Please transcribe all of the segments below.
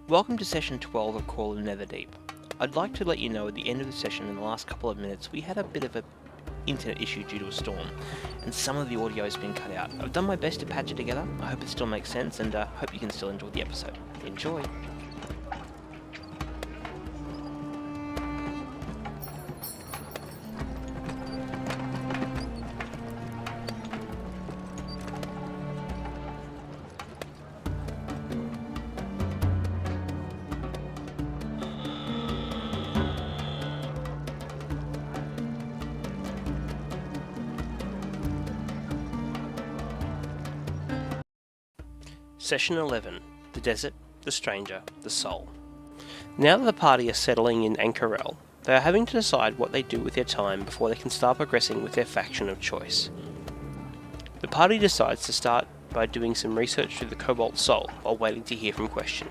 Welcome to session 12 of Call of Netherdeep. I'd like to let you know at the end of the session in the last couple of minutes we had a bit of an internet issue due to a storm, and some of the audio has been cut out. I've done my best to patch it together, I hope it still makes sense, and hope you can still enjoy the episode. Enjoy! Session 11. The Desert, the Stranger, the Soul. Now that the party are settling in Ankarel, they are having to decide what they do with their time before they can start progressing with their faction of choice. The party decides to start by doing some research through the Cobalt Soul while waiting to hear from Question.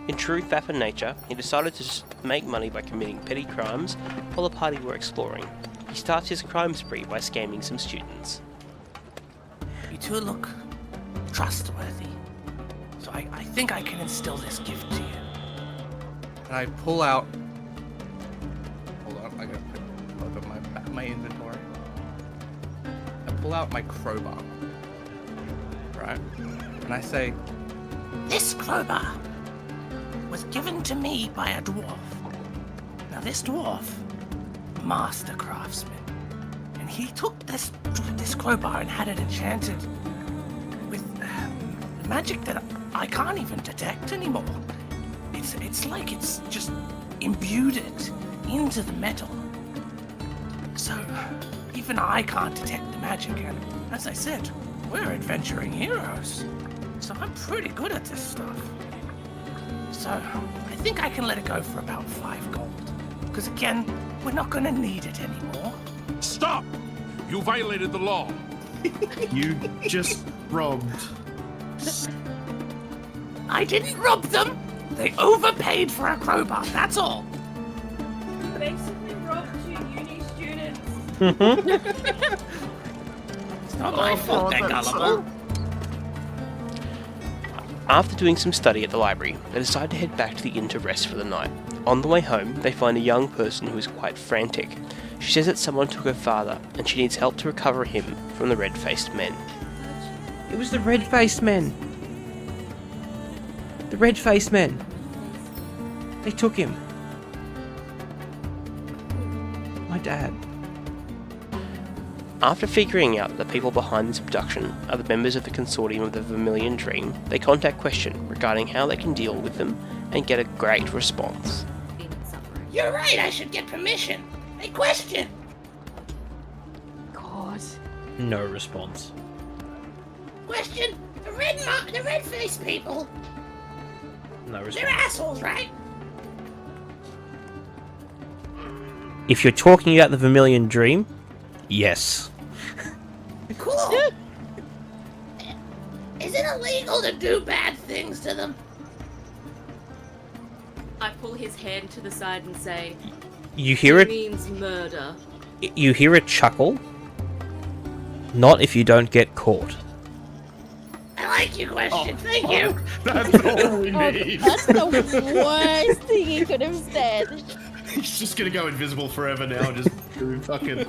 In true Thapper nature, he decided to just make money by committing petty crimes while the party were exploring. He starts his crime spree by scamming some students. You two look trustworthy, so I think I can instill this gift to you. And I pull out. Hold on, I gotta open my inventory. I pull out my crowbar, right? And I say, This crowbar was given to me by a dwarf. Now this dwarf, master craftsman, and he took this crowbar and had it enchanted with magic that I can't even detect anymore. It's like it's just imbued it into the metal. So even I can't detect the magic, and as I said, we're adventuring heroes. So I'm pretty good at this stuff. So I think I can let it go for about 5 gold. Because again, we're not gonna need it anymore. Stop! You violated the law. You just robbed. I didn't rob them! They overpaid for a crowbar, that's all! Basically robbed 2 uni students. It's not my fault they're gullible. After doing some study at the library, they decide to head back to the inn to rest for the night. On the way home, they find a young person who is quite frantic. She says that someone took her father, and she needs help to recover him from the red-faced men. It was the red-faced men. The red-faced men. They took him. My dad. After figuring out that the people behind this abduction are the members of the consortium of the Vermilion Dream, they contact Question regarding how they can deal with them and get a great response. You're right, I should get permission. Hey, Question! God. No response. Question! The red-faced people, No response. they're assholes, right? If you're talking about the Vermilion Dream, yes. Cool! Is it illegal to do bad things to them? I pull his hand to the side and say, You hear it it. means murder. You hear a chuckle. Not if you don't get caught. I like you, Question, thank you! That's all we Oh, need. that's the worst thing he could have said. He's just gonna go invisible forever now and just do fucking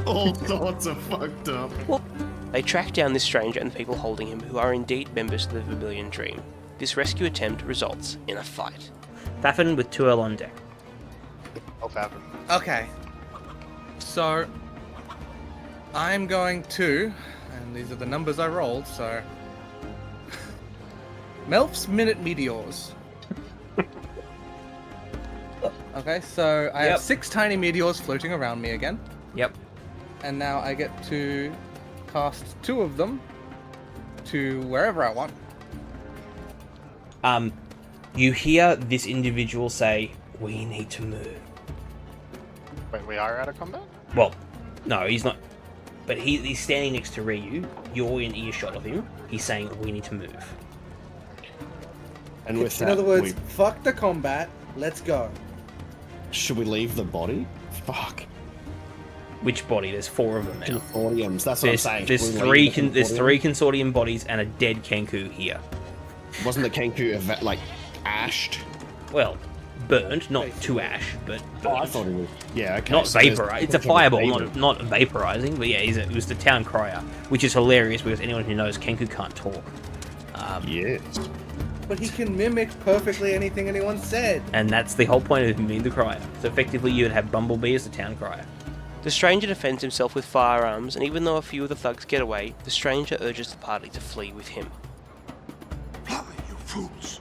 all sorts of fucked up. They track down this stranger and the people holding him, who are indeed members of the Vermilion Dream. This rescue attempt results in a fight. Faffin with 2L on deck. Oh, Faffin. okay. So I'm going to, and these are the numbers I rolled, so Melf's Minute Meteors. Okay, so I have 6 tiny meteors floating around me again. Yep. And now I get to cast 2 of them to wherever I want. You hear this individual say, "We need to move." Wait, we are out of combat? Well, no, he's not. But he's standing next to Ryu. You're in earshot of him. He's saying, "We need to move." And with In that, other words, fuck the combat, let's go. should we leave the body? Fuck. Which body? There's 4 of them now. Consortiums, that's what I'm saying. There's Should we leave three the consortium? consortium bodies and a dead Kenku here. Wasn't the Kenku like Ashed. Well, burned, not to ash, but burnt. Oh, I thought it was. Yeah, okay. Not so there's- vaporized. It's a fireball, not vaporizing. But yeah, it was the town crier, which is hilarious because anyone who knows Kenku can't talk. Yes. But he can mimic perfectly anything anyone said. And that's the whole point of him being the crier. So effectively, you would have Bumblebee as the town crier. The stranger defends himself with firearms, and even though a few of the thugs get away, the stranger urges the party to flee with him. Fly, you fools!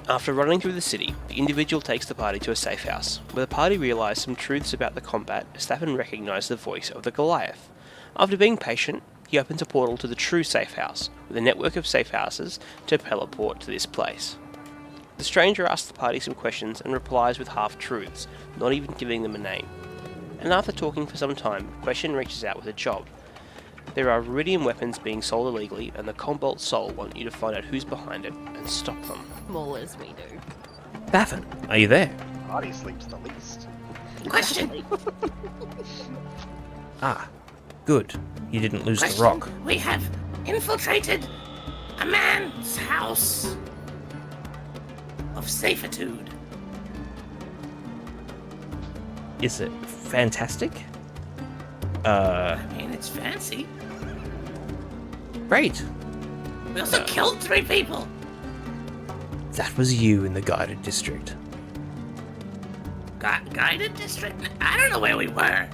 After running through the city, the individual takes the party to a safe house, where the party realise some truths about the combat as Staffin recognise the voice of the Goliath. After being patient, he opens a portal to the true safe house, with a network of safe houses to teleport to this place. The stranger asks the party some questions and replies with half-truths, not even giving them a name. And after talking for some time, Question reaches out with a job. There are Viridian weapons being sold illegally, and the Cobalt Soul want you to find out who's behind it and stop them. Small as we do. Baffin, are you there? Party sleeps the least. Question. Ah, good. You didn't lose the rock. We have infiltrated a man's house of safitude. Is it fantastic? I mean, it's fancy. Great. We also killed 3 people. That was you in the guided district. Guided district? I don't know where we were.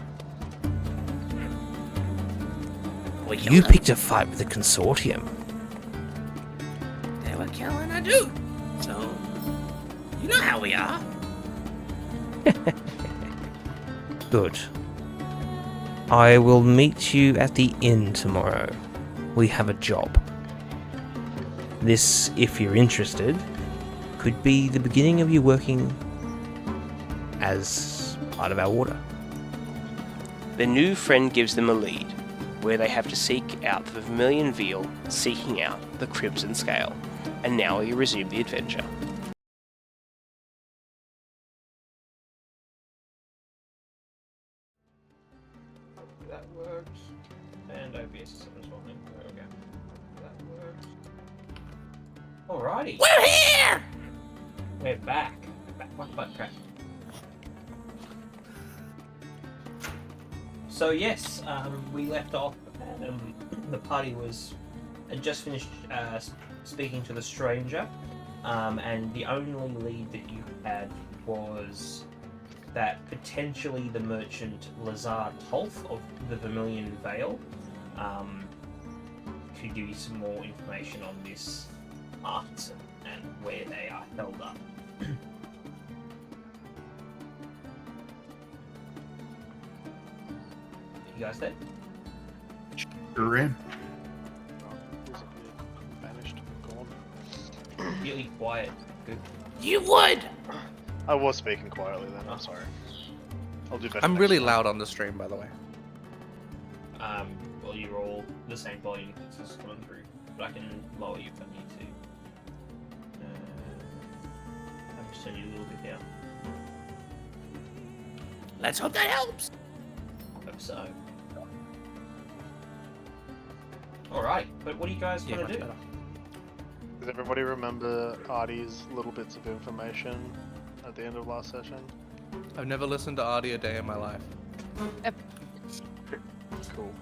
We killed You them. picked a fight with the consortium. They were killing a dude. So, you know how we are. Good. I will meet you at the inn tomorrow. We have a job. This, if you're interested, could be the beginning of you working as part of our order. Their new friend gives them a lead, where they have to seek out the Vermilion Veil, seeking out the Crimson Scale. And now we resume the adventure. That works. And OBS is responding. There we go. That works. Alrighty. We're here! We're back. What crap? So yes, we left off. The party had just finished speaking to the stranger, and the only lead that you had was that potentially the merchant Lazar Tolf of the Vermilion Veil could give you some more information on this artisan and where they are held up. You guys there? Sure am. Vanished. Gone. Really quiet. Good. You would! I was speaking quietly then, I'm sorry. I'll do better. I'm next really time. loud on the stream, by the way. Well, you're all the same volume that's just coming through, but I can lower you if I need to. I'll just turn you a little bit down. Let's hope that helps. Hope so. Alright, but what are you guys Yeah, gonna much do? better. Does everybody remember Artie's little bits of information at the end of last session? I've never listened to Artie a day in my life. Cool.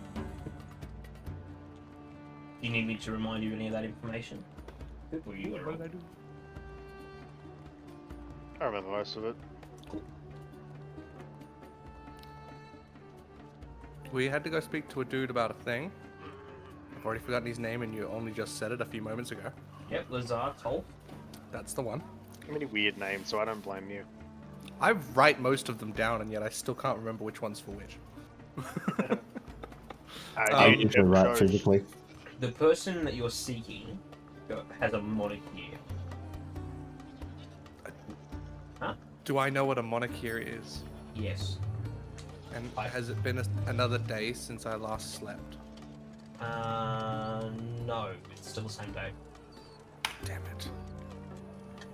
Do you need me to remind you of any of that information? Or you What did I do? I remember most of it. We had to go speak to a dude about a thing. I've already forgotten his name and you only just said it a few moments ago. Yep, Lazar Tolf. That's the one. Too many weird names, so I don't blame you. I write most of them down and yet I still can't remember which one's for which. I You can write physically. The person that you're seeking has a monarch here. Do I know what a monarchier is? Yes. And has it been another day since I last slept? No, it's still the same day. Damn it.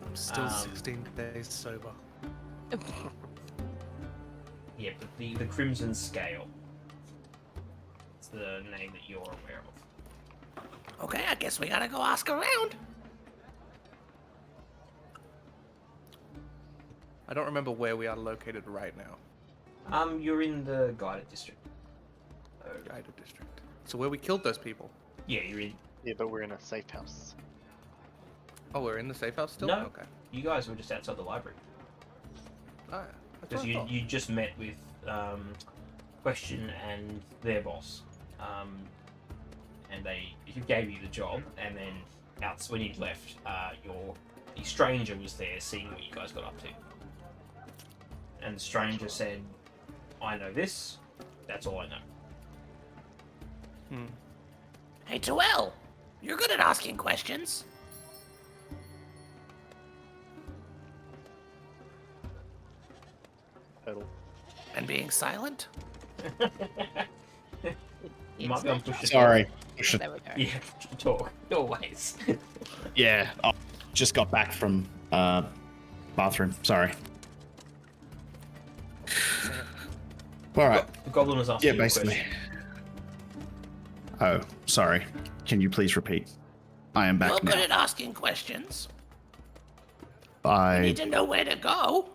I'm still 16 days sober. Yeah, but the Crimson Scale. It's the name that you're aware of. Okay, I guess we gotta go ask around. I don't remember where we are located right now. You're in the guided district. Guided district. So where we killed those people? Yeah, you're in. Yeah, but we're in a safe house. Oh, we're in the safe house still? No. Okay. You guys were just outside the library. Oh, yeah. That's Because what I thought. you just met with Question and their boss, and he gave you the job, and then when you left, the stranger was there seeing what you guys got up to, and the stranger said, "I know this. That's all I know." Hey, Joel, you're good at asking questions. Total. And being silent? You might be on push to Sorry. talk. There we go. Yeah, push to talk. Always. Yeah, I just got back from bathroom. Sorry. All right. The goblin was asking Yeah, you a basically. question. Oh, sorry. Can you please repeat? I am back You're now. good at asking questions. You I. need to know where to go.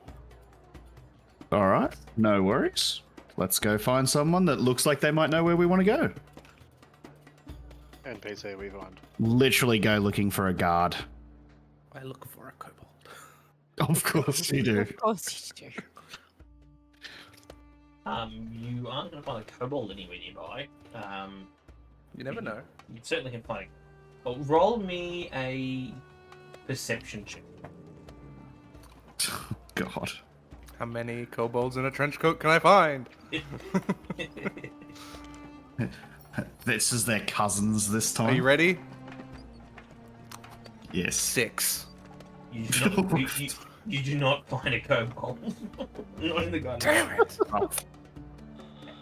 All right. No worries. Let's go find someone that looks like they might know where we want to go. NPC we find. Literally go looking for a guard. I look for a kobold. Of course you do. Of course you do. You aren't going to find a kobold anywhere nearby. You never know. You certainly can find. Well, roll me a perception check. God. How many kobolds in a trench coat can I find? This is their cousins this time. Are you ready? Yes. 6. You do not find a kobold. Not in the gun. Damn it.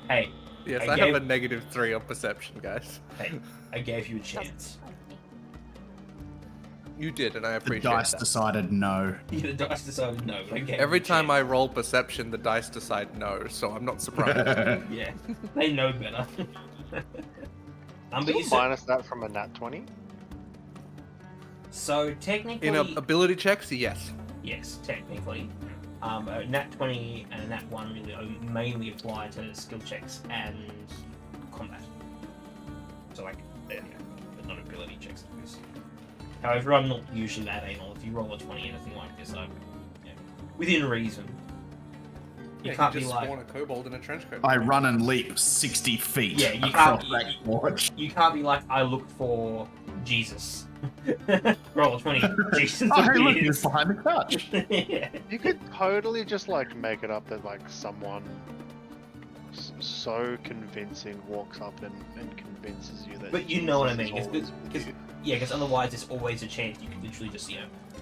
Hey. Yes, I I gave- have a -3 on perception, guys. Hey, I gave you a chance. You did, and I The appreciate dice that. decided no. Yeah, the dice decided no, but I gave Every you a time I chance. roll perception, the dice decide no, so I'm not surprised. Yeah, they know better. But Still you said, minus that from a nat 20. so technically, In ability checks, yes. yes, technically, a nat 20 and a nat 1 really mainly apply to skill checks and combat. So like, there you go, but not ability checks. Because, however, I'm not usually that anal. If you roll a 20, anything like this, I'm within reason. You Yeah, can't you be just like. spawn a kobold in a trench coat. I run and leap 60 feet Yeah, you across can't- that forge. You can't be like, I look for Jesus. Roll a 20. Jesus Oh, hey, look, appears. he's behind the couch. Yeah. You could totally just like make it up that like someone so convincing walks up and convinces you that. But you know what I Jesus mean, is always with because you. yeah, because otherwise there's always a chance you could literally just,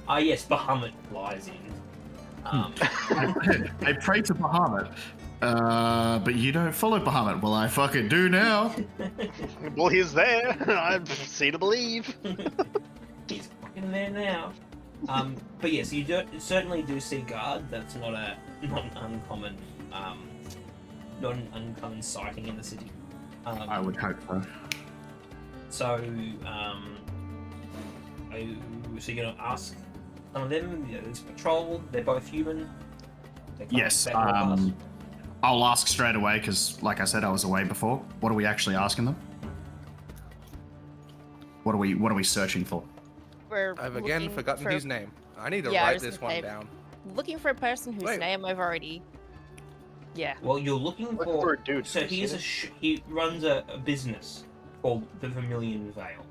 ah yes, Bahamut flies in. I pray to Bahamut. But you don't follow Bahamut. Well, I fucking do now. Well, he's there. I've seen to believe. He's fucking there now. But yes, you certainly do see guard. That's not an uncommon sighting in the city. I would hope so. So, so you're gonna ask some of them? It's patrol. They're both human. They can't Yes, stay all past. I'll ask straight away because, like I said, I was away before. What are we actually asking them? What are we searching for? We're I've again looking forgotten for- his name. I need to Yeah, I write was this gonna one say- down. Looking for a person whose Wait. name I've already. Yeah. Well, you're looking Looking for. for a dude. So who's he is seen he runs a business called the Vermilion Veil.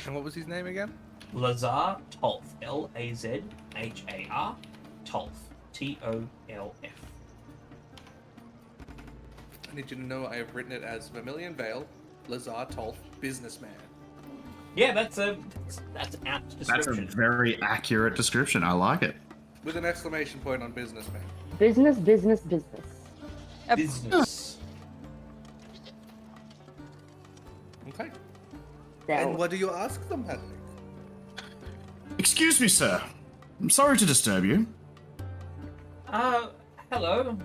And what was his name again? Lazar Tolf. Lazhar Tolf. Tolf. I need you to know I have written it as Vermilion Veil, Lazar Tolf, businessman. Yeah, that's an apt That's a description. very accurate description. I like it. With an exclamation point on businessman. Business, business, business. Business. Okay. So, And what do you ask them, Hedwig? Excuse me, sir. I'm sorry to disturb you. Hello.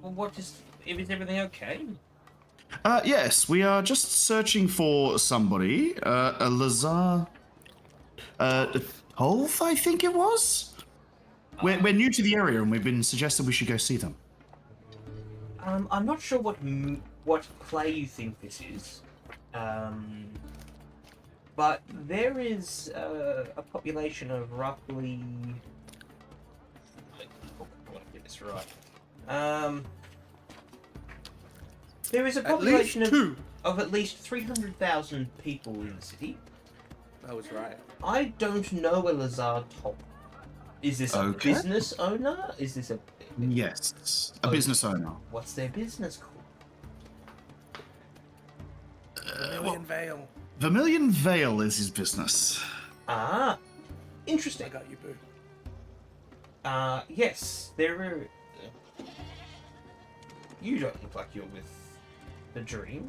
Well, is everything okay? Yes, we are just searching for somebody. A Lazar. 12, I think it was. We're new to the area and we've been suggested we should go see them. I'm not sure what play you think this is, but there is a population of roughly. I want to get this right. There is a population of at least 300,000 people in the city. That was right. I don't know a Lazard top. Is this a business owner? Is this a... Yes, a business owner. What's their business called? Vermilion Veil. Vermilion Veil is his business. Ah, interesting. I got you, boo. Yes, there are... You don't look like you're with the Dream.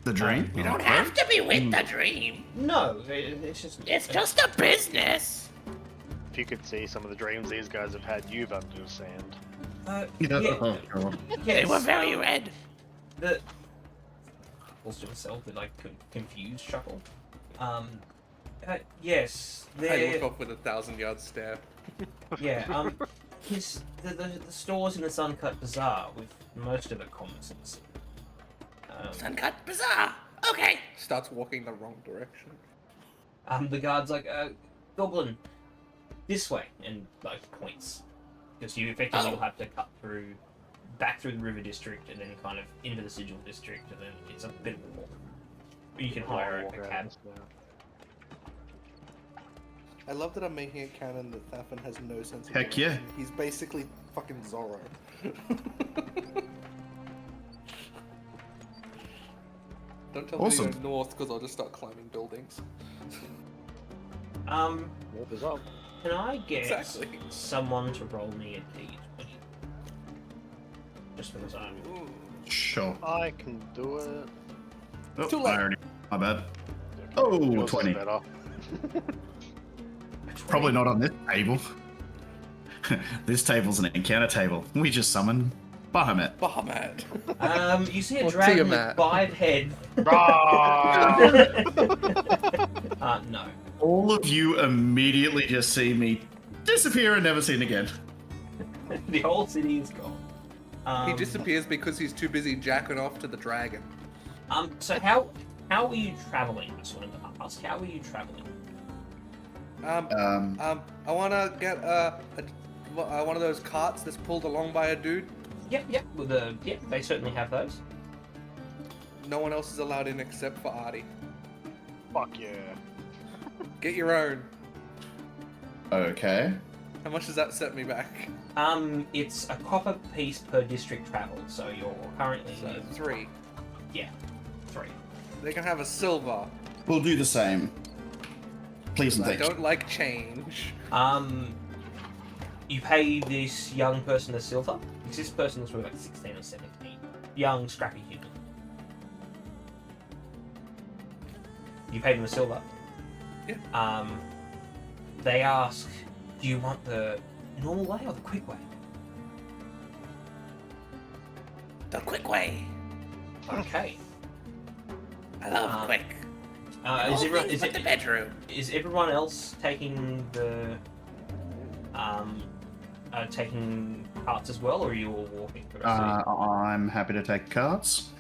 The Dream? You don't have to be with the Dream. No, it's just... It's just a business. If you could see some of the dreams these guys have had, you'd understand. They were very red. The... Also to himself with like confused chuckle. Yes, I they're... look up with a 1,000-yard stare. Yeah, the stores in this Uncut Bazaar with most of the commerce in the city. Uncut Bazaar. Okay. Starts walking the wrong direction. The guard's like, Goblin, this way, and like points. Because you effectively will have to cut back through the River District, and then kind of into the Sigil District, and then it's a bit of a walk. Or you can hire a cab. I love that I'm making it canon that Thafin has no sense of Heck direction. yeah. He's basically fucking Zorro. Don't tell me to go north, because I'll just start climbing buildings. Warp is up. Can I get Exactly. someone to roll me a d20? Just because I'm... Sure. I can do it. Oh, Too late. I already... My bad. Oh, Yours is 20. better. Probably not on this table. This table's an encounter table. We just summon Bahamut. Bahamut. You see a Or dragon with Tiamat. 5 heads. No. All of you immediately just see me disappear and never seen again. The whole city is gone. He disappears because he's too busy jacking off to the dragon. So how are you traveling? I just wanted to ask. How are you traveling? I want to get one of those carts that's pulled along by a dude. Yep. They certainly have those. No one else is allowed in except for Artie. Fuck yeah. Get your own. Okay. How much does that set me back? It's a copper piece per district travel, so you're currently... So 3. Yeah, 3. They can have a silver. We'll do the same. Please and I thanks. don't like change. You pay this young person a silver, because this person is probably like 16 or 17. Young, scrappy human. You pay them a silver. Yeah. They ask, do you want the normal way or the quick way? The quick way. Okay. I love quick. The bedroom. Is everyone else taking the taking carts as well, or are you all walking? I'm happy to take cards.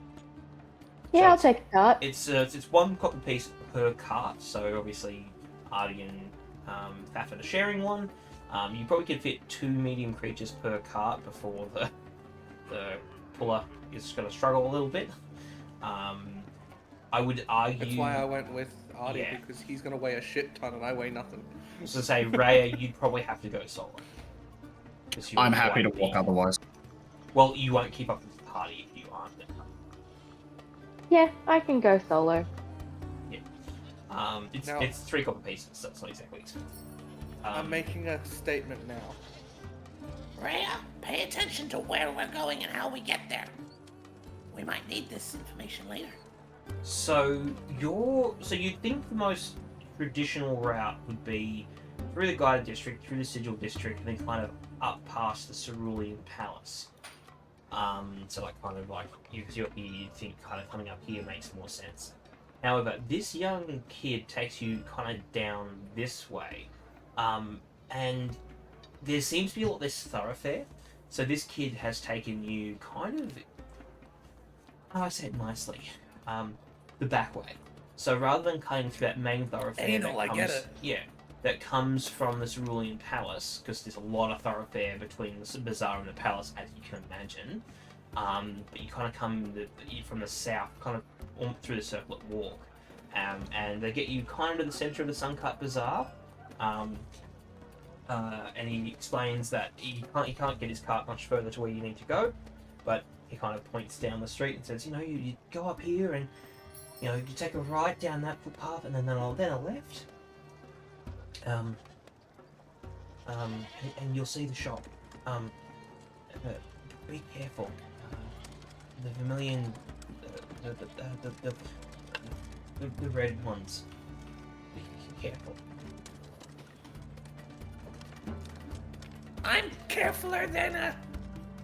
Yeah, I'll take a cart. It's 1 copper piece per cart, so obviously Artie and Thafin are sharing one. You probably could fit 2 medium creatures per cart before the puller is going to struggle a little bit. I would argue... That's why I went with Artie, Yeah. because he's going to weigh a shit ton and I weigh nothing. So say, Raya, you'd probably have to go solo. I'm happy to walk otherwise. Well, you won't keep up with the party if you aren't. Yeah, I can go solo. Yeah. Now- It's 3 copper pieces, so it's not exactly expensive. I'm making a statement now. Rhea, pay attention to where we're going and how we get there. We might need this information later. So you'd think the most traditional route would be through the Guided District, through the Sigil District, and then kind of up past the Cerulean Palace. So like kind of like you think kind of coming up here makes more sense. However, this young kid takes you kind of down this way, and there seems to be a lot less thoroughfare. So this kid has taken you kind of, I say it nicely, the back way. So rather than cutting through that main thoroughfare that comes from the Cerulean Palace, because there's a lot of thoroughfare between the bazaar and the palace, as you can imagine. But you kind of come from the south, kind of through the circlet walk, and they get you kind of to the center of the Suncut Bazaar. And he explains that he can't get his cart much further to where you need to go, but he kind of points down the street and says, you go up here and you take a right down that footpath and then a left. And you'll see the shop. Be careful. The vermilion, the red ones. Be careful. I'm carefuler than a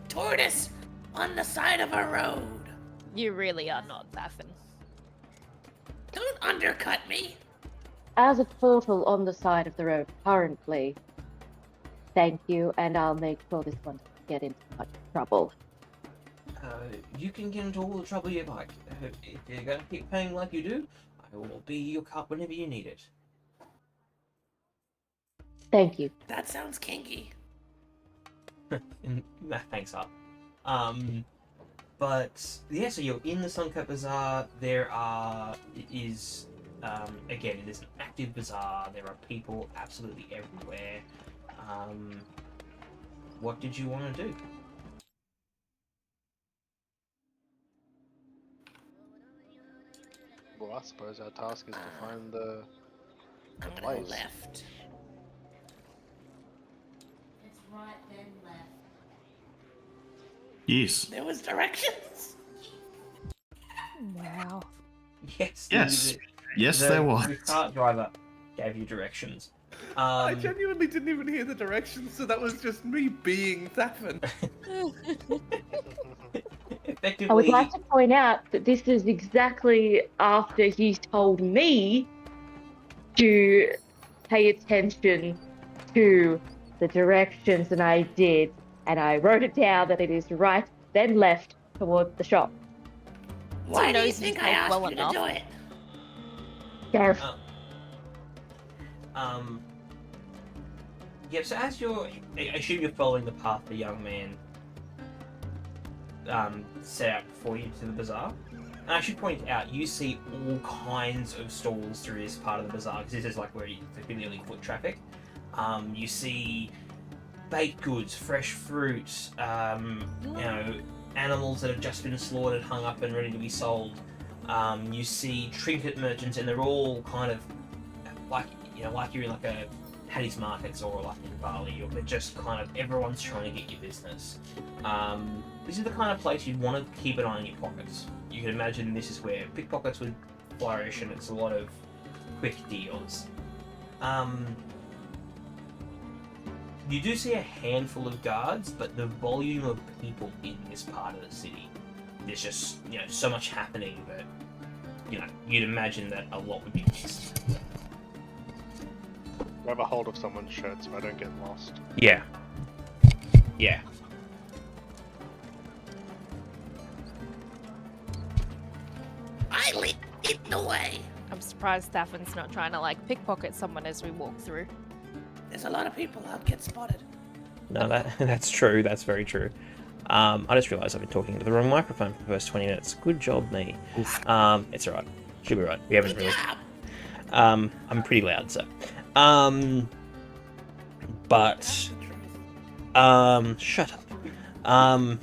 tortoise on the side of a road. You really are not, Thafin. Don't undercut me. As a turtle on the side of the road currently, thank you, and I'll make sure this one doesn't get into much trouble. You can get into all the trouble you like. If you're gonna keep paying like you do, I will be your cart whenever you need it. Thank you. That sounds kinky. Thanks, up. But yeah, so you're in the Suncut Bazaar. It is an active bazaar. There are people absolutely everywhere. What did you want to do? Well, I suppose our task is to find the I'm gonna place. go left. It's right then left. Yes. There was directions. Wow. Yes. Yes. Yes, there was. The cart driver gave you directions. I genuinely didn't even hear the directions, so that was just me being Thafin. Effectively, I would like to point out that this is exactly after he told me to pay attention to the directions, and I did. And I wrote it down that it is right, then left towards the shop. Why do you think I asked you to do it? Gareth. Yeah, so as I assume you're following the path the young man set out for you to the bazaar. And I should point out, you see all kinds of stalls through this part of the bazaar, because this is like where it's really foot traffic. You see baked goods, fresh fruit, animals that have just been slaughtered, hung up and ready to be sold. You see trinket merchants, and they're all kind of like you're in like a Paddy's markets or like in Bali, or they're just kind of everyone's trying to get your business. This is the kind of place you'd want to keep an eye on your pockets. You can imagine this is where pickpockets would flourish, and it's a lot of quick deals. You do see a handful of guards, but the volume of people in this part of the city, there's just so much happening that you'd imagine that a lot would be missed. Grab a hold of someone's shirt so I don't get lost. Yeah. I lead the way. I'm surprised Thaffin's not trying to pickpocket someone as we walk through. There's a lot of people out get spotted. No, that's true. That's very true. I just realised I've been talking to the wrong microphone for the first 20 minutes. Good job, me. It's alright. Should be right. We haven't really. I'm pretty loud, so. But. Shut up.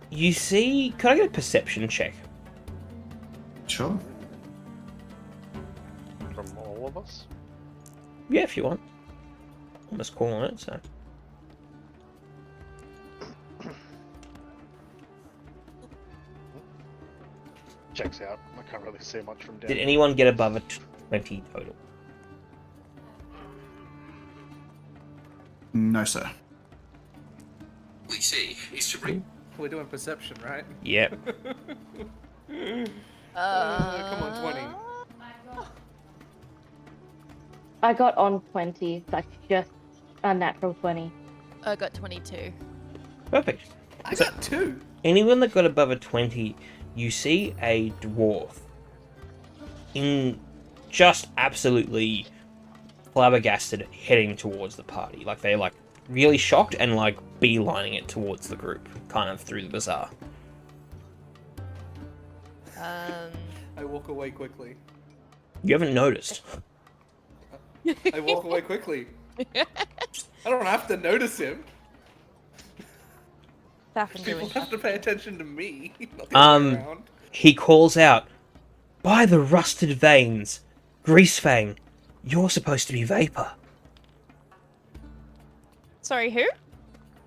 You see. Could I get a perception check? Sure. From all of us? Yeah, if you want. I'm just calling it, so. Checks out. I can't really see much from down. Did anyone get above a 20 total? No, sir. We see. He's to bring. We're doing perception, right? Yep. Come on, 20. I got on 20, like just a natural 20. I got 22. Perfect. I So- got 2. Anyone that got above a 20, you see a dwarf in just absolutely flabbergasted heading towards the party. Like they're like really shocked and like beelining it towards the group, kind of through the bazaar. I walk away quickly. You haven't noticed. I walk away quickly. I don't have to notice him. Staffin People doing have to pay attention to me. Not the other way around. He calls out, "By the rusted veins, Greasefang, you're supposed to be Vapor." Sorry, who?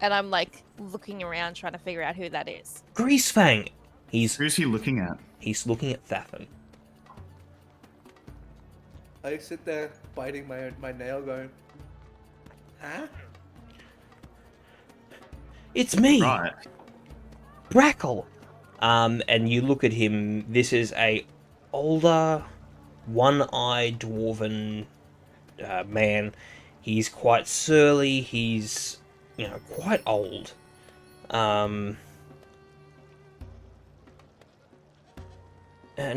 And I'm like looking around trying to figure out who that is. Greasefang. Who's he looking at? He's looking at Thafin. I sit there biting my nail, going, "Huh?" It's me, Right. Brackle. And you look at him. This is a older, one-eyed dwarven man. He's quite surly. He's, quite old. And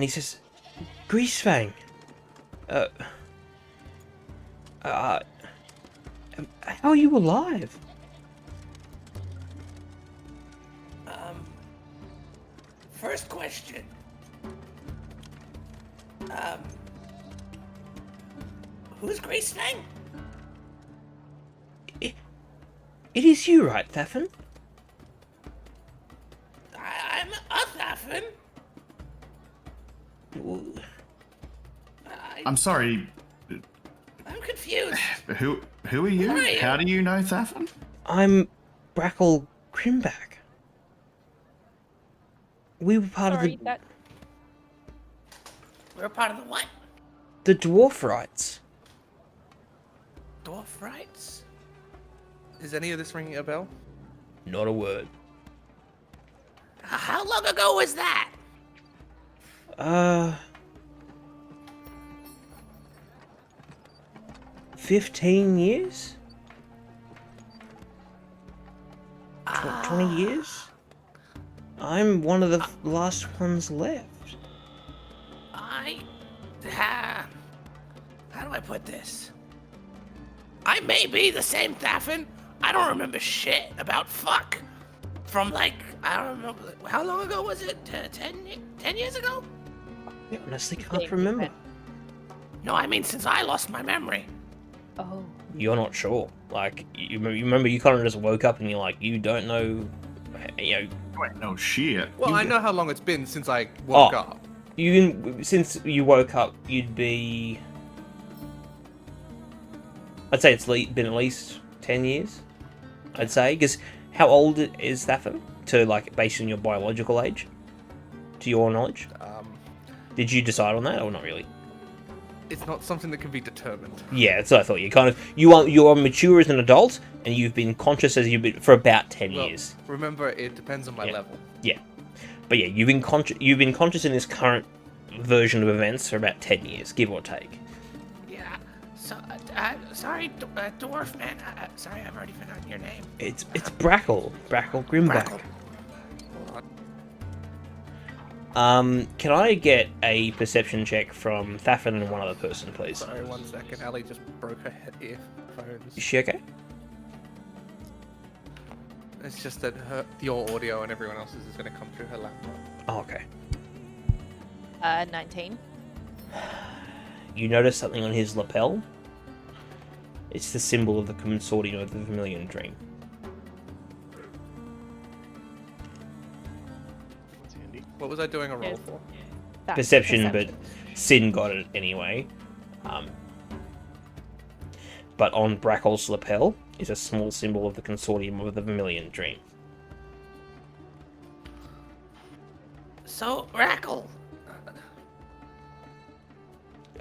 he says, "Greasefang, how are you alive?" First question. Who's Greasefang? It is you, right, Thafin? I'm a Thafin. I'm sorry. I'm confused. Who are you? Who are you? How do you know Thafin? I'm Brackle Grimback. We were part Sorry, of that We're part of the what? the dwarf rights. Dwarf rights? Is any of this ringing a bell? Not a word. How long ago was that? 15 years? 20 years? I'm one of the last ones left. How do I put this? I may be the same Thafin. I don't remember shit about fuck. From I don't remember. How long ago was it? 10 years ago? I honestly can't remember. No, I mean since I lost my memory. Oh. You're not sure. Like, you remember you kind of just woke up and you're like, you don't know, Wait, no shit. Well, I know how long it's been since I woke up. Since you woke up, you'd be... I'd say it's been at least 10 years. I'd say, because how old is Thafin? Based on your biological age? To your knowledge? Did you decide on that, or not really? It's not something that can be determined. Yeah, that's what I thought. You are mature as an adult, and you've been conscious as you've been for about 10 years. Remember, it depends on my level. Yeah, but yeah, you've been conscious in this current version of events for about 10 years, give or take. Yeah. So, sorry, dwarf man. Sorry, I've already forgotten your name. It's Brackle Grimback. Can I get a perception check from Thafin and one other person, please? Sorry, 1 second. Ali just broke her earphones. Is she okay? It's just that your audio and everyone else's is going to come through her laptop. Oh, okay. 19. You notice something on his lapel. It's the symbol of the consortium of the Vermilion Dream. What was I doing a roll for? Perception, but Sin got it anyway. But on Brackle's lapel is a small symbol of the consortium of the Vermilion Dream. So, Brackle.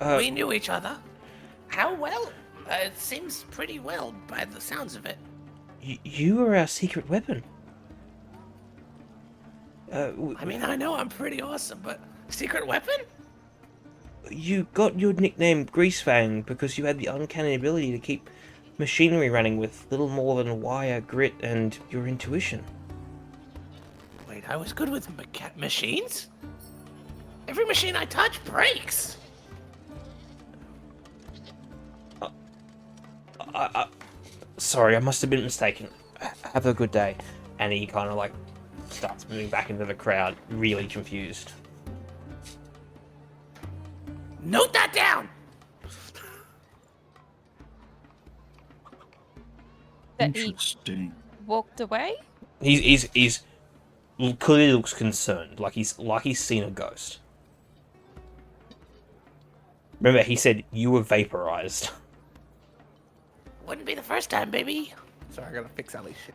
We knew each other. How well? It seems pretty well by the sounds of it. You were our secret weapon. I mean, I know I'm pretty awesome, but secret weapon? You got your nickname Greasefang because you had the uncanny ability to keep machinery running with little more than wire, grit, and your intuition. Wait, I was good with machines? Every machine I touch breaks. Sorry, I must have been mistaken. Have a good day. And he kind of like starts moving back into the crowd, really confused. Note that down. That he Interesting. walked away? He's clearly looks concerned, like he's seen a ghost. Remember, he said you were vaporized. Wouldn't be the first time, baby. Sorry, I gotta fix Ali's shit.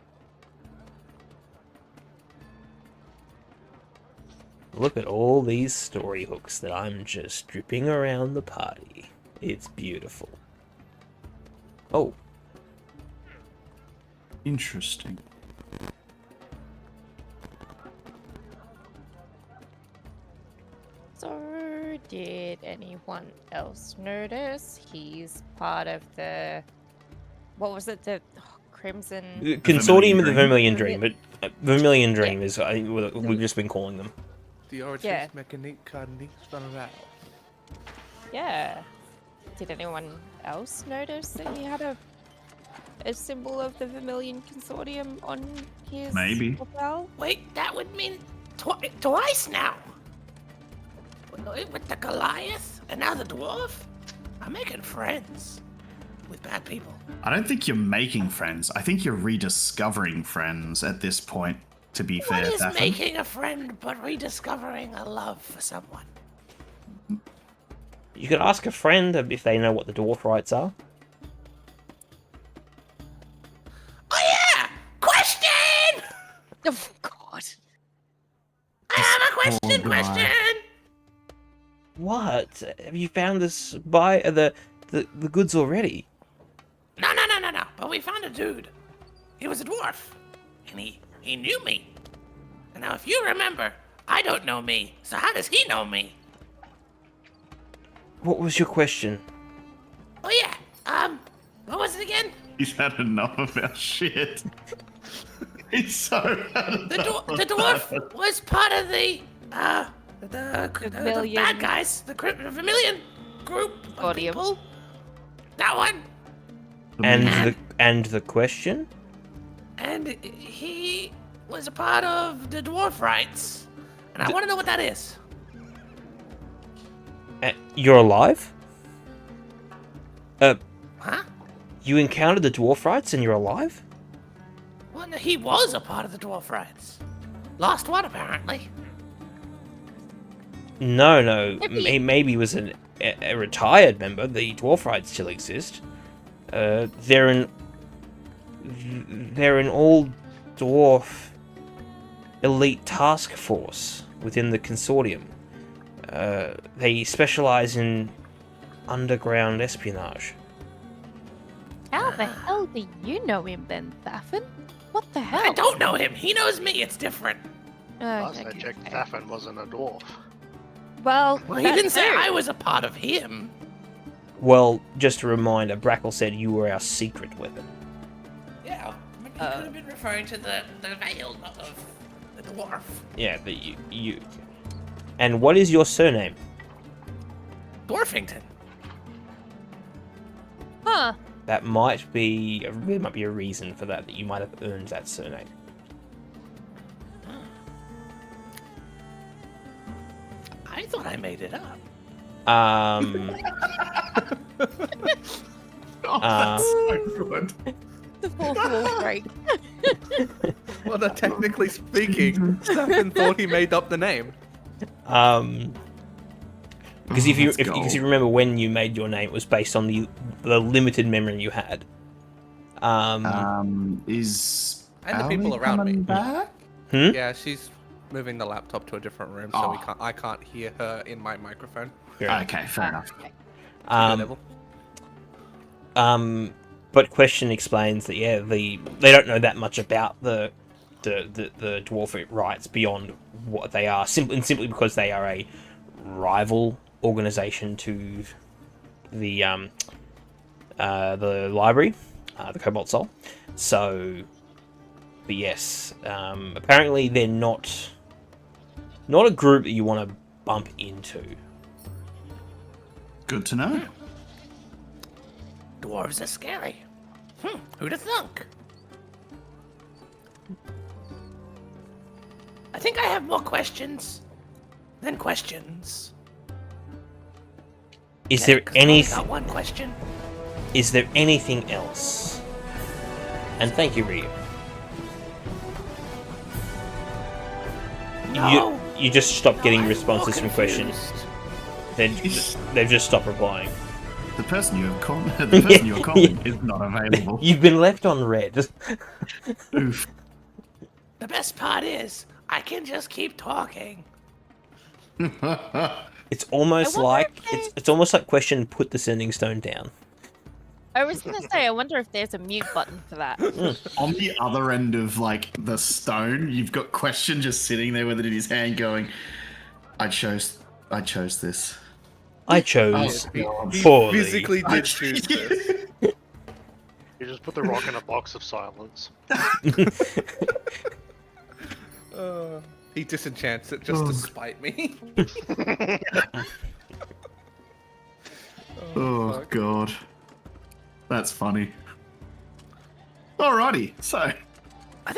Look at all these story hooks that I'm just dripping around the party. It's beautiful. Oh. Interesting. So, did anyone else notice he's part of the... What was it? The Crimson... Consortium of the Vermilion Dream, but Vermilion Dream is, I think, we've just been calling them. The origins Yeah. mechanique generale. Yeah. Did anyone else notice that he had a symbol of the Vermilion Consortium on his Maybe. lapel? Wait, that would mean twice now. With the Goliath and now the dwarf. I'm making friends with bad people. I don't think you're making friends. I think you're rediscovering friends at this point, to be fair. What is Daphne. making a friend but rediscovering a love for someone? You could ask a friend if they know what the dwarf rights are. Oh yeah! Question! Oh, God. I have a question, Poor guy. question! What? Have you found this the goods already? No. But we found a dude. He was a dwarf. And he knew me. And now if you remember, I don't know me. So how does he know me? What was your question? Oh yeah. What was it again? He's had enough of our shit. He's so had The enough. dwarf was part of the Vermilion. bad guys, the Vermilion group of Consortium. people. That one. And the question? And he was a part of the dwarf rights. And I want to know what that is. You're alive? Huh? You encountered the dwarf rights and you're alive? Well, no, he was a part of the dwarf rights. Lost one, apparently. No. Maybe- Maybe he was a retired member. The dwarf rights still exist. They're an all dwarf elite task force within the consortium. They specialize in underground espionage. How the hell do you know him then, Thaffin? What the hell? I don't know him. He knows me. It's different. Last I checked, Thaffin wasn't a dwarf. Well, Well, he that didn't say too. I was a part of him. Well, just a reminder, Brackle said you were our secret weapon. Yeah, he could have been referring to the veil, not of the dwarf. Yeah, but you. And what is your surname? Dwarfington. Huh. There might be a reason for that you might have earned that surname. I thought I made it up. That's so good. The fourth wall break. Well, technically speaking, Stefan thought he made up the name. Because if you let's go. because you remember when you made your name, it was based on the limited memory you had. Is And the Ali people around coming me. back? Yeah, she's moving the laptop to a different room, so Oh. I can't hear her in my microphone. Okay, fair enough. Level. But Question explains that they don't know that much about the the dwarf rights beyond what they are, simply because they are a rival organization to the library, the Cobalt Soul. So, but yes, apparently they're not a group that you want to bump into. Good to know. Dwarves are scary. Who'd have thunk? I think I have more questions than questions. Is there Got anything? one question. Is there anything else? And thank you, Ryu. No. You just stopped getting I'm responses more from questions. They've just stopped replying. The person you have the person you are calling is not available. You've been left on red. Oof. The best part is, I can just keep talking. It's almost I wonder like if it's almost like question put the sending stone down. I was gonna say, I wonder if there's a mute button for that. On the other end of like the stone, you've got Question just sitting there with it in his hand, going, "I chose this." I chose He poorly. physically did choose this. You just put the rock in a box of silence. He disenchants it just to spite me. Oh fuck. god. That's funny. Alrighty, so I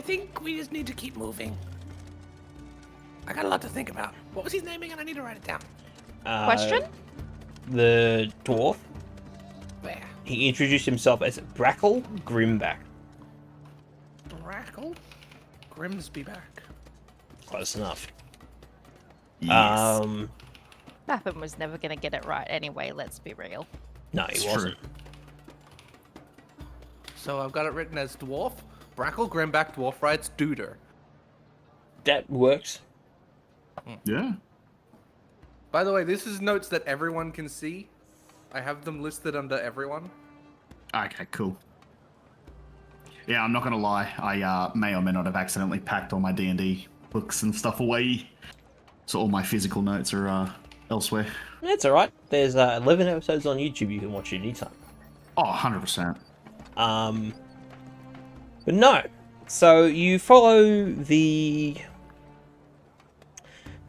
think we just need to keep moving. I got a lot to think about. What was his name again? I need to write it down. Question? The dwarf. Where? He introduced himself as Brackle Grimback. Brackle? Grimsby back. Close enough. yes. Mappin was never gonna get it right anyway, let's be real. No, It's he wasn't. So I've got it written as dwarf. Brackle Grimback dwarf writes Duder. That works. Yeah. By the way, this is notes that everyone can see. I have them listed under everyone. Okay, cool. Yeah, I'm not gonna lie. I may or may not have accidentally packed all my D&D books and stuff away, so all my physical notes are elsewhere. That's all right. There's 11 episodes on YouTube you can watch at any time. Oh, 100%. But no. So you follow the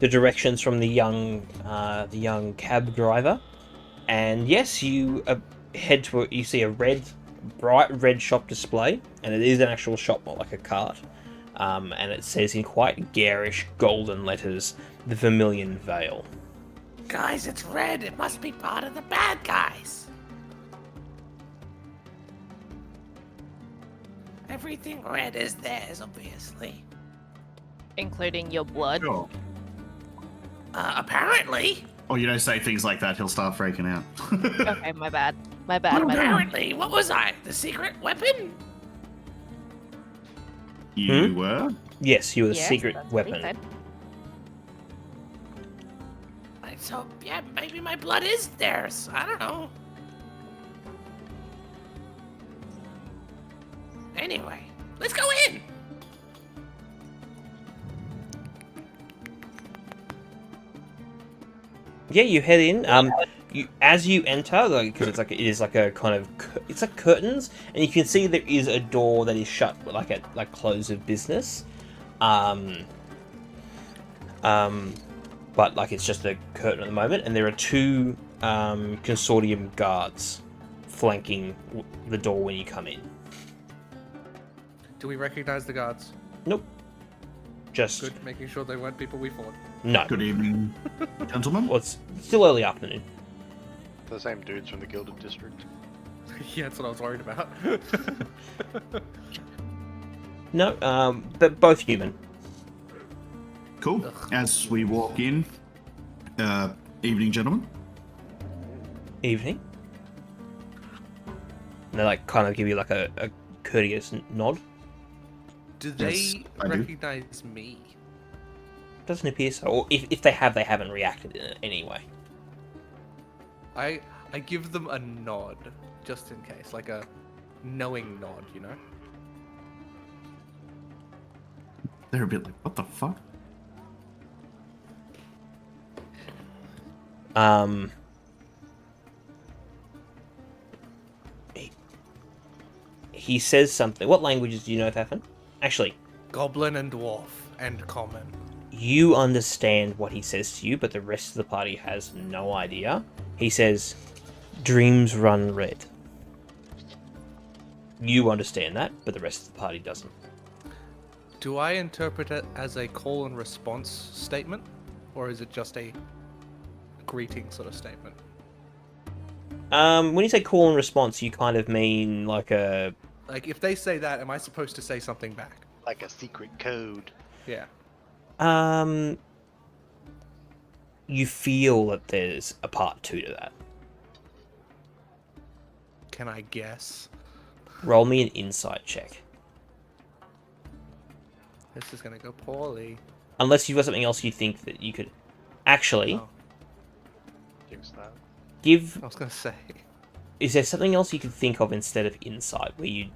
directions from the young cab driver, and yes, you head to you see a bright red shop display, and it is an actual shop, not like a cart. And it says in quite garish golden letters, "The Vermilion Veil." Guys, it's red. It must be part of the bad guys. Everything red is theirs, obviously. Including your blood. Sure. Apparently. Or you don't say things like that, he'll start freaking out. Okay, my bad. My bad. Apparently. What was I? The secret weapon? You were? Yes, you were the Yes, secret that's what he weapon. said. So, yeah, maybe my blood is theirs. I don't know. Anyway, let's go in. Yeah, you head in. As you enter, because it is like a kind of it's like curtains, and you can see there is a door that is shut, like at close of business. But like it's just a curtain at the moment, and there are two consortium guards flanking the door when you come in. Do we recognize the guards? Nope. Just Good, making sure they weren't people we fought. no. Good evening, gentlemen. Well, it's still early afternoon. The same dudes from the Gilded District. Yeah, that's what I was worried about. No, but both human. Cool. As we walk in, evening, gentlemen. Evening. And they like kind of give you like a courteous nod. Do they Yes, I do. recognize me? Doesn't appear so. Or if they have, they haven't reacted in it anyway. I give them a nod, just in case, like a knowing nod, you know? They're a bit like, what the fuck? He says something. What languages do you know, Thafin? Actually, Goblin and dwarf and common. you understand what he says to you, but the rest of the party has no idea. He says, "Dreams run red." You understand that, but the rest of the party doesn't. Do I interpret it as a call and response statement, or is it just a greeting sort of statement? When you say call and response, you kind of mean like a... Like, if they say that, am I supposed to say something back? Like a secret code. Yeah. You feel that there's a part 2 to that. Can I guess? Roll me an insight check. This is gonna go poorly. Unless you've got something else you think that you could... Actually, Oh, Use that. give... I was gonna say. Is there something else you could think of instead of insight, where you...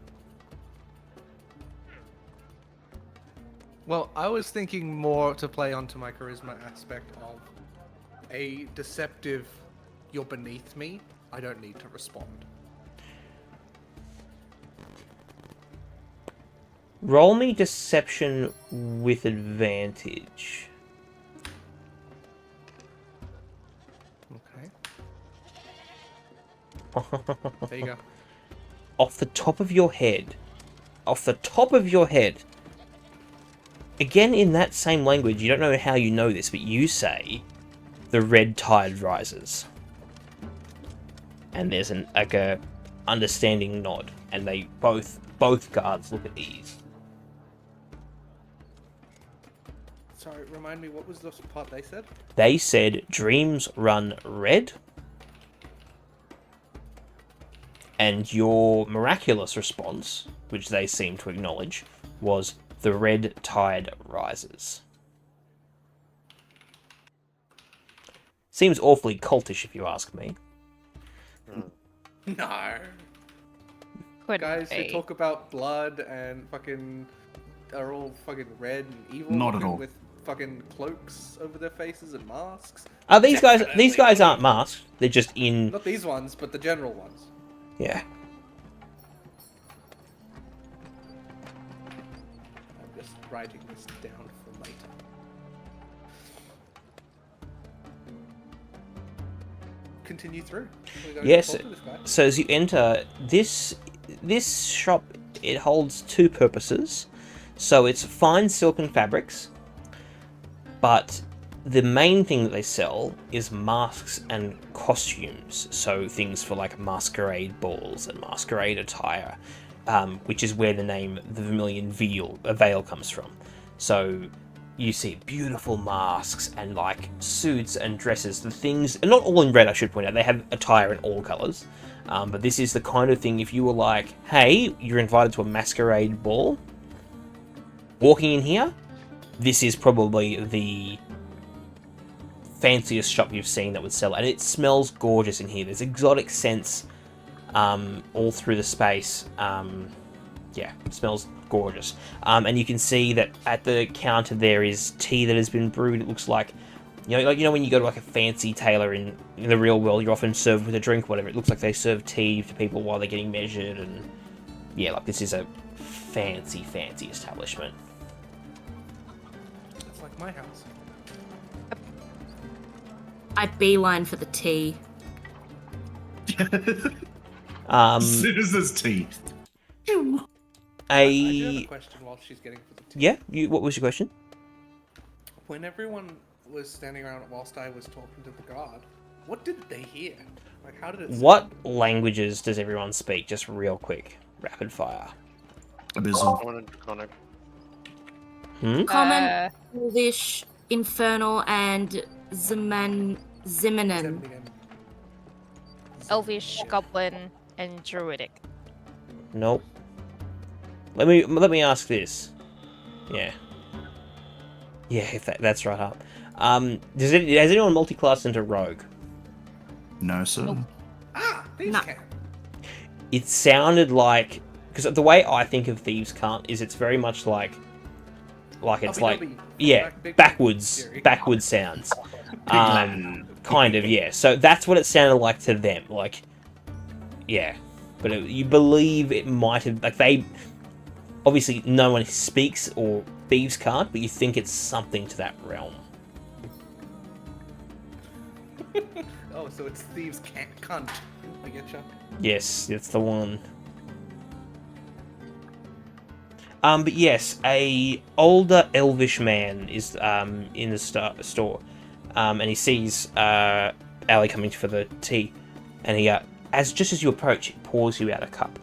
Well, I was thinking more to play onto my charisma aspect of a deceptive, you're beneath me, I don't need to respond. Roll me deception with advantage. Okay. There you go. Off the top of your head, again in that same language, you don't know how you know this, but you say, "The red tide rises." And there's like a understanding nod, and they both guards look at ease. Sorry, remind me, what was the part they said? They said, "Dreams run red." And your miraculous response, which they seem to acknowledge, was, "The red tide rises." Seems awfully cultish if you ask me. No. Could Guys who be. talk about blood and fucking are all fucking red and evil. Not at looking all. With fucking cloaks over their faces and masks. These guys aren't masked. They're just in... Not these ones, but the general ones. Yeah. I'm just writing this down for later. Continue through. We gotta Yes. talk to this guy. So as you enter this shop, it holds two purposes. So it's fine silken fabrics, but the main thing that they sell is masks and costumes. So things for like masquerade balls and masquerade attire, which is where the name the Vermilion Veil comes from. So you see beautiful masks and like suits and dresses. The things, and not all in red, I should point out. They have attire in all colours. But this is the kind of thing, if you were like, hey, you're invited to a masquerade ball, walking in here, this is probably the fanciest shop you've seen that would sell it. And it smells gorgeous in here. There's exotic scents all through the space. Yeah, it smells gorgeous. And you can see that at the counter there is tea that has been brewed. It looks like, you know when you go to like a fancy tailor in the real world, you're often served with a drink, whatever. It looks like they serve tea to people while they're getting measured, and yeah, like this is a fancy establishment. It's like my house. I beeline for the tea. As soon as there's tea. I do have a question while she's getting for the tea. Yeah, what was your question? When everyone was standing around whilst I was talking to the guard, what did they hear? Like, how did it What sound? languages does everyone speak? Just real quick, rapid fire. Abysmal. Common and Draconic. Common, Elvish, Infernal, and Zimmerman. Elvish, Goblin, and Druidic. Nope. Let me ask this. Yeah. Yeah, if that's right up. Has anyone multi-classed into Rogue? No, sir. Thieves can. It sounded like, because the way I think of Thieves Can't is it's very much like like it's Ubby like dubby. yeah, Big backwards theory. sounds. Latin. Kind of, yeah. So that's what it sounded like to them. Like, yeah, but you believe it might have like they obviously no one speaks or thieves can't, but you think it's something to that realm. Oh, so it's thieves can't cunt. I get you. Yes, it's the one. But yes, a older elvish man is in the store, and he sees Ali coming for the tea, and he just as you approach, he pours you out a cup,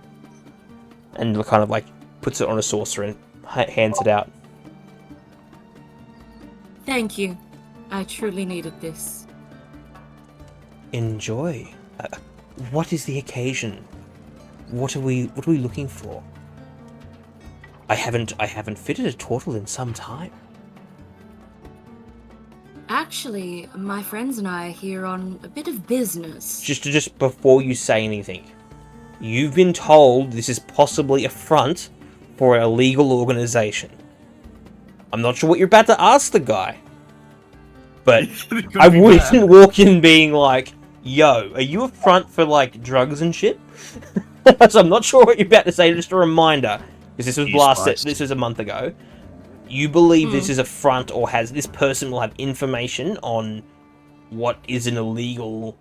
and kind of like puts it on a saucer and hands it out. Thank you. I truly needed this. Enjoy. What is the occasion? What are we looking for? I haven't fitted a turtle in some time. Actually, my friends and I are here on a bit of business. Just before you say anything, you've been told this is possibly a front for an illegal organization. I'm not sure what you're about to ask the guy, but I wouldn't walk in being like, "Yo, are you a front for like drugs and shit?" So I'm not sure what you're about to say. Just a reminder. Because this was this was a month ago. You believe this is a front, or this person will have information on what is an illegal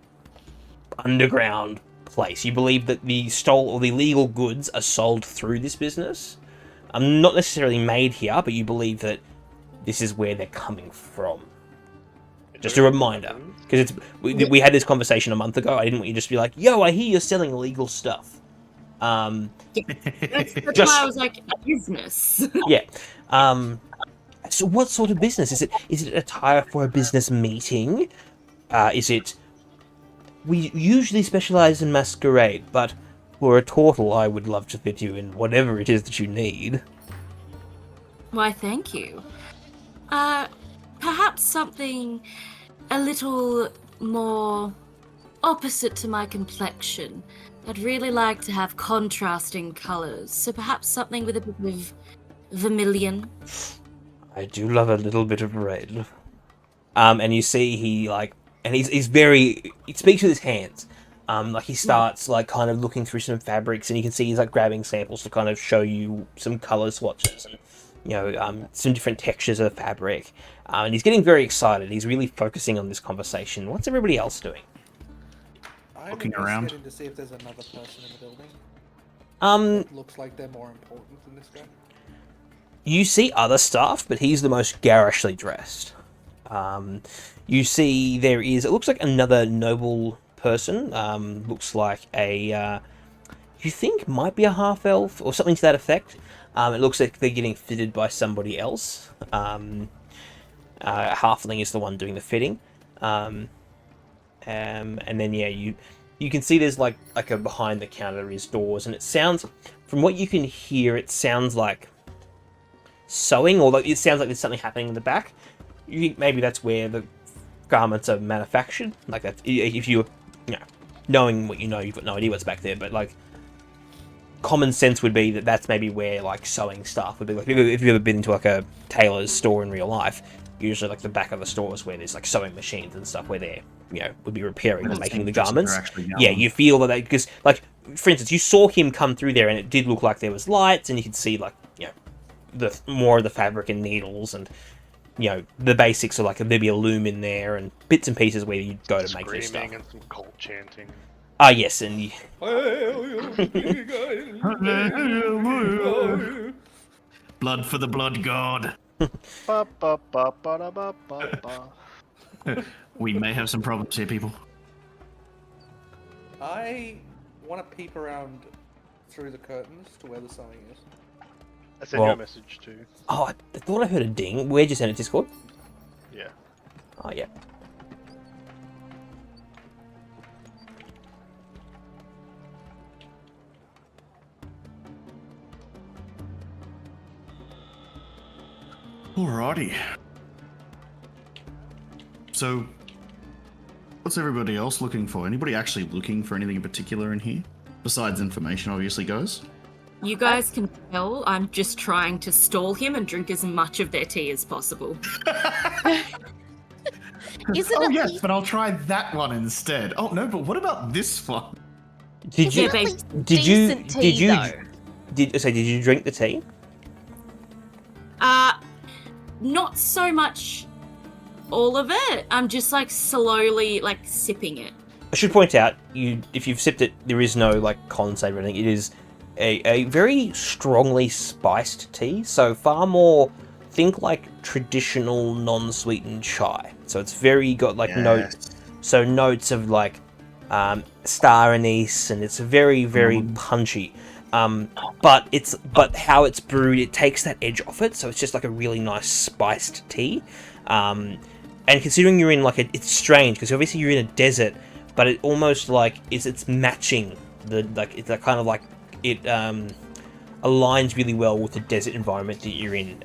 underground place. You believe that the illegal goods are sold through this business. Not necessarily made here, but you believe that this is where they're coming from. Just a reminder, because we had this conversation a month ago. I didn't want you to just be like, "Yo, I hear you're selling illegal stuff." That's why I was like, a business. Yeah. So what sort of business is it? Is it attire for a business meeting? We usually specialize in masquerade, but for a turtle, I would love to fit you in whatever it is that you need. Why, thank you. Perhaps something a little more opposite to my complexion. I'd really like to have contrasting colours, so perhaps something with a bit of vermilion. I do love a little bit of red. And you see he speaks with his hands. Like he starts like kind of looking through some fabrics, and you can see he's like grabbing samples to kind of show you some colour swatches and some different textures of the fabric. And he's getting very excited. He's really focusing on this conversation. What's everybody else doing? Looking around to see if there's another person in the building. It looks like they're more important than this guy. You see other staff, but he's the most garishly dressed. You see it looks like another noble person. Looks like you think might be a half-elf or something to that effect. It looks like they're getting fitted by somebody else. Halfling is the one doing the fitting. And then you can see there's like a behind the counter there is doors, and it sounds, from what you can hear, it sounds like sewing, or it sounds like there's something happening in the back. You think maybe that's where the garments are manufactured. Like that, if you knowing what you know, you've got no idea what's back there, but like common sense would be that that's maybe where like sewing stuff would be. Like if you've ever been into like a tailor's store in real life, usually like the back of the store is where there's like sewing machines and stuff where they're would be repairing and making the garments. Yeah, you feel that because like for instance, you saw him come through there and it did look like there was lights, and you could see like the more of the fabric and needles, and the basics of like there'd be a loom in there and bits and pieces where you go to make your stuff. Screaming and some cult chanting. Ah, yes, and blood for the blood god. Ba, ba, ba, ba, da, ba, ba, ba. We may have some problems here, people. I want to peep around through the curtains to where the sewing is. I sent you a message too. Oh, I thought I heard a ding. Where'd you send it, Discord? Yeah. Oh, yeah. Alrighty. So, what's everybody else looking for? Anybody actually looking for anything in particular in here? Besides information, obviously, goes. You guys can tell I'm just trying to stall him and drink as much of their tea as possible. Isn't Oh it yes, least- but I'll try that one instead. Oh no, but what about this one? Did Isn't you? it least Did you? decent Did tea, you? though? Did you drink the tea? Not so much all of it. I'm just like slowly like sipping it. I should point out, if you've sipped it, there is no like condensate or anything. It is a very strongly spiced tea, so far more, think like traditional non-sweetened chai. So it's very got like notes of like star anise, and it's very punchy. But how it's brewed, it takes that edge off it, so it's just like a really nice spiced tea. And considering you're in like it's strange because obviously you're in a desert, but it almost like it's matching the like it's a kind of like it aligns really well with the desert environment that you're in.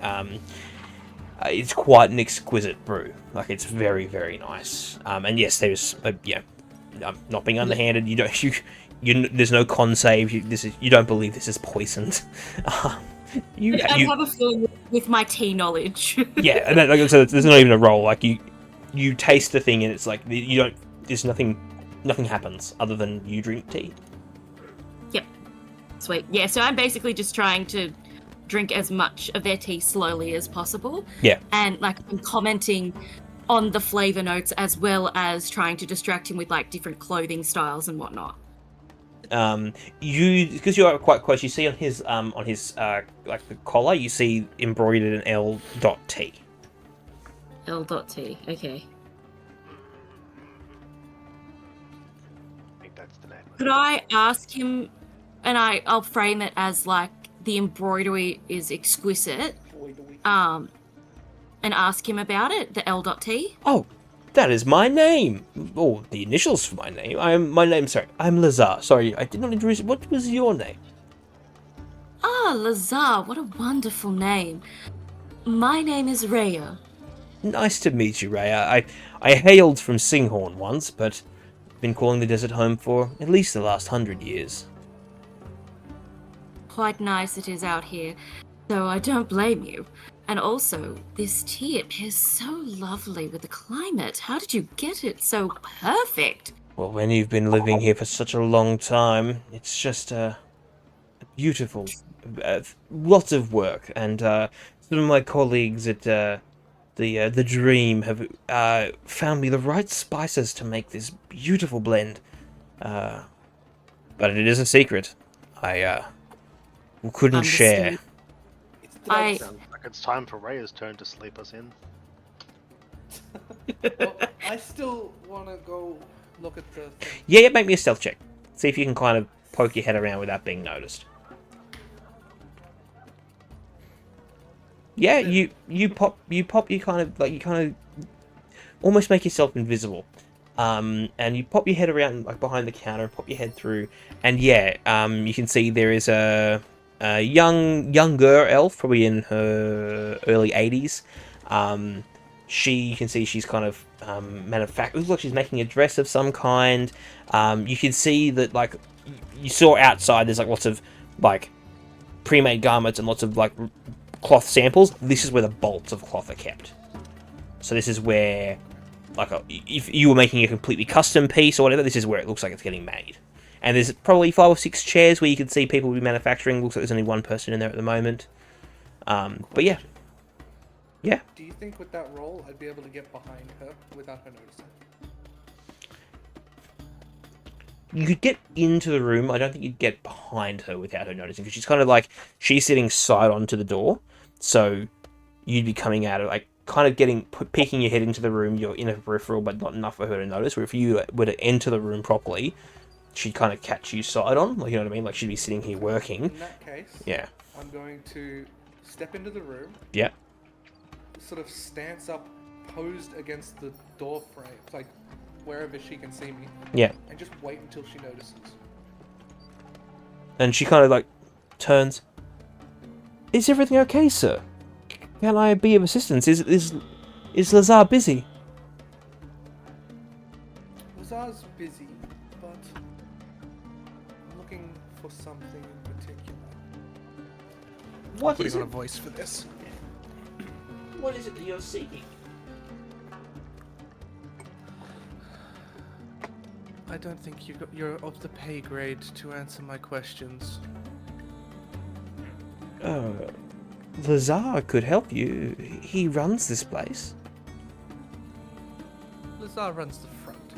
It's quite an exquisite brew. Like it's very nice. And yes, there's not being underhanded. You don't there's no con save. You don't believe this is poisoned. I have a feeling with my tea knowledge. Yeah, and so there's not even a roll. Like you taste the thing and it's like you don't. There's nothing happens other than you drink tea. Yep. Sweet. Yeah. So I'm basically just trying to drink as much of their tea slowly as possible. Yeah. And like I'm commenting on the flavor notes as well as trying to distract him with like different clothing styles and whatnot. Because you are quite close, you see on his like the collar, you see embroidered an L.T. L.T. Okay. I think that's the name. Could I ask him, and I'll frame it as like the embroidery is exquisite, and ask him about it, the L.T. Oh, that is my name. Oh, the initials for my name. I'm Lazar. Sorry, I did not introduce. What was your name? Ah, Lazar, what a wonderful name. My name is Rhea. Nice to meet you, Rhea. I hailed from Singhorn once, but been calling the desert home for at least the last 100 years. Quite nice it is out here, so I don't blame you. And also, this tea, it pairs so lovely with the climate. How did you get it so perfect? Well, when you've been living here for such a long time, it's just beautiful. Lots of work, and some of my colleagues at the Dream have found me the right spices to make this beautiful blend. But it is a secret. I couldn't share. Sounds like it's time for Rhea's turn to sleep us in. Well, I still want to go look at the thing. Yeah, make me a stealth check. See if you can kind of poke your head around without being noticed. Yeah, you kind of almost make yourself invisible. And you pop your head around like behind the counter and pop your head through, and you can see there is a younger elf, probably in her early 80s. You can see she's kind of looks like she's making a dress of some kind. You can see that like you saw outside, there's like lots of like pre-made garments and lots of like cloth samples. This is where the bolts of cloth are kept. So this is where, like, if you were making a completely custom piece or whatever, this is where it looks like it's getting made. And there's probably 5 or 6 chairs where you can see people be manufacturing. Looks like there's only one person in there at the moment. But yeah. Yeah. Do you think with that roll, I'd be able to get behind her without her noticing? You could get into the room. I don't think you'd get behind her without her noticing, because she's kind of like, she's sitting side on to the door. So you'd be coming out of, like, kind of peeking your head into the room. You're in a peripheral, but not enough for her to notice. Where if you were to enter the room properly, she'd kind of catch you side on, like, you know what I mean? Like, she'd be sitting here working. In that case, yeah, I'm going to step into the room. Yeah. Sort of stance up, posed against the door frame, like wherever she can see me. Yeah. And just wait until she notices. And she kind of like turns. Is everything okay, sir? Can I be of assistance? Is Lazar busy? Lazar's busy, but I'm looking for something in particular. What putting is on a it? voice for this. What is it that you're seeking? I don't think you're of the pay grade to answer my questions. Lazar could help you. He runs this place. Lazar runs the front.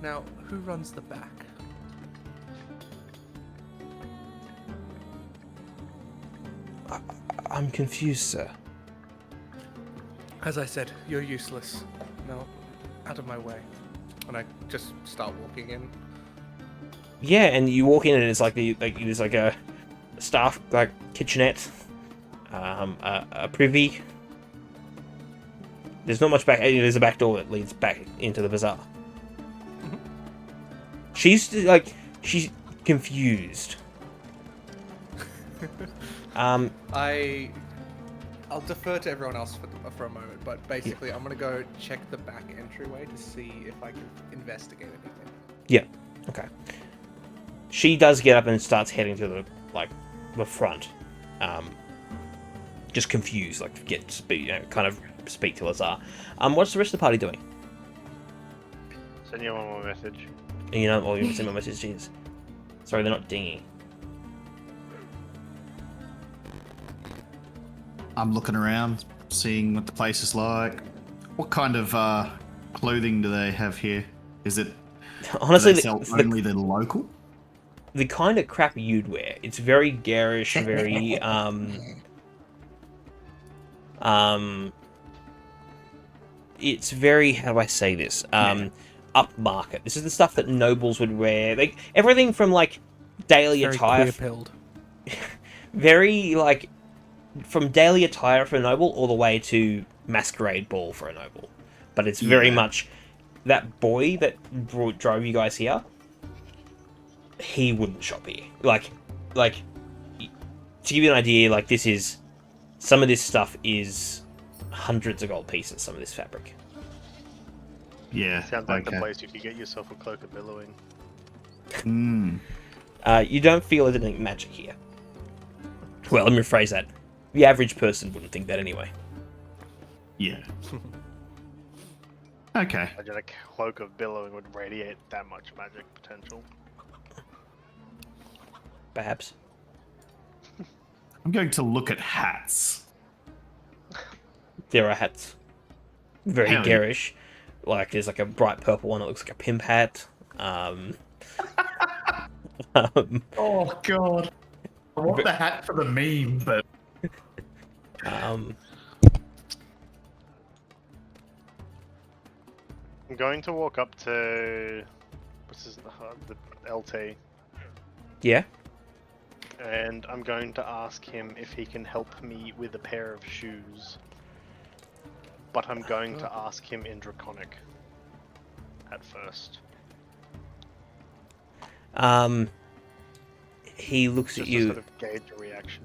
Now, who runs the back? I'm confused, sir. As I said, you're useless. Now, out of my way. And I just start walking in. Yeah, and you walk in and it's like there's like a staff like kitchenette, a privy. There's not much back. There's a back door that leads back into the bazaar. Mm-hmm. She's confused. I'll defer to everyone else for a moment, but basically I'm gonna go check the back entryway to see if I can investigate anything. Yeah. Okay. She does get up and starts heading to the front. Just confused, kind of speak to Lazar. What's the rest of the party doing? Send you one more message. And you know what you send my message is. Sorry, they're not dinghy. I'm looking around, seeing what the place is like. What kind of clothing do they have here? Is it honestly do they sell only the local? The kind of crap you'd wear. It's very garish, very it's very, how do I say this? Upmarket. This is the stuff that nobles would wear. Like everything from daily attire. Very from daily attire for a noble all the way to masquerade ball for a noble. But it's very much that boy that drove you guys here. He wouldn't shop here. To give you an idea, this is some of this stuff is hundreds of gold pieces. Some of this fabric. Yeah, sounds like the place you could get yourself a cloak of billowing. You don't feel there's anything magic here. Well, let me rephrase that. The average person wouldn't think that anyway. Yeah. Okay. Imagine a cloak of billowing would radiate that much magic potential. Perhaps. I'm going to look at hats. There are hats. Very Hell yeah. garish. There's a bright purple one that looks like a pimp hat. Oh god. I want the hat for the meme, but I'm going to walk up to the LT. Yeah. And I'm going to ask him if he can help me with a pair of shoes. But I'm going to ask him in Draconic at first. He looks Just at you. To sort of gauge a reaction.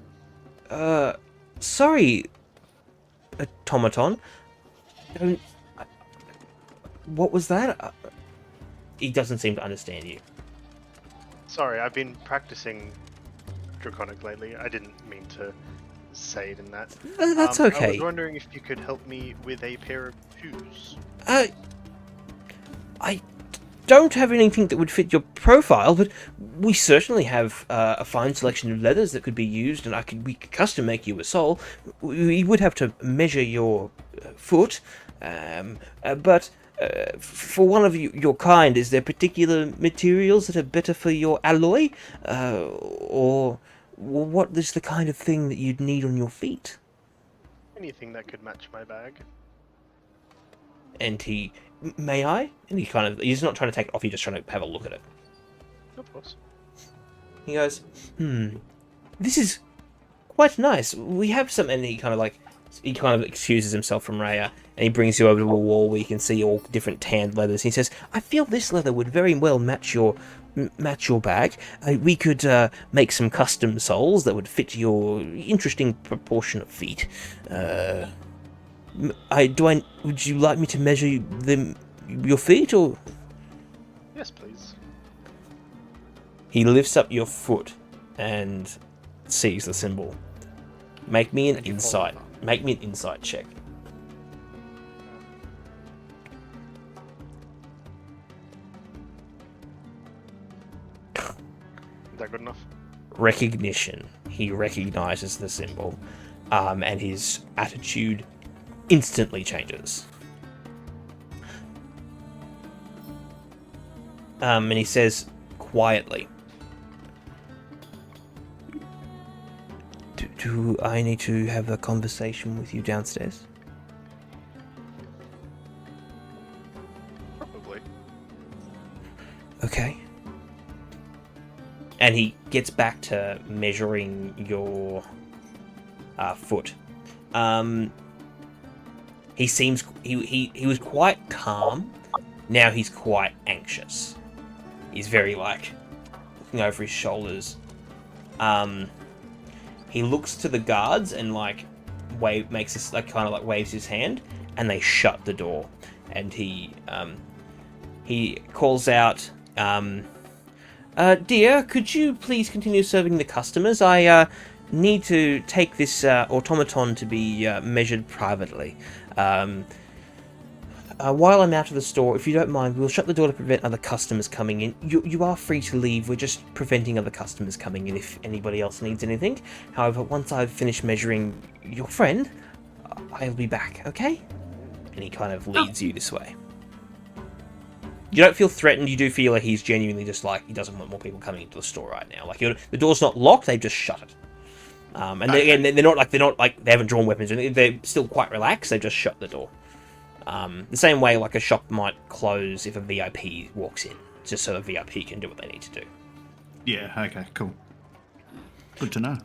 Sorry, automaton. What was that? He doesn't seem to understand you. Sorry, I've been practicing Draconic lately. I didn't mean to say it in that. That's okay. I was wondering if you could help me with a pair of shoes. I don't have anything that would fit your profile, but we certainly have a fine selection of leathers that could be used, and we could custom make you a sole. We would have to measure your foot, but for one of your kind, is there particular materials that are better for your alloy, or what is the kind of thing that you'd need on your feet? Anything that could match my bag. And may I? And he's not trying to take it off, he's just trying to have a look at it. Of course. He goes, this is quite nice. We have some, and he kind of excuses himself from Raya, and he brings you over to a wall where you can see all different tanned leathers. He says, I feel this leather would very well match your bag. We could make some custom soles that would fit your interesting proportion of feet. Would you like me to measure your feet, or? Yes, please. He lifts up your foot and sees the symbol. Make me an And you fall insight. apart. Make me an insight check. Is that good enough? Recognition. He recognizes the symbol, and his attitude instantly changes. And he says quietly, do I need to have a conversation with you downstairs? Probably. Okay. And he gets back to measuring your foot. He seems he was quite calm. Now he's quite anxious. He's very like looking over his shoulders. He looks to the guards and like makes this like kind of like waves his hand, and they shut the door. And he calls out, dear, could you please continue serving the customers? I need to take this automaton to be measured privately. While I'm out of the store, if you don't mind, we'll shut the door to prevent other customers coming in. You are free to leave. We're just preventing other customers coming in if anybody else needs anything. However, once I've finished measuring your friend, I'll be back, okay? And he kind of leads you this way. You don't feel threatened. You do feel like he's genuinely just like, he doesn't want more people coming into the store right now. Like, the door's not locked, they've just shut it. And they're not like they haven't drawn weapons. They're still quite relaxed. They've just shut the door. The same way like a shop might close if a VIP walks in, just so a VIP can do what they need to do. Yeah, okay, cool. Good to know.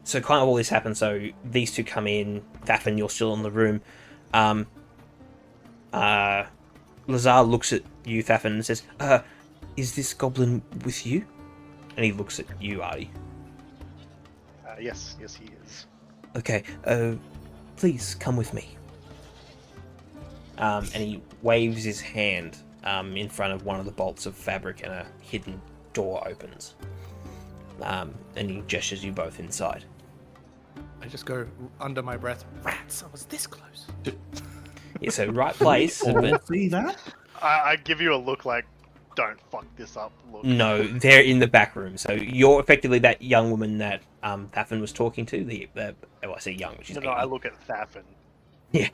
So kind of all this happens, so these two come in, Thafin, you're still in the room. Lazar looks at you, Thafin, and says, is this goblin with you? And he looks at you, Artie. Yes, he is. Okay, please come with me. And he waves his hand in front of one of the bolts of fabric, and a hidden door opens. And he gestures you both inside. I just go under my breath, rats, I was this close. Yeah, so right place. But see that? I give you a look like, don't fuck this up look. No, they're in the back room. So you're effectively that young woman that Thafin was talking to. I say young, but she's No, I look at Thafin. Yeah.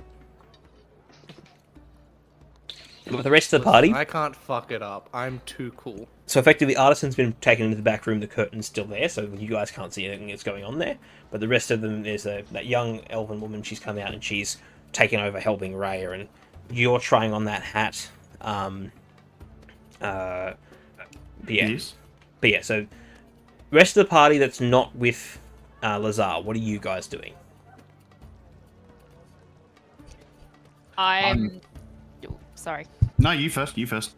But the rest of the party. I can't fuck it up. I'm too cool. So effectively, Artisan's been taken into the back room. The curtain's still there, so you guys can't see anything that's going on there. But the rest of them, there's that young elven woman. She's come out and she's taken over, helping Raya, and you're trying on that hat. But yeah. Yes. But yeah. So rest of the party that's not with Lazar, what are you guys doing? Sorry. No, you first. You first.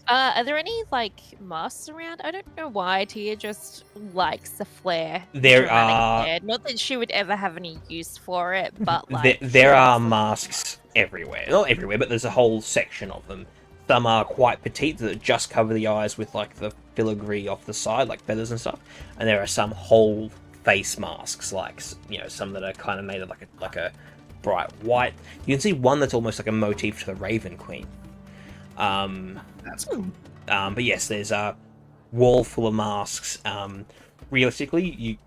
Are there any like masks around? I don't know why Tia just likes the flare. There dramatic are. flare. Not that she would ever have any use for it, but like There are masks everywhere. Not everywhere, but there's a whole section of them. Some are quite petite that just cover the eyes with like the filigree off the side, like feathers and stuff. And there are some whole face masks, like some that are kind of made of like a bright white. You can see one that's almost like a motif to the Raven Queen. That's cool. But yes, there's a wall full of masks. Realistically,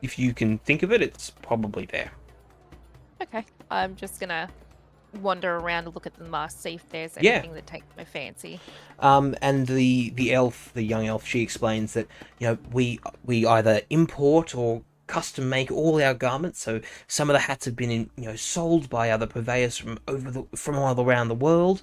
if you can think of it, it's probably there. Okay, I'm just gonna wander around and look at the masks, see if there's anything that takes my fancy. And the young elf, she explains that we either import or custom make all our garments. So some of the hats have been sold by other purveyors from all around the world.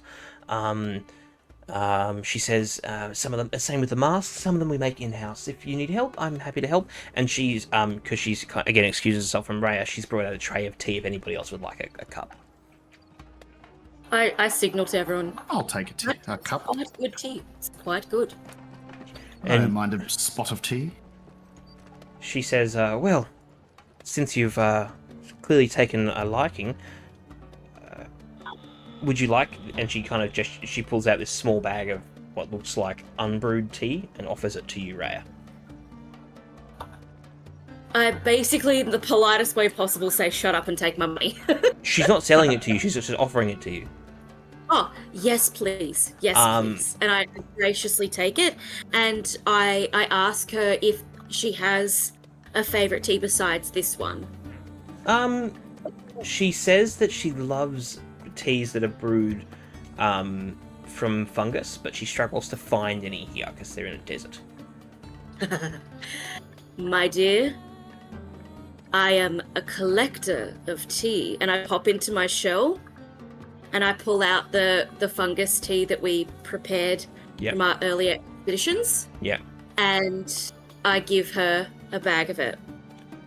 She says some of them, same with the masks, some of them we make in-house. If you need help, I'm happy to help. And she's, because she's, again, excuses herself from Raya, she's brought out a tray of tea if anybody else would like a cup. I signal to everyone. I'll take a cup. Quite good tea. It's quite good. I don't mind a spot of tea. She says, well, since you've clearly taken a liking, would you like? And she kind of she pulls out this small bag of what looks like unbrewed tea and offers it to you, Raya. I basically, in the politest way possible, say, shut up and take my money. She's not selling it to you, she's just offering it to you. Oh, yes, please. Yes, please. And I graciously take it, and I ask her if she has a favorite tea besides this one. She says that she loves teas that are brewed from fungus, but she struggles to find any here because they're in a desert. My dear, I am a collector of tea, and I pop into my shell, and I pull out the fungus tea that we prepared from our earlier expeditions. Yeah. And I give her a bag of it.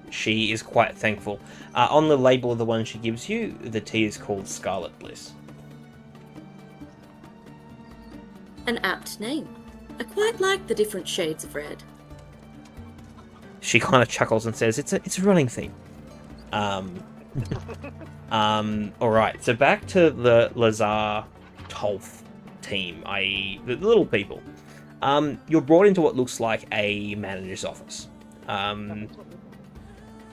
She is quite thankful. On the label of the one she gives you, the tea is called Scarlet Bliss. An apt name. I quite like the different shades of red. She kind of chuckles and says, "It's a running theme." All right. So back to the Lazar Tolf team, i.e., the little people. You're brought into what looks like a manager's office.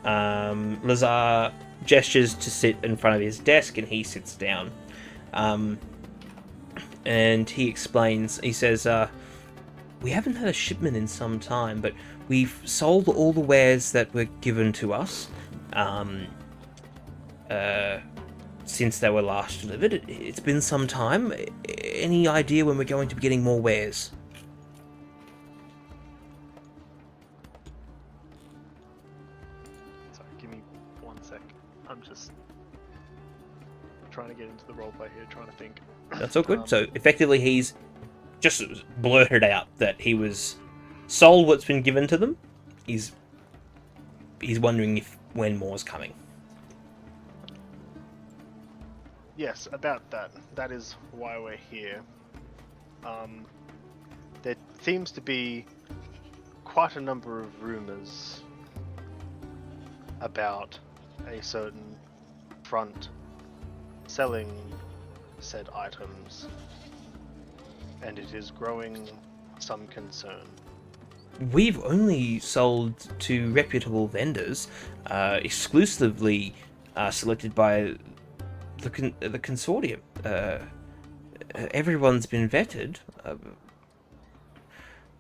Lazar gestures to sit in front of his desk, and he sits down. And he explains. He says, "We haven't had a shipment in some time, but we've sold all the wares that were given to us since they were last delivered. It's been some time. Any idea when we're going to be getting more wares?" Sorry, give me 1 sec. I'm just trying to get into the roleplay here, trying to think. That's all good. So effectively, he's just blurted out that he was sold what's been given to them. He's wondering when more's coming. Yes, about that. That is why we're here. There seems to be quite a number of rumors about a certain front selling said items, and it is growing some concern. We've only sold to reputable vendors, exclusively selected by the consortium. Everyone's been vetted.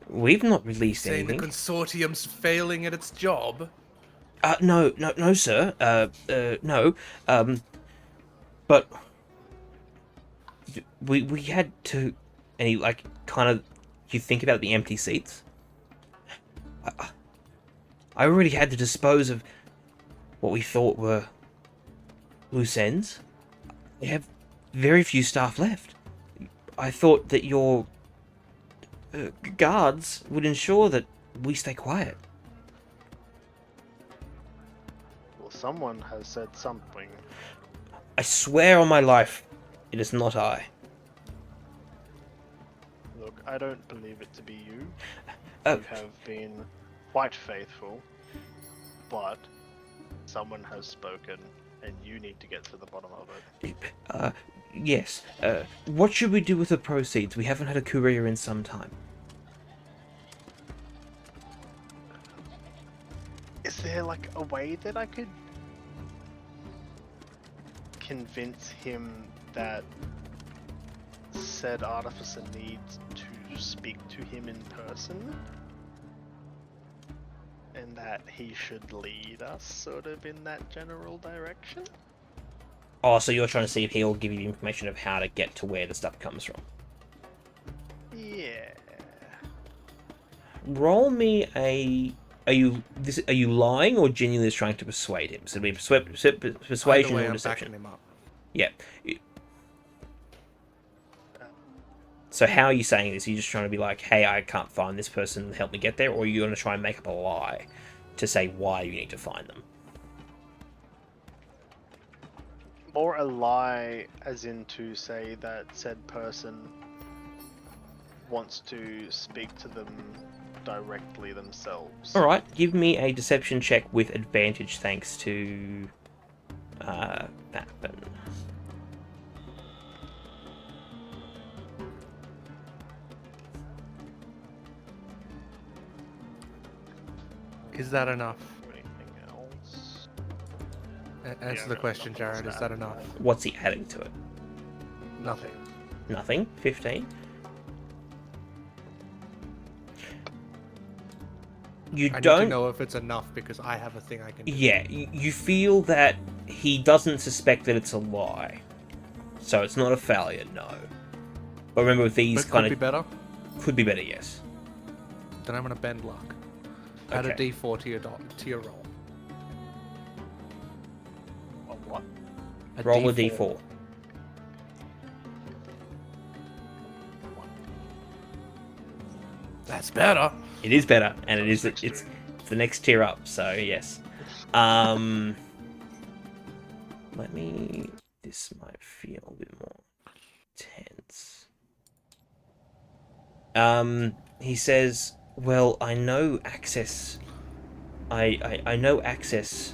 We've not released Saying anything. the consortium's failing at its job? No, sir. No. But we had to, any like kind of. You think about the empty seats. I already had to dispose of what we thought were loose ends. We have very few staff left. I thought that your guards would ensure that we stay quiet. Well, someone has said something. I swear on my life, it is not I. Look, I don't believe it to be you. You have been quite faithful, but someone has spoken, and you need to get to the bottom of it. Yes. What should we do with the proceeds? We haven't had a courier in some time. Is there, like, a way that I could convince him that said artificer needs to speak to him in person? And that he should lead us sort of in that general direction? Oh, so you're trying to see if he'll give you information of how to get to where the stuff comes from. Yeah. Roll me a... Are you lying or genuinely just trying to persuade him? So it'll be persuasion Either way, or I'm deception. backing him up. Yeah. So how are you saying this? Are you just trying to be like, hey, I can't find this person, help me get there? Or are you going to try and make up a lie to say why you need to find them? More a lie, as in to say that said person wants to speak to them directly themselves. Alright, give me a deception check with advantage thanks to that. Is that enough? Answer the question, Jared. Is that enough? What's he adding to it? Nothing. Nothing? 15? You I don't need to know if it's enough because I have a thing I can do. Yeah, you feel that he doesn't suspect that it's a lie. So it's not a failure, no. But remember with these But kind could of... be better? Could be better, yes. Then I'm going to bend luck. Add a d4 to your roll. What? Roll a d4. That's better. It is better, and it's the next tier up, so yes. Let me... This might feel a bit more tense. He says, well, I know access... I know access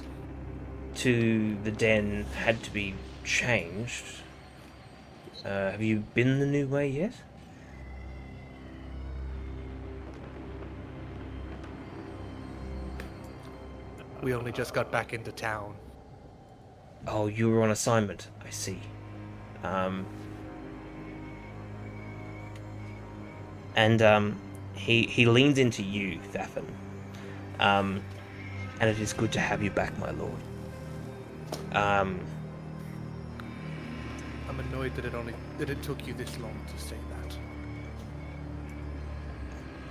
to the den had to be changed. Have you been the new way yet? We only just got back into town. Oh, you were on assignment. I see. He leans into you, Thafin. And it is good to have you back, my lord. I'm annoyed that it took you this long to say that.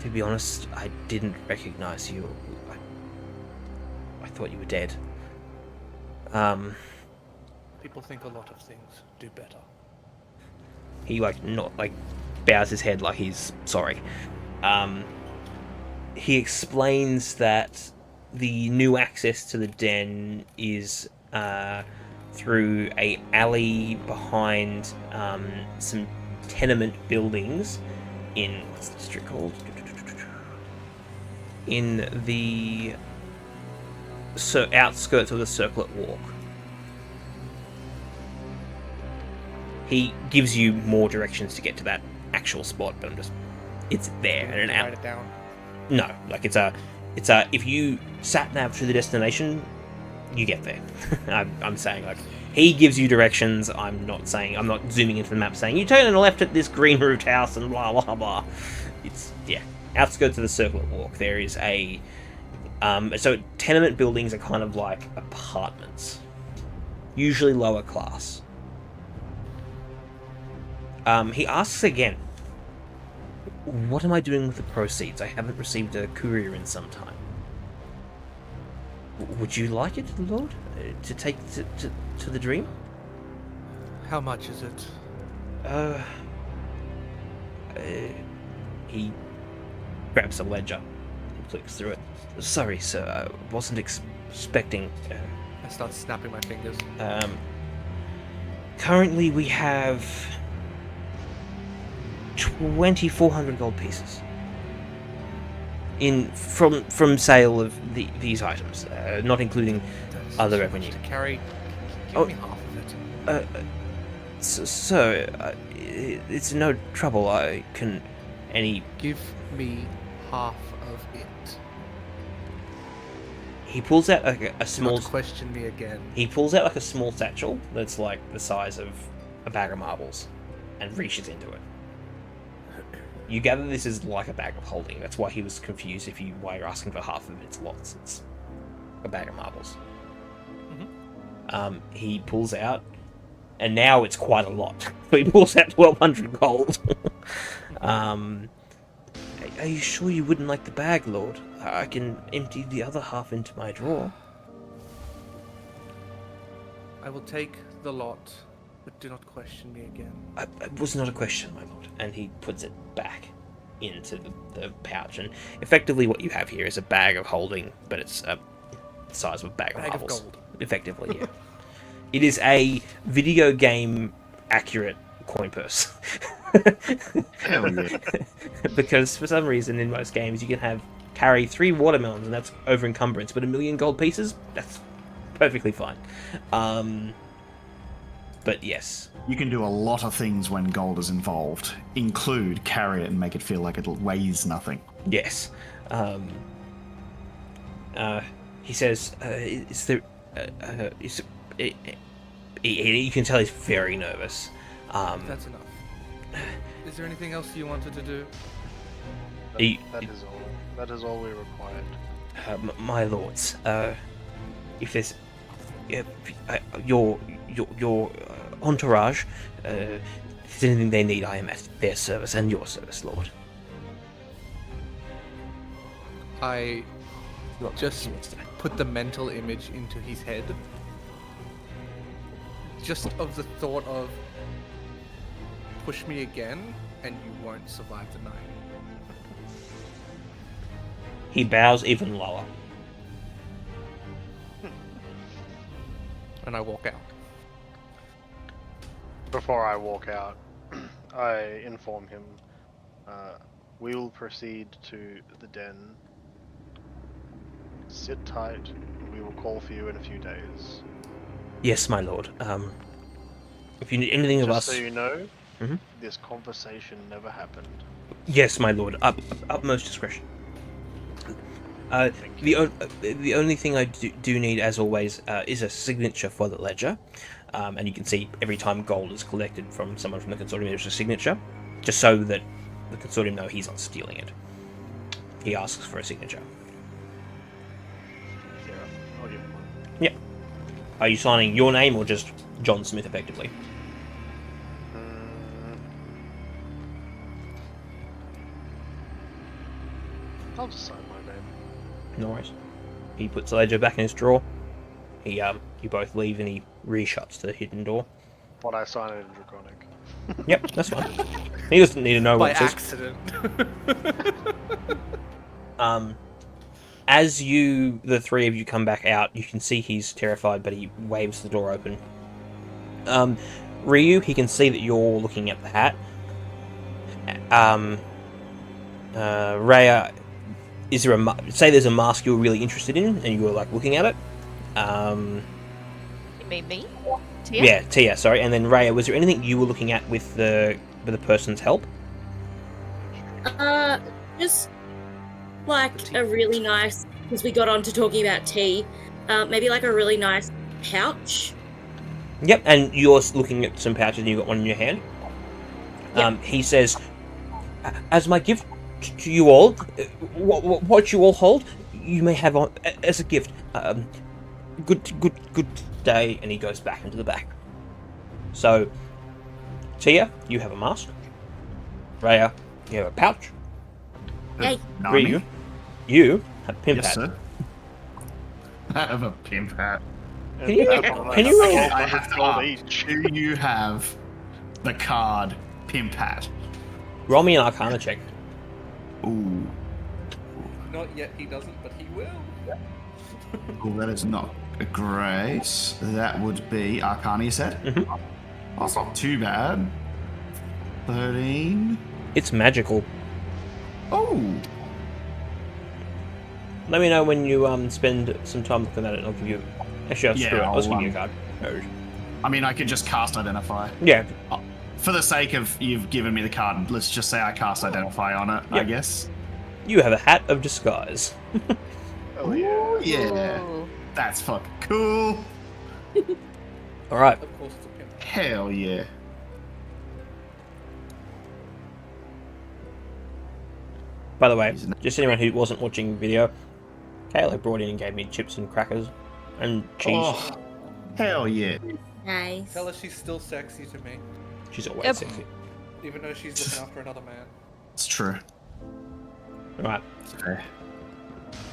To be honest, I didn't recognize you. I thought you were dead. People think a lot of things. Do better. He bows his head like he's sorry. He explains that the new access to the den is through a alley behind some tenement buildings in what's the district called? In the outskirts of the Circlet Walk. He gives you more directions to get to that actual spot, but it's there and Write it down. No, if you sat nav to the destination, you get there. I'm saying he gives you directions. I'm not zooming into the map saying you turn and left at this green roofed house and blah blah blah. It's outskirts of the Circlet Walk. There is a so tenement buildings are kind of like apartments, usually lower class. He asks again, what am I doing with the proceeds? I haven't received a courier in some time. Would you like it, Lord? To take to the dream? How much is it? He grabs a ledger and flicks through it. Sorry, sir, I wasn't expecting... I start snapping my fingers. Currently we have 2,400 gold pieces from sale of these items, not including other revenue. To carry, give me half of it. Sir, it's no trouble. I can. Give me half of it. He pulls out a small. Do not question me again. He pulls out a small satchel that's like the size of a bag of marbles, and reaches into it. You gather this is like a bag of holding. That's why he was confused why you're asking for half of it. It's lots. It's a bag of marbles. Mm-hmm. He pulls out, and now it's quite a lot. So he pulls out 1,200 gold. Are you sure you wouldn't like the bag, Lord? I can empty the other half into my drawer. I will take the lot, but do not question me again. It was not a question, my lord. And he puts it back into the pouch. And effectively what you have here is a bag of holding, but it's the size of a bag of marbles. Of gold. Effectively, yeah. It is a video game accurate coin purse. Hell yeah. Because for some reason in most games you can carry 3 watermelons and that's over encumbrance, but 1,000,000 gold pieces, that's perfectly fine. But yes. You can do a lot of things when gold is involved. Include carry it and make it feel like it weighs nothing. Yes. He says, is there you can tell he's very nervous. That's enough. Is there anything else you wanted to do? That is all. That is all we required. My lords, if there's your entourage, if there's anything they need, I am at their service and your service, Lord. I just put the mental image into his head. Just of the thought of push me again and you won't survive the night. He bows even lower. And I walk out. Before I walk out, I inform him, we will proceed to the den. Sit tight, we will call for you in a few days. Yes, my lord. If you need anything of us... Just so you know, this conversation never happened. Yes, my lord. Utmost discretion. The only thing I do need, as always, is a signature for the ledger. And you can see every time gold is collected from someone from the consortium, there's a signature, just so that the consortium know he's not stealing it. He asks for a signature. Yeah, I'll give him one. Yeah. Are you signing your name or just John Smith, effectively? I'll just sign my name. No worries. He puts the ledger back in his drawer. You both leave and he re-shuts the hidden door. But I sign it in Draconic. Yep, that's fine. He doesn't need to know what it says. Accident. As the three of you come back out, you can see he's terrified, but he waves the door open. Ryu, he can see that you're looking at the hat. Rhea, is there say there's a mask you're really interested in, and you're like looking at it. You mean me? Tia? Yeah, Tia. Sorry, and then Rhea, was there anything you were looking at with the person's help? Just like a really nice, because we got on to talking about tea, maybe like a really nice pouch. Yep, and you're looking at some pouches and you've got one in your hand. Yep. He says, as my gift to you all, what you all hold, you may have on, as a gift. Good day, and he goes back into the back. So, Tia, you have a mask. Rhea, you have a pouch. Hey. Ryu, you have a pimp Yes, hat. sir. I have a pimp hat. Can you roll? I have to ask, do you have the card pimp hat? Roll me an Arcana check. Ooh. Not yet, he doesn't, but he will. Oh, that is not great. That would be Arcana, you said? Mm-hmm. That's not too bad. 13. It's magical. Oh. Let me know when you spend some time looking at it, and I'll give you. Actually, screw it. I'll just give you a card. I mean, I could just cast Identify. Yeah. For the sake of you've given me the card, let's just say I cast Identify on it, I guess. You have a hat of disguise. Oh yeah. Yeah. That's fucking cool. Alright. Of course it's a pimp. Hell yeah. By the way, just anyone who wasn't watching the video, Kayla brought in and gave me chips and crackers and cheese. Oh, hell yeah. Nice. Tell her she's still sexy to me. She's always sexy. Even though she's looking after another man. It's true. Alright. Okay.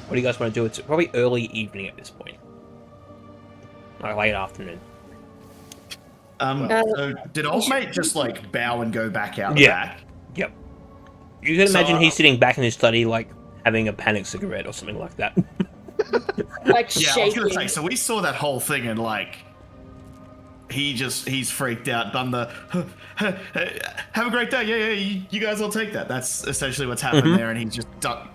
What do you guys want to do? It's probably early evening at this point. Like late afternoon. So did old mate just like bow and go back out the back? Yep. You can imagine he's sitting back in his study, like having a panic cigarette or something like that. Like yeah, shaking. I was gonna say. So we saw that whole thing and like, he's freaked out. Done the have a great day. Yeah. You guys all take that. That's essentially what's happened there, and he's just done.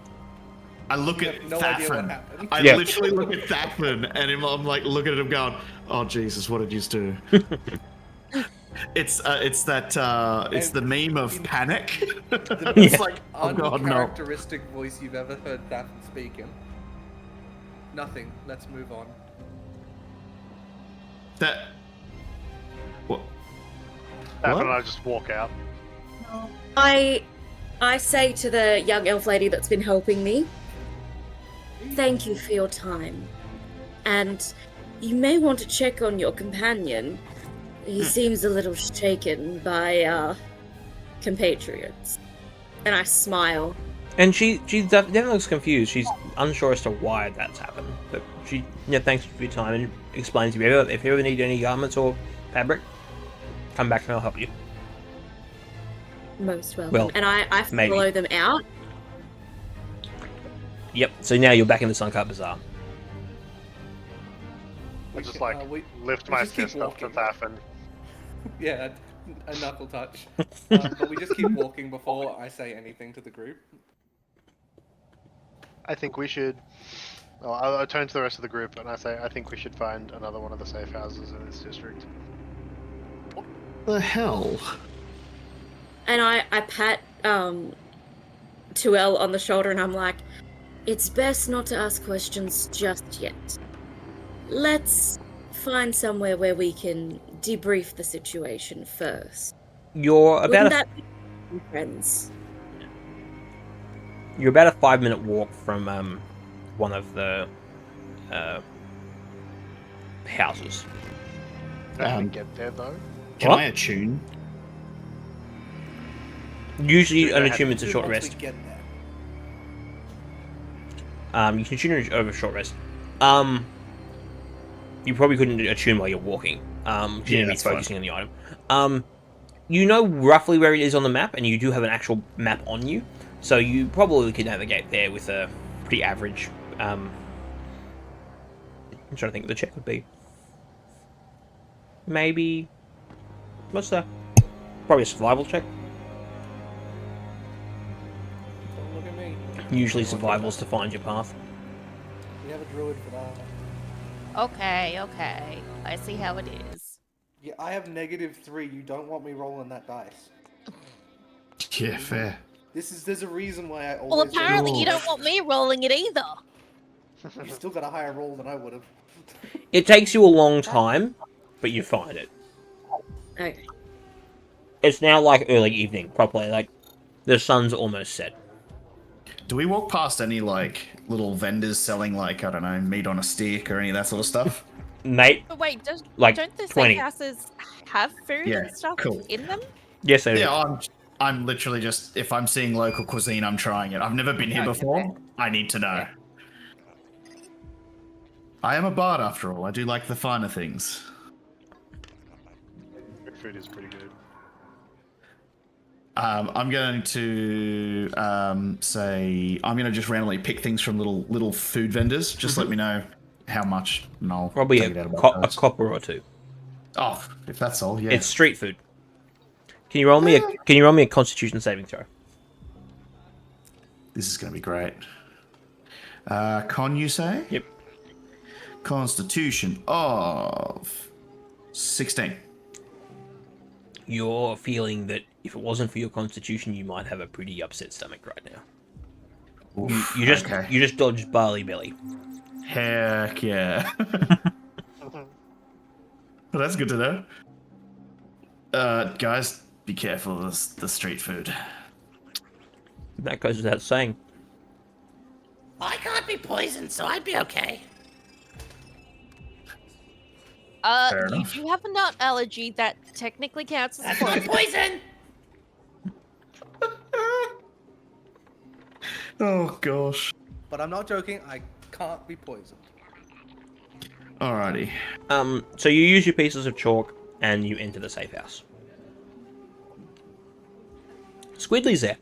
I look at no idea what Thafin. happened. I literally look at Thafin, and I'm like looking at him, going, "Oh Jesus, what did you do?" It's the meme of panic. It's like, oh god, no. Uncharacteristic voice you've ever heard Thafin speak in. Nothing. Let's move on. That. What? Taffin and I just walk out. I say to the young elf lady that's been helping me, thank you for your time. And you may want to check on your companion. He seems a little shaken by our compatriots. And I smile. And she definitely looks confused. She's unsure as to why that's happened. But she, thanks for your time and explains to me. If you ever need any garments or fabric, come back and I'll help you. Most welcome. Well, and I maybe. follow them out. Yep, so now you're back in the Suncut Bazaar. I just lift my fist up to Taffin. Yeah, a knuckle touch. But we just keep walking before I say anything to the group. I think we should. Oh, I turn to the rest of the group and I say, I think we should find another one of the safe houses in this district. What the hell? And I pat Tuel on the shoulder and I'm like, it's best not to ask questions just yet. Let's find somewhere where we can debrief the situation first. You're about friends. You're about a 5-minute walk from one of the houses. How do we get there though? Can I attune? Usually an attunement's a short rest. Get there. You can attune over a short rest. You probably couldn't attune while you're walking. You're going to be focusing on the item. You know roughly where it is on the map, and you do have an actual map on you, so you probably could navigate there with a pretty average. I'm trying to think what the check would be. Maybe. What's that? Probably a survival check. Don't look at me. Usually survival's to find your path. We have a druid for that. Okay. I see how it is. Yeah, I have -3. You don't want me rolling that dice. Yeah, fair. There's a reason why I always. Well, apparently you don't want me rolling it either. You still got a higher roll than I would have. It takes you a long time, but you find it. Okay. It's now like early evening, properly. Like the sun's almost set. Do we walk past any like little vendors selling like, I don't know, meat on a stick or any of that sort of stuff? Mate. But wait, like don't the 20. safe houses have food and stuff in them? Yes, they do. Yeah, I'm literally just, if I'm seeing local cuisine, I'm trying it. I've never been here before. I need to know. I am a bard after all. I do like the finer things. Food is pretty good. I'm going to say I'm going to just randomly pick things from little food vendors. Just let me know how much, and I'll Probably take a it out of my purse. copper or two. Oh, if that's all, yeah. It's street food. Can you roll me a Constitution saving throw? This is going to be great. Con, you say? Yep. Constitution of 16. You're feeling that if it wasn't for your Constitution, you might have a pretty upset stomach right now. Oof, you just dodged barley belly. Heck yeah. Well, that's good to know. Guys, be careful of the street food. That goes without saying. I can't be poisoned, so I'd be okay. Fair You enough. do have a nut allergy that technically counts as That's not poison! Oh gosh. But I'm not joking. I can't be poisoned. Alrighty. So you use your pieces of chalk and you enter the safe house. Squidly's there.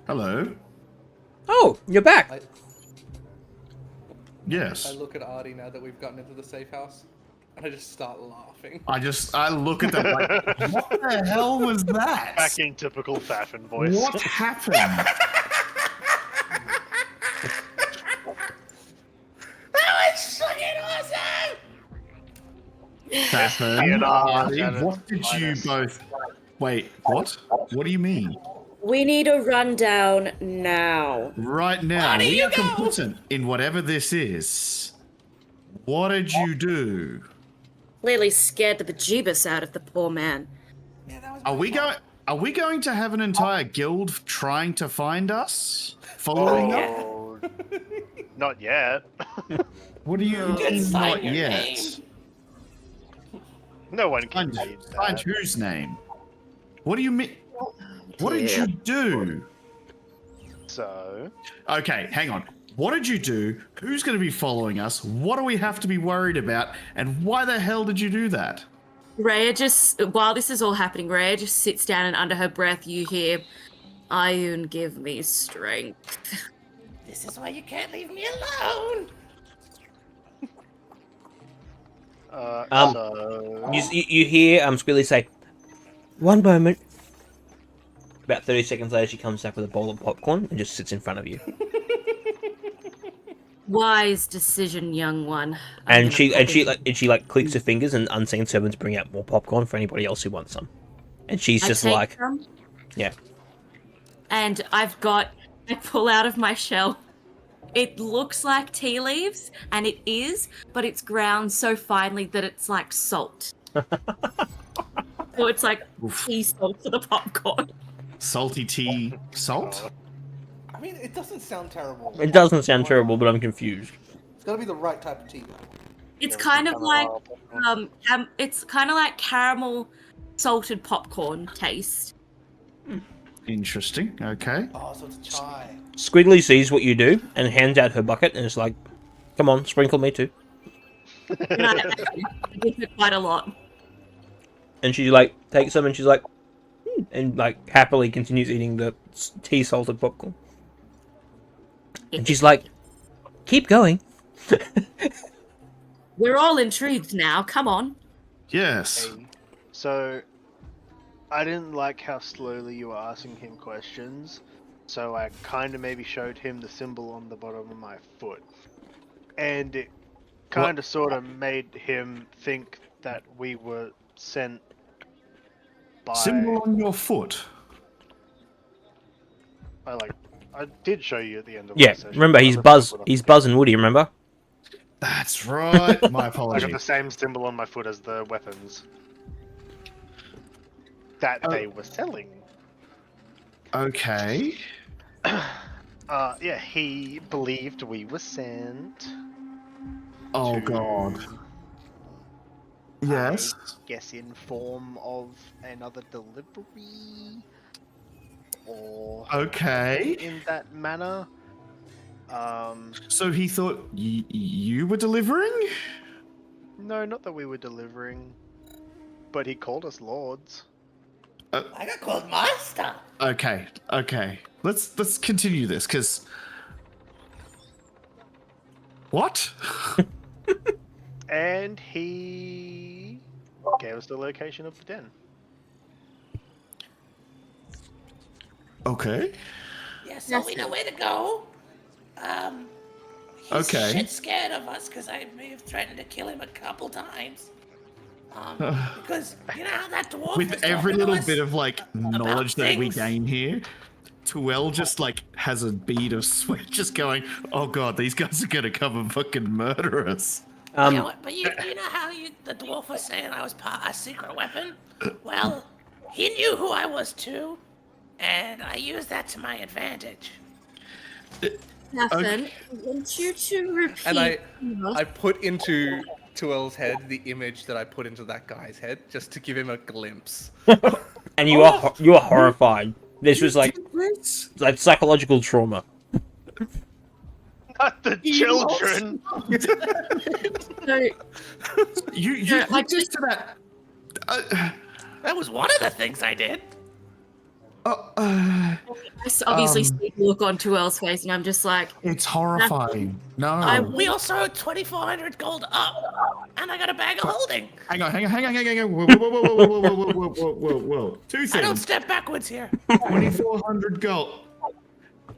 Hello. Oh, you're back. Yes. I look at Artie now that we've gotten into the safe house, and I just start laughing. I look at them like, what the hell was that? Back in typical Faffin voice. What happened? That was fucking awesome! Faffin, what did you both... Wait, what? What do you mean? We need a rundown now. Right now, Artie, we you are go! competent in whatever this is. What did you do? Clearly scared the bejeebus out of the poor man. Are we going to have an entire guild trying to find us? Following us? Oh, not yet. What do you mean not yet? No one can Find, read find that. whose name? What do you mean? What did you do? So, Okay, hang on. What did you do? Who's going to be following us? What do we have to be worried about? And why the hell did you do that? Rhea just, while this is all happening, Rhea just sits down and under her breath you hear, Ayun, give me strength. This is why you can't leave me alone. so... You hear Squilly say, "One moment." About 30 seconds later, she comes back with a bowl of popcorn and just sits in front of you. Wise decision, young one. And she clicks her fingers, and unseen servants bring out more popcorn for anybody else who wants some. And she's just I take like, some, yeah. and I pull out of my shell. It looks like tea leaves, and it is, but it's ground so finely that it's like salt. So it's like tea salt for the popcorn. Salty tea salt? I mean, it doesn't sound terrible. It doesn't sound terrible, but I'm confused. It's gotta be the right type of tea. It's kind of like it's kind of like caramel salted popcorn taste. Interesting. Okay. Oh, so it's chai. Squiggly sees what you do and hands out her bucket and is like, "Come on, sprinkle me too." And I give it quite a lot. And she like takes some and she's like, and like happily continues eating the tea salted popcorn. And she's like, "Keep going." We're all intrigued now. Come on. Yes. So, I didn't like how slowly you were asking him questions, so I kind of maybe showed him the symbol on the bottom of my foot. And it kind of sort of made him think that we were sent by... Symbol on your foot? I did show you at the end of Yeah, the session. remember he's Buzz and Woody, remember? That's right. My I apologies. got the same symbol on my foot as the weapons that they were selling. Okay. Yeah, he believed we were sent. Oh god. Yes. I guess in form of another delivery, or Okay. in that manner. So he thought you were delivering? No, not that we were delivering, but he called us lords. I got called master. Okay. Let's continue this, because what? And he gave us the location of the den. Okay. Yeah, so we know where to go. He's Okay. shit scared of us because I may have threatened to kill him a couple times. Because you know how that dwarf was With every talking to little us bit of like knowledge that we things? gain here, Tuel just like has a bead of sweat, just going, "Oh god, these guys are gonna come and fucking murder us." But you know how the dwarf was saying I was a secret weapon? Well, he knew who I was too, and I used that to my advantage. Nathan, I want you to repeat. And I put into Tuel's head the image that I put into that guy's head, just to give him a glimpse. And you are horrified. This was like psychological trauma. Not the children. You I just to that. That was one of the things I did. I obviously see the look on Tuel's face, and I'm just like, it's horrifying. No. We also owed 2,400 gold up, and I got a bag of holding. Hang on. Whoa. Two things. I don't step backwards here. 2,400 gold.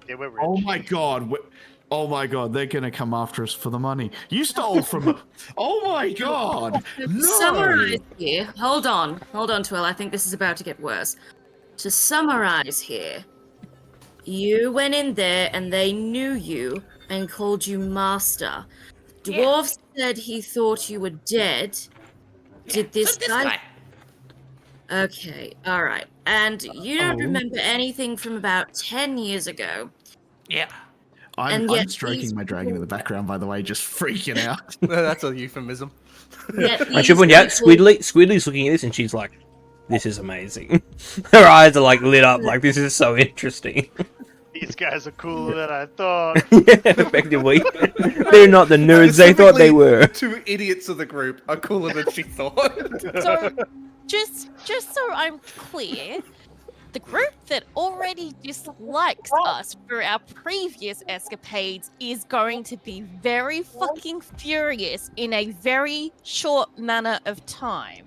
Yeah, we're rich. Oh my god, they're gonna come after us for the money. You stole from. Oh my god. No. Summarize here. Hold on, Tuel. I think this is about to get worse. To summarize here, you went in there and they knew you and called you master. Dwarves said he thought you were dead. Did this guy? Okay, alright. And you don't remember anything from about 10 years ago. Yeah. I'm yet stroking these my dragon in the background, by the way, just freaking out. That's a euphemism. I should point out, Squidly's looking at this and she's like, this is amazing. Her eyes are like lit up, like this is so interesting. These guys are cooler than I thought. Yeah, effectively. They're not the nerds they thought they were. 2 idiots of the group are cooler than she thought. So, just so I'm clear, the group that already dislikes us for our previous escapades is going to be very fucking furious in a very short manner of time.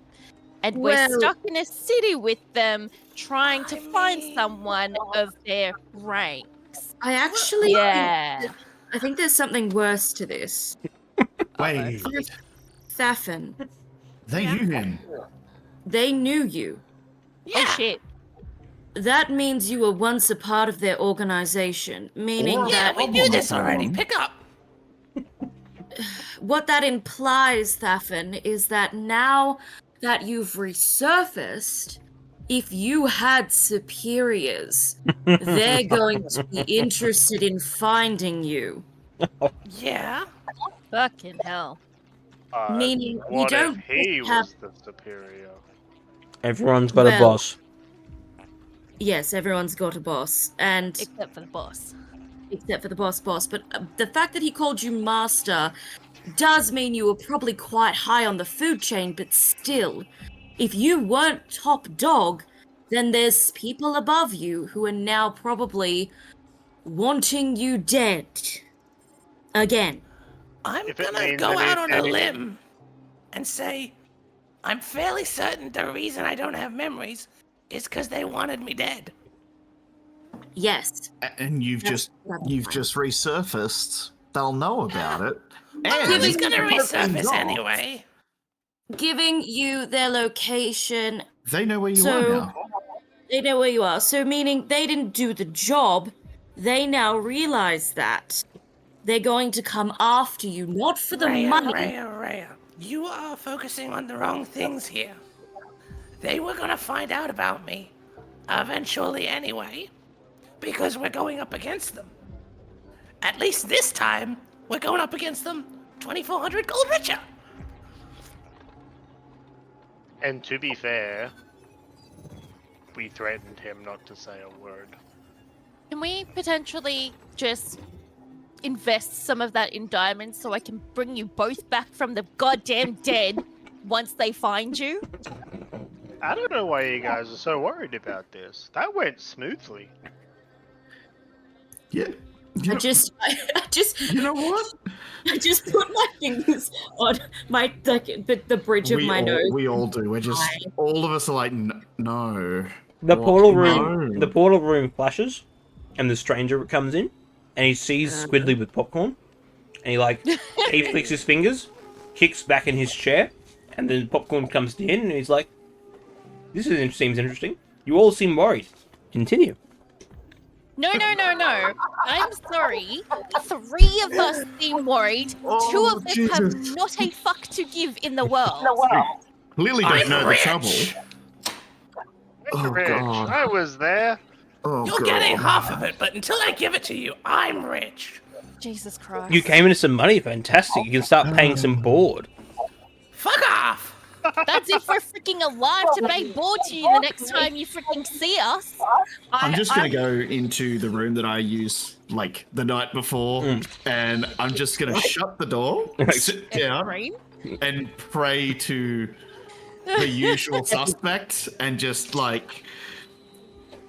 And we're stuck in a city with them trying to find someone of their ranks. I actually I think there's something worse to this. Wait. Thafin. They knew him. They knew you. Yeah. Oh shit. That means you were once a part of their organization, meaning that... we knew this already. Pick up. What that implies, Thafin, is that now that you've resurfaced, if you had superiors, they're going to be interested in finding you. Yeah? Fucking hell. Meaning you What don't if he have... was the superior? Everyone's got a boss. Yes, everyone's got a boss, and... Except for the boss. Except for the boss. But the fact that he called you master does mean you were probably quite high on the food chain, but still, if you weren't top dog, then there's people above you who are now probably wanting you dead. Again. I'm gonna go out on a limb and say I'm fairly certain the reason I don't have memories is because they wanted me dead. Yes. And you've just resurfaced. They'll know about it. And he's gonna resurface anyway. Giving you their location. They know where you are now. They know where you are. So meaning they didn't do the job. They now realize that. They're going to come after you, not for the money. Rhea, you are focusing on the wrong things here. They were gonna find out about me, eventually anyway, because we're going up against them. At least this time, we're going up against them 2,400 gold richer. And to be fair, we threatened him not to say a word. Can we potentially just invest some of that in diamonds so I can bring you both back from the goddamn dead once they find you? I don't know why you guys are so worried about this. That went smoothly. Yeah. I just you know what? I just put my fingers on my the bridge of my nose. We all do. We're just all of us are like no. The portal room flashes, and the stranger comes in, and he sees Squidly with popcorn, and he flicks his fingers, kicks back in his chair, and then popcorn comes in, and he's like, "This seems interesting. You all seem worried. Continue." No. I'm sorry. 3 of us seem worried. 2 of them have not a fuck to give in the world. Clearly don't know the trouble. Oh, God. I was there. Oh, You're getting half of it, but until I give it to you, I'm rich. Jesus Christ. You came into some money. Fantastic. You can start paying some board. Fuck off! That's if we're freaking alive to pay board to you the next time you freaking see us. I'm just gonna go into the room that I used like the night before, and I'm just gonna shut the door, sit down, and pray to the usual suspect, and just like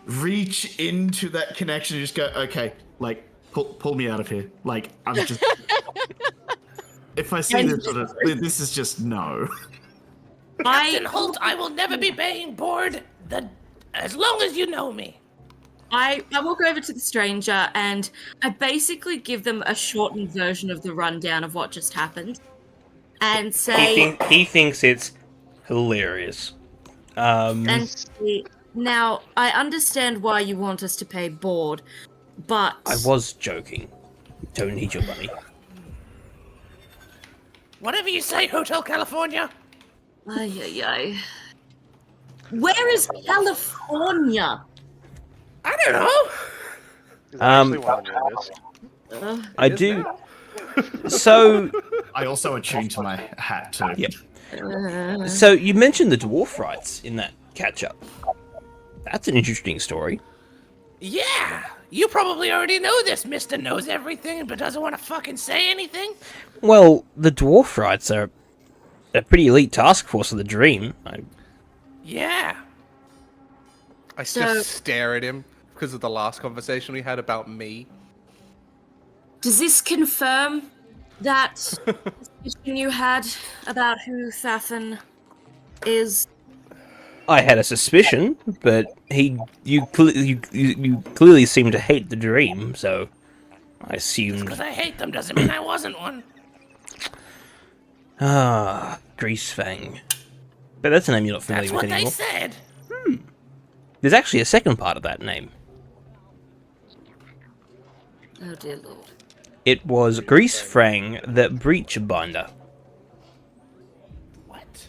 reach into that connection and just go, okay, like pull me out of here. Like I'm just. If I see this is just no. Captain Holt, I will never be paying board as long as you know me. I walk over to the stranger and I basically give them a shortened version of the rundown of what just happened, and say he thinks it's hilarious. And now I understand why you want us to pay board, but I was joking. Don't need your money. Whatever you say, Hotel California. Ay, ay, ay. Where is California? I don't know. Is that actually one on your list? I do. So I also attuned to my hat too. Yep. So you mentioned the dwarf rights in that catch-up. That's an interesting story. Yeah, you probably already know this. Mister knows everything, but doesn't want to fucking say anything. Well, the dwarf rights are a pretty elite task force of the Dream. Yeah. I just stare at him because of the last conversation we had about me. Does this confirm that suspicion you had about who Thafin is? I had a suspicion, but you clearly seem to hate the Dream, so I assumed. Because I hate them doesn't mean I wasn't one. Ah, Greasefang. But that's a name you're not familiar That's with what anymore. they said. There's actually a second part of that name. Oh dear lord. It was Greasefang the Breach Binder. What?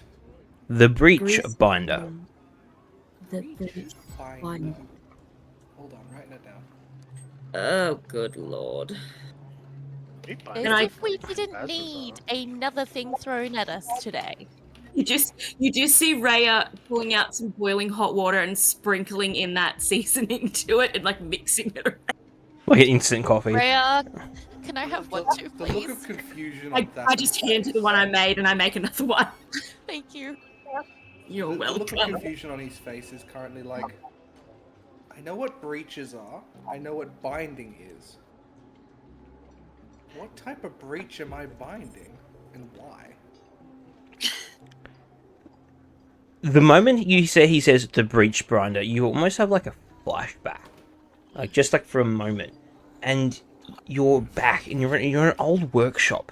The Breach Binder. The Breach Binder. Hold on, writing it down. Oh, good lord. As if we didn't need another thing thrown at us today. You do see Rhea pulling out some boiling hot water and sprinkling in that seasoning to it and like mixing it around. Like instant coffee. Rhea, can I have one too, The look please? of confusion I on that. just hand to the one I made and I make another one. Thank you. You're The look of welcome. confusion on his face is currently like, I know what breaches are. I know what binding is. What type of breach am I binding, and why? The moment you say he says the Breach Binder, you almost have like a flashback. Like, just like for a moment. And you're back and you're in an old workshop.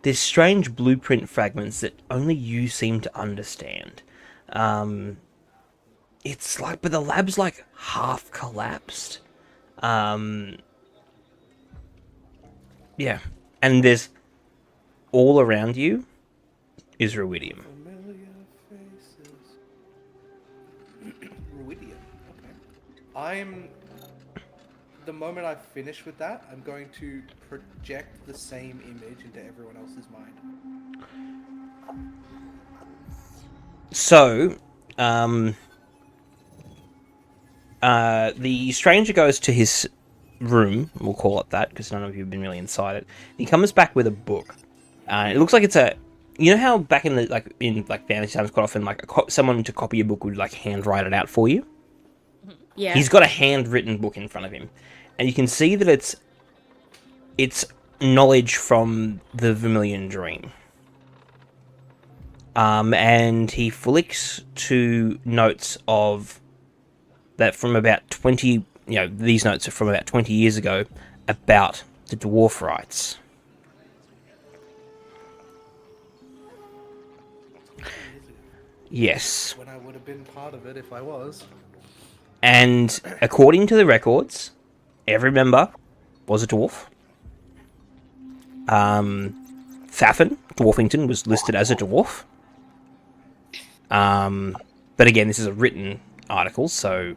There's strange blueprint fragments that only you seem to understand. It's like, but the lab's like half collapsed. Yeah. And there's, all around you is Ruidium. Familiar faces. Ruidium. Okay. The moment I finish with that, I'm going to project the same image into everyone else's mind. So, the stranger goes to his room, we'll call it that, because none of you have been really inside it. He comes back with a book. It looks like it's a... You know how back in the fantasy times, quite often, someone to copy a book would handwrite it out for you? Yeah. He's got a handwritten book in front of him, and you can see that it's knowledge from the Vermilion Dream. And he flicks to notes of that from about 20. These notes are from about 20 years ago about the dwarf rights. Yes. When I would have been part of it if I was. And according to the records, every member was a dwarf. Thafin, Dwarfington, was listed as a dwarf. But again, this is a written article, so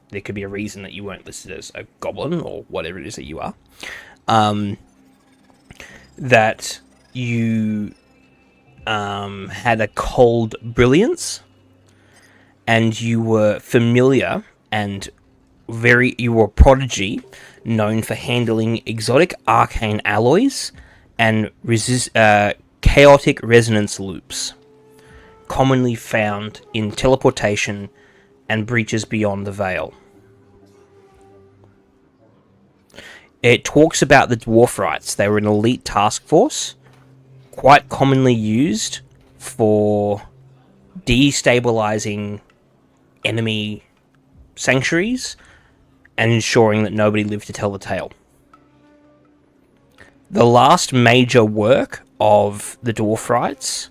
there could be a reason that you weren't listed as a goblin, or whatever it is that you are. That you had a cold brilliance, and you were familiar and you were a prodigy, known for handling exotic arcane alloys and chaotic resonance loops, commonly found in teleportation and breaches beyond the veil. It talks about the dwarf rights. They were an elite task force, quite commonly used for destabilizing enemy sanctuaries and ensuring that nobody lived to tell the tale. The last major work of the dwarf rights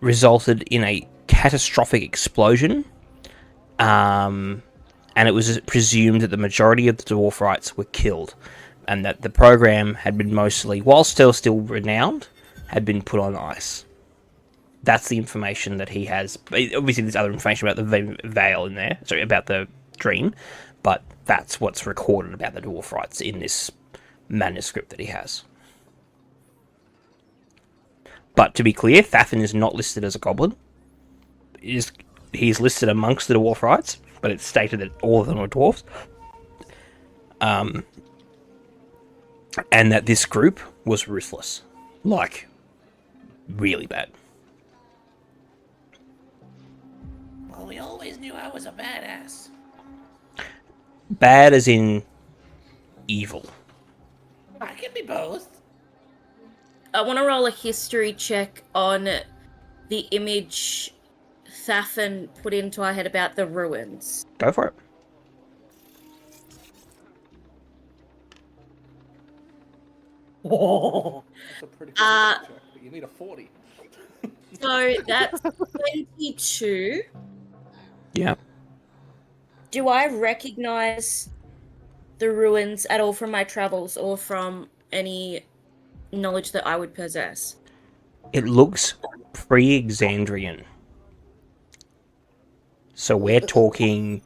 resulted in a catastrophic explosion, and it was presumed that the majority of the dwarf rights were killed, and that the program had been mostly, while still renowned, had been put on ice. That's the information that he has. Obviously, there's other information about the veil in there. Sorry, about the dream, but that's what's recorded about the dwarf rites in this manuscript that he has. But to be clear, Thafin is not listed as a goblin. He's listed amongst the dwarf rites, but it's stated that all of them are dwarves. And that this group was ruthless. Like, really bad. Well, we always knew I was a badass. Bad as in evil. I can be both. I want to roll a history check on the image Thafin put into our head about the ruins. Go for it. Oh, that's a pretty good check, but you need a 40. So that's 22. Yeah. Do I recognize the ruins at all from my travels or from any knowledge that I would possess? It looks pre-Exandrian. So we're talking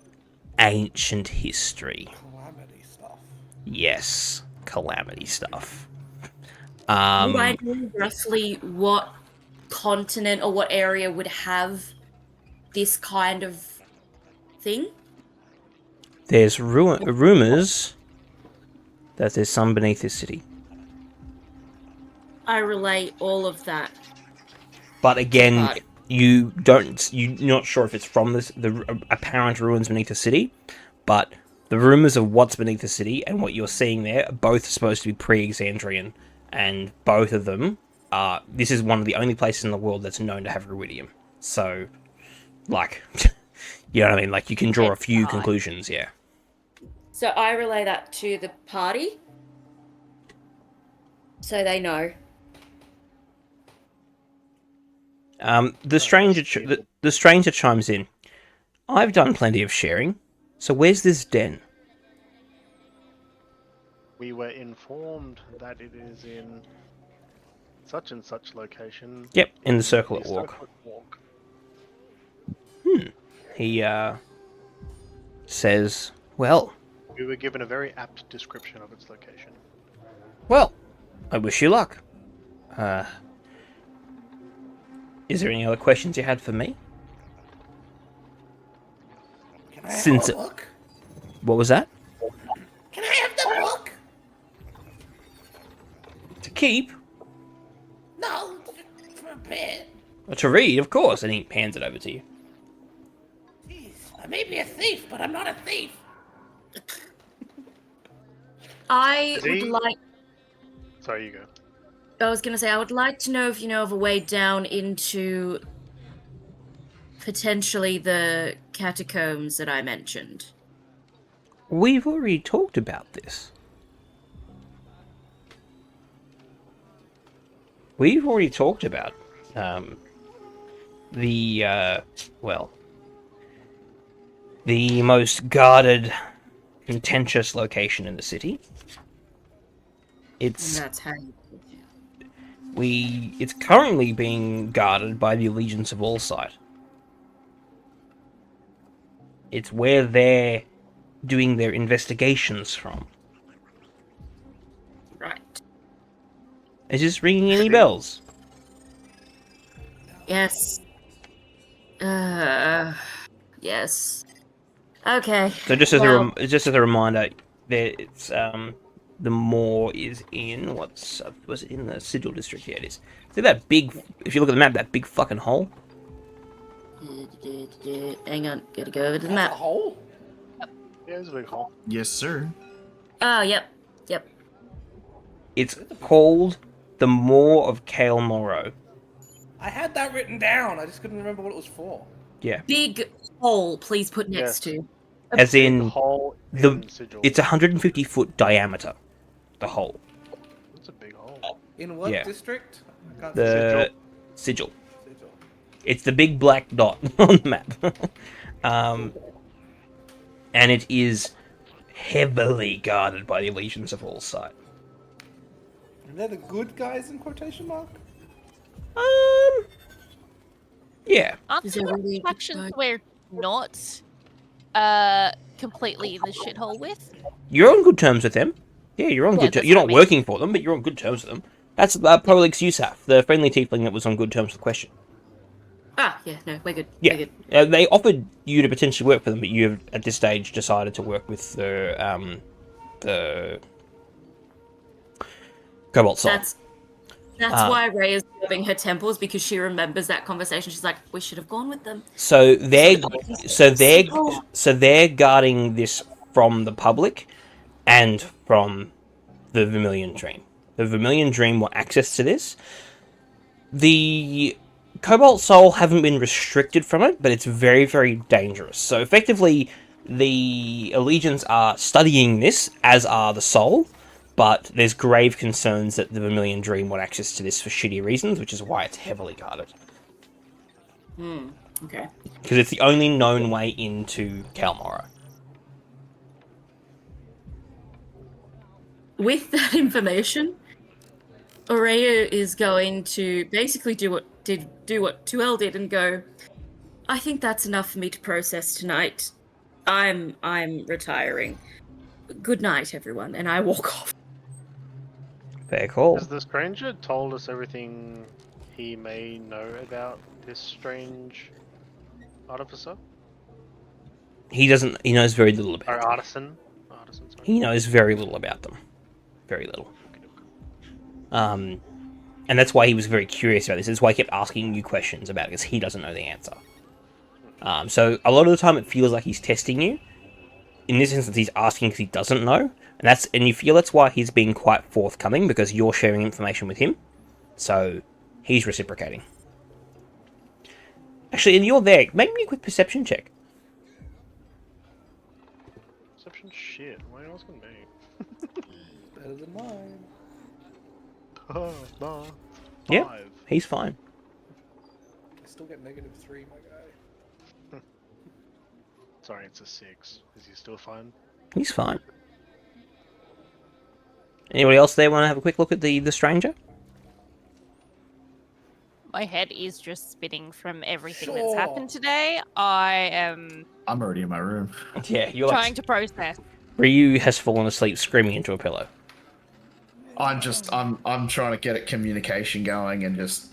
ancient history. Calamity stuff. Yes, calamity stuff. Would I know roughly what continent or what area would have this kind of thing? There's rumors that there's some beneath this city. I relay all of that. But again, you're not sure if it's from the apparent ruins beneath the city, but the rumors of what's beneath the city and what you're seeing there are both supposed to be pre-Exandrian, and both of them are. This is one of the only places in the world that's known to have ruidium. So, like, you know what I mean? Like, you can draw a few conclusions, yeah. So I relay that to the party, so they know. The stranger chimes in. I've done plenty of sharing. So where's this den? We were informed that it is in such and such location. Yep, in the Circle at Walk. He says, well... We were given a very apt description of its location. Well, I wish you luck. Is there any other questions you had for me? Can I have the book? What was that? Can I have the book? To keep? No, for a bit. To read, of course, and he hands it over to you. Jeez, I may be a thief, but I'm not a thief. I would like... Sorry, you go. I was going to say, I would like to know if you know of a way down into potentially the catacombs that I mentioned. We've already talked about this. We've already talked about the most guarded, contentious location in the city. That's how you... It's currently being guarded by the Allegiance of Allsight. It's where they're doing their investigations from. Right. Is this ringing any bells? Yes. Yes. Okay. So just as a reminder, it's the moor is in was it in the Sigil district? Yeah, it is. See that big? If you look at the map, that big fucking hole. Hang on, gotta go over to the map. A hole? Yeah, it's a big hole. Yes, sir. Oh, yep. It's called the Moor of Kale Morrow. I had that written down. I just couldn't remember what it was for. Yeah. Big hole, please put next to. As in hole it's 150 foot diameter. The hole. It's a big hole. In what Yeah. district? I can't The Sigil. It's the big black dot on the map. And it is heavily guarded by the Allegiance of Allsight. And they're the good guys in quotation mark? Yeah. Aren't Is there there really- factions we're not completely in the shithole with? You're on good terms with them. Yeah, you're on Yeah, good terms. that's You're what I not mean. working for them, but you're on good terms with them. That's Prolix Yusaf, the friendly tiefling that was on good terms with Question. Ah, yeah, no, we're good. Yeah. We're good. They offered you to potentially work for them, but you have, at this stage, decided to work with the Cobalt Soul. That's why Ray is serving her temples, because she remembers that conversation. She's like, we should have gone with them. So they're guarding this from the public and from the Vermilion Dream. The Vermilion Dream want access to this. The Cobalt Soul haven't been restricted from it, but it's very, very dangerous. So effectively, the Allegiance are studying this, as are the Soul, but there's grave concerns that the Vermilion Dream want access to this for shitty reasons, which is why it's heavily guarded. Okay. Because it's the only known way into Kalmora. With that information, Aurea is going to basically do what Tuel did and go, I think that's enough for me to process tonight. I'm retiring. Good night, everyone. And I walk off. Fair call. Has the stranger told us everything he may know about this strange artificer? He doesn't. He knows very little about Or them. artisan? Sorry. He knows very little about them. Very little. And that's why he was very curious about this. That's why he kept asking you questions about it, because he doesn't know the answer. So a lot of the time it feels like he's testing you. In this instance, he's asking because he doesn't know. And you feel that's why he's being quite forthcoming, because you're sharing information with him. So he's reciprocating. Actually, and you're there. Make me a quick perception check. Perception shit. Why are you asking me? Better than mine. Oh, no. Yeah, 5. he's fine. I still get -3, my guy. Sorry, it's a 6. Is he still fine? He's fine. Anybody else there want to have a quick look at the stranger? My head is just spinning from everything that's happened today. I am I'm already in my room. Yeah, you're trying to process. Ryu has fallen asleep screaming into a pillow. I'm trying to get communication going and just.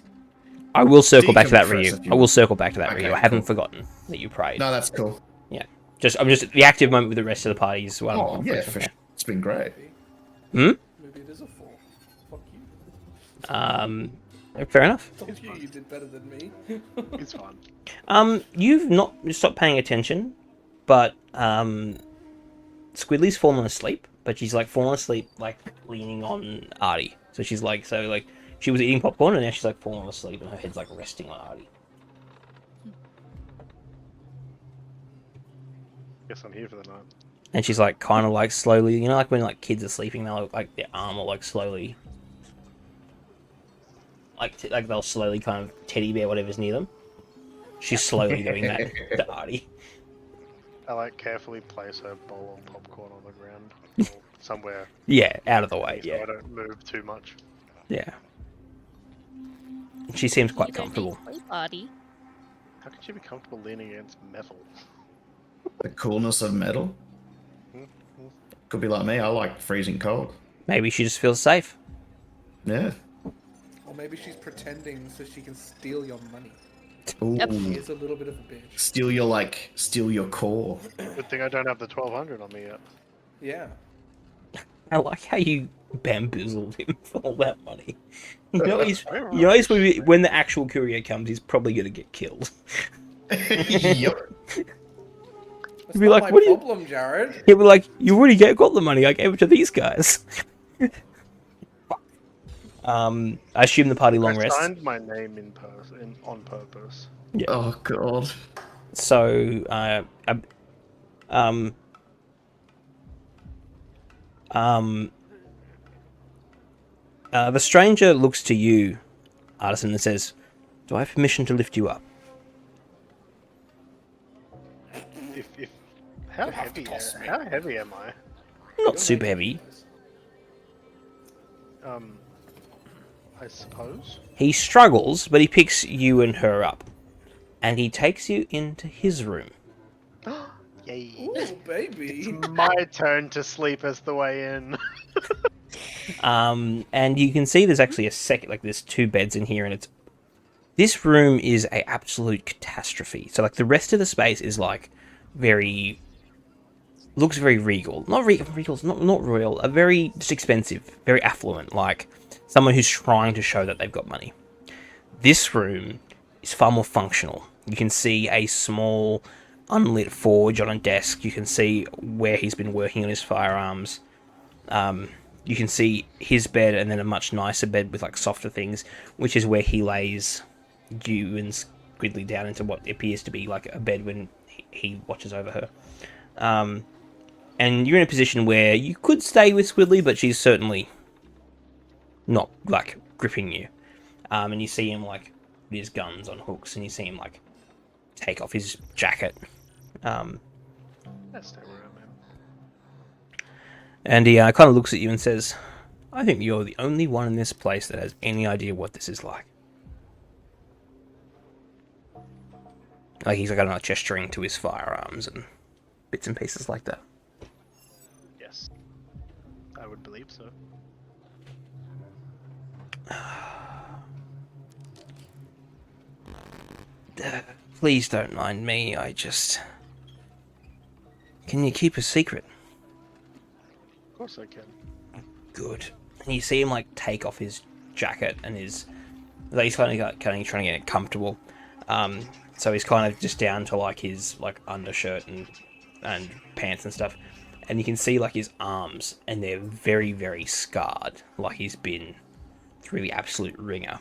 I will circle back to that, decompress, Ryu. if you I will will. circle back to that, Okay, Ryu. I haven't cool. forgotten that you prayed. No, that's cool. Yeah. I'm just the active moment with the rest of the parties. Well, Oh yeah, for sure. It's been great. Maybe it is a 4. Fuck you. Fair enough. Told you did better than me. It's fine. You've not stopped paying attention, but Squidly's fallen asleep, but she's like fallen asleep like leaning on Artie. So she's like she was eating popcorn and now she's like fallen asleep and her head's like resting on Artie. Guess I'm here for the night. And she's like kind of like slowly, you know, like when like kids are sleeping, they'll like their arm will like slowly, like they'll slowly kind of teddy bear whatever's near them. She's slowly doing that to Artie. I like carefully place her bowl of popcorn on the ground. Or somewhere. Yeah, out of the way. So Yeah, I don't move too much. yeah. She seems quite You don't need comfortable. sleep, Artie. How could you be comfortable leaning against metal? The coolness of metal. Could be like me. I like freezing cold. Maybe she just feels safe. Yeah. Or maybe she's pretending so she can steal your money. Ooh. She is a little bit of a bitch. Steal your core. Good thing I don't have the 1200 on me yet. Yeah. I like how you bamboozled him for all that money. You know, when the actual courier comes, he's probably gonna get killed. Yep. That's Be not like, my what do you- problem, Jared. He'll be like, "You already got the money. I gave it to these guys." I assume the party long I rest. signed my name in person on purpose. Yeah. Oh god. So, the stranger looks to you, Artisan, and says, "Do I have permission to lift you up?" If how heavy am I? Not super heavy. I suppose. He struggles, but he picks you and her up. And he takes you into his room. Yay. Ooh, baby. It's my turn to sleep as the way in. And you can see there's actually there's 2 beds in here, and this room is a absolute catastrophe. So like the rest of the space is like looks very regal. Not regal's not royal, very just expensive, very affluent, like someone who's trying to show that they've got money. This room is far more functional. You can see a small unlit forge on a desk. You can see where he's been working on his firearms. You can see his bed and then a much nicer bed with like softer things, which is where he lays you and Squidly down into what appears to be like a bed when he watches over her. And you're in a position where you could stay with Squidly, but she's certainly not like gripping you. And you see him like put his guns on hooks, and you see him like take off his jacket. That's no room, man. And he kind of looks at you and says, "I think you're the only one in this place that has any idea what this is like." Like he's kind of gesturing to his firearms and bits and pieces like that. Yes. I would believe so. Please don't mind me, Can you keep a secret? Of course I can. Good. And you see him like take off his jacket and he's kind of trying to get it comfortable. So he's kind of just down to like his like undershirt and pants and stuff. And you can see like his arms, and they're very, very scarred, like he's been through the absolute ringer.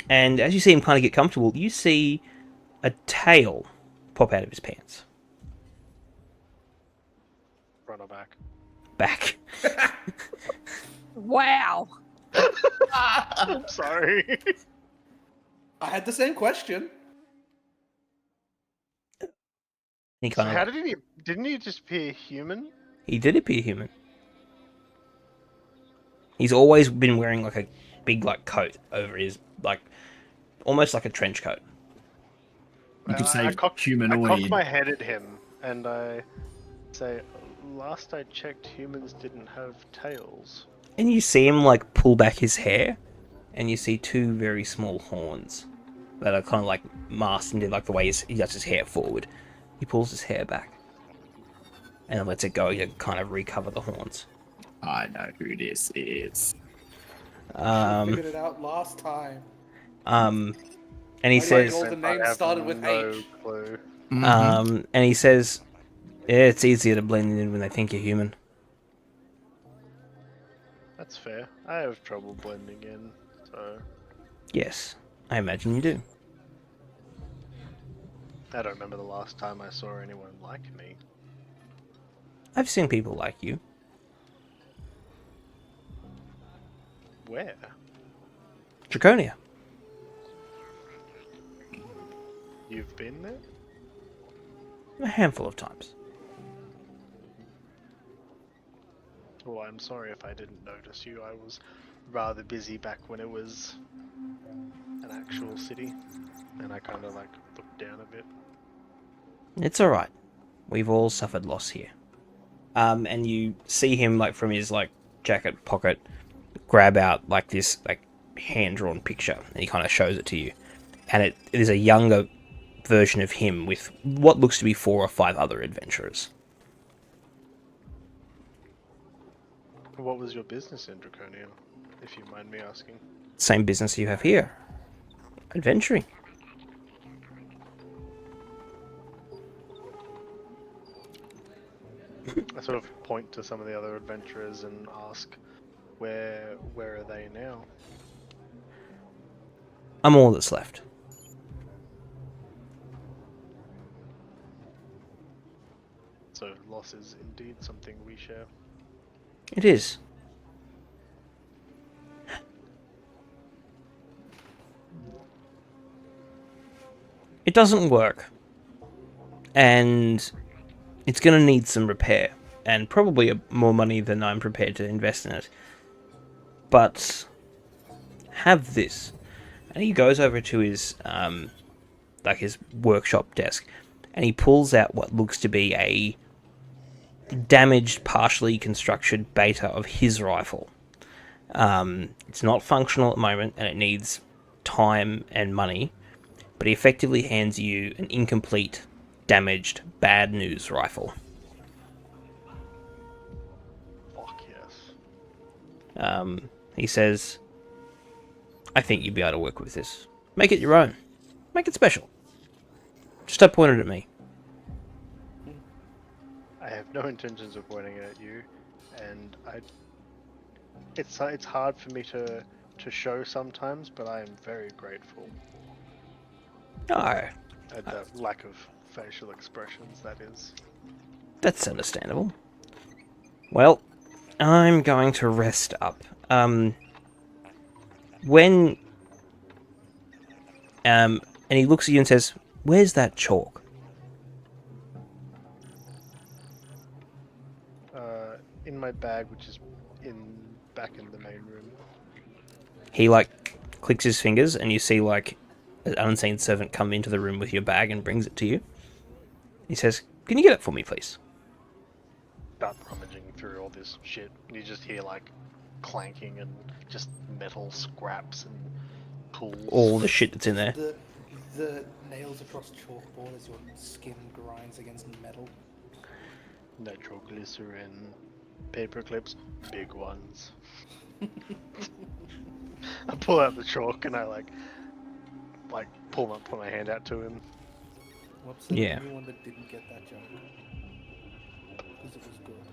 And as you see him kind of get comfortable, you see a tail pop out of his pants. Front or back? Back. Wow. I'm sorry. I had the same question. He kind of. How didn't he just appear human? He did appear human. He's always been wearing like a big like coat over his like almost like a trench coat. You could say I cock humanoid. my head at him and I say, last I checked, humans didn't have tails. And you see him like pull back his hair, and you see 2 very small horns that are kind of like masked into like the way he does his hair forward. He pulls his hair back and then lets it go to kind of recover the horns. I know who this is. Figured it out last time. And he says, all the names started with H. Clue. And he says, yeah, it's easier to blend in when they think you're human. That's fair. I have trouble blending in, so... Yes, I imagine you do. I don't remember the last time I saw anyone like me. I've seen people like you. Where? Draconia. You've been there? A handful of times. Well, I'm sorry if I didn't notice you. I was rather busy back when it was an actual city, and I kind of like looked down a bit. It's alright. We've all suffered loss here. And you see him like from his like jacket pocket grab out like this like hand-drawn picture, and he kind of shows it to you. And it is a younger version of him with what looks to be 4 or 5 other adventurers. What was your business in Draconia, if you mind me asking? Same business you have here. Adventuring. I sort of point to some of the other adventurers and ask, where are they now? I'm all that's left. So loss is indeed something we share. It is. It doesn't work. And it's going to need some repair. And probably more money than I'm prepared to invest in it. but have this. And he goes over to his his workshop desk, and he pulls out what looks to be a damaged, partially constructed beta of his rifle. It's not functional at the moment, and it needs time and money, but he effectively hands you an incomplete, damaged, bad news rifle. Fuck yes. He says, I think you'd be able to work with this. Make it your own. Make it special. Just don't point it at me. I have no intentions of pointing it at you, and it's hard for me to show sometimes, but I am very grateful. Oh, At the lack of facial expressions, that is. that's understandable. Well, I'm going to rest up. And he looks at you and says, "Where's that chalk?" In my bag, which is back in the main room. He clicks his fingers, and you see an unseen servant come into the room with your bag and brings it to you. He says, "Can you get it for me, please?" Start rummaging through all this shit. You just hear clanking and just metal scraps and pulls. All the shit that's in there. The nails across chalkboard as your skin grinds against metal. Nitroglycerin, paper clips, big ones. I pull out the chalk and I put my hand out to him. What's the Yeah. new one that didn't get that joke? Because it was good.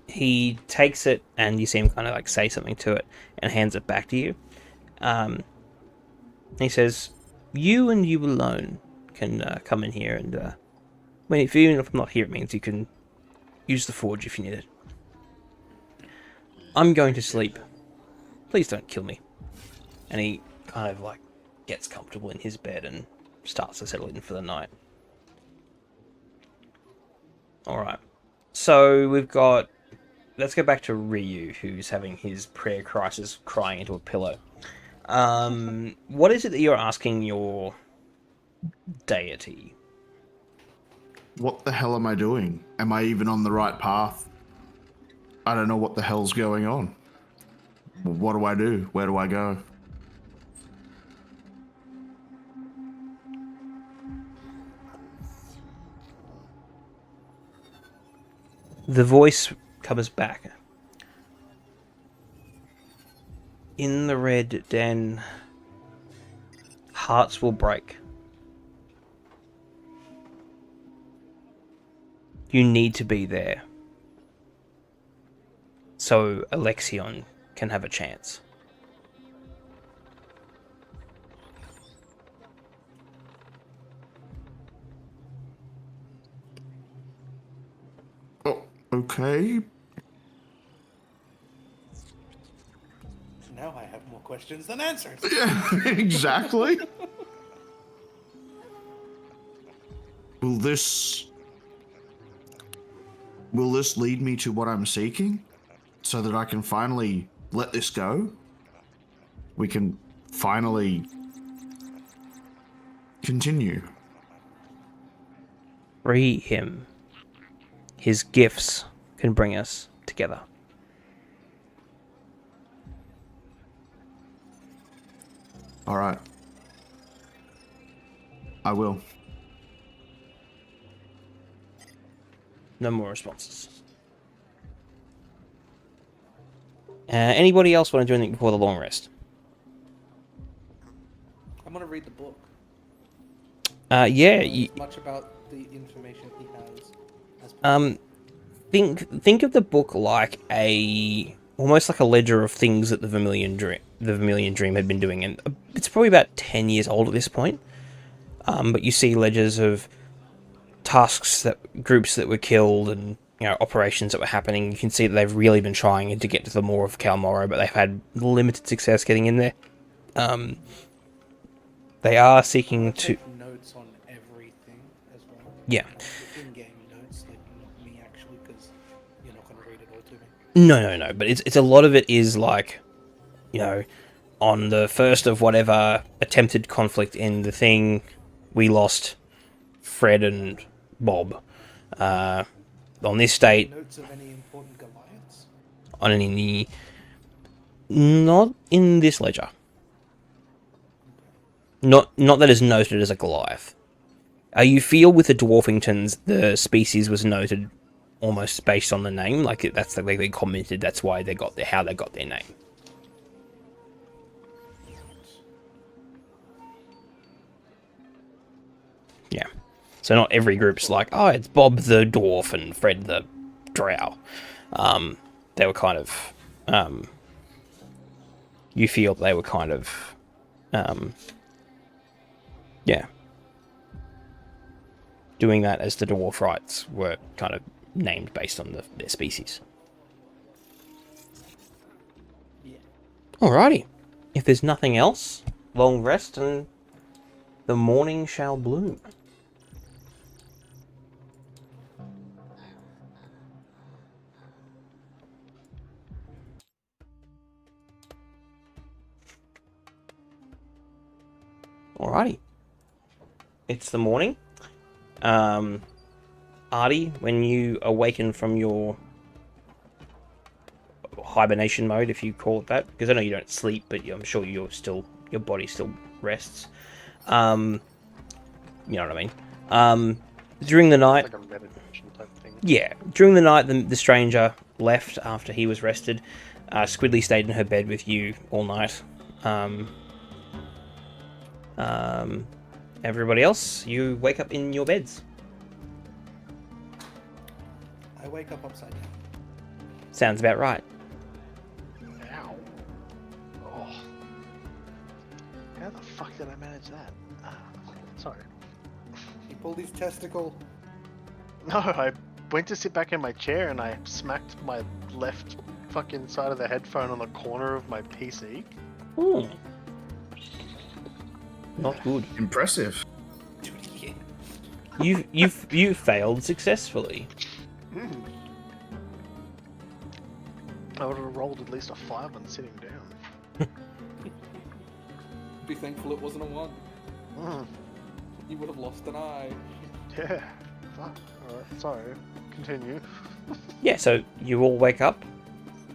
He takes it, and you see him kind of say something to it, and hands it back to you. He says, "You and you alone can come in here, and even if I'm not here, it means you can use the forge if you need it. I'm going to sleep. Please don't kill me." And he kind of gets comfortable in his bed and starts to settle in for the night. Alright. So let's go back to Ryu, who's having his prayer crisis crying into a pillow. What is it that you're asking your deity? What the hell am I doing? Am I even on the right path? I don't know what the hell's going on. What do I do? Where do I go? The voice comes back. In the red den, hearts will break. You need to be there, so Alexion can have a chance. Oh, okay. Now I have more questions than answers. Yeah, exactly. Will this lead me to what I'm seeking, so that I can finally let this go? We can finally continue. Free him. His gifts can bring us together. All right. I will. No more responses. Anybody else want to do anything before the long rest? I'm gonna read the book. Yeah. As much about the information he has as possible. Think of the book like almost like a ledger of things that the Vermilion Dream had been doing, and it's probably about 10 years old at this point. But you see ledgers of groups that were killed, and operations that were happening. You can see that they've really been trying to get to the Maw of Kalmoro, but they've had limited success getting in there. They are seeking to Notes on everything as well. Yeah. In-game notes, like not me actually, because you're not gonna read it all to me. No. But it's a lot of it is like, you know, on the first of whatever attempted conflict in the thing, we lost Fred and Bob. On this date, Notes of any important Goliaths? on any, not in this ledger. Not that is noted as a Goliath. You feel with the Dwarfingtons, the species was noted almost based on the name, like that's the way they commented. That's why they got how they got their name. Yeah. So not every group's like, oh, it's Bob the Dwarf and Fred the Drow. They were kind of, you feel they were kind of, yeah, doing that as the dwarf rights were kind of named based on their species. Yeah. Alrighty. If there's nothing else, long rest and the morning shall bloom. Alrighty. It's the morning. Artie, when you awaken from your hibernation mode, if you call it that, because I know you don't sleep, but I'm sure your body still rests. You know what I mean? During the night, Like a meditation type thing. yeah, during the night, the stranger left after he was rested. Squidly stayed in her bed with you all night. Everybody else, you wake up in your beds. I wake up upside down. Sounds about right. Ow. Oh. How the fuck did I manage that? Sorry. He pulled his testicle. No, I went to sit back in my chair and I smacked my left fucking side of the headphone on the corner of my PC. Ooh. Not good. Impressive. Do it again. You failed successfully. I would have rolled at least a 5 on sitting down. Be thankful it wasn't a 1. You would have lost an eye. Yeah. Fuck. Alright, sorry. Continue. Yeah, so you all wake up.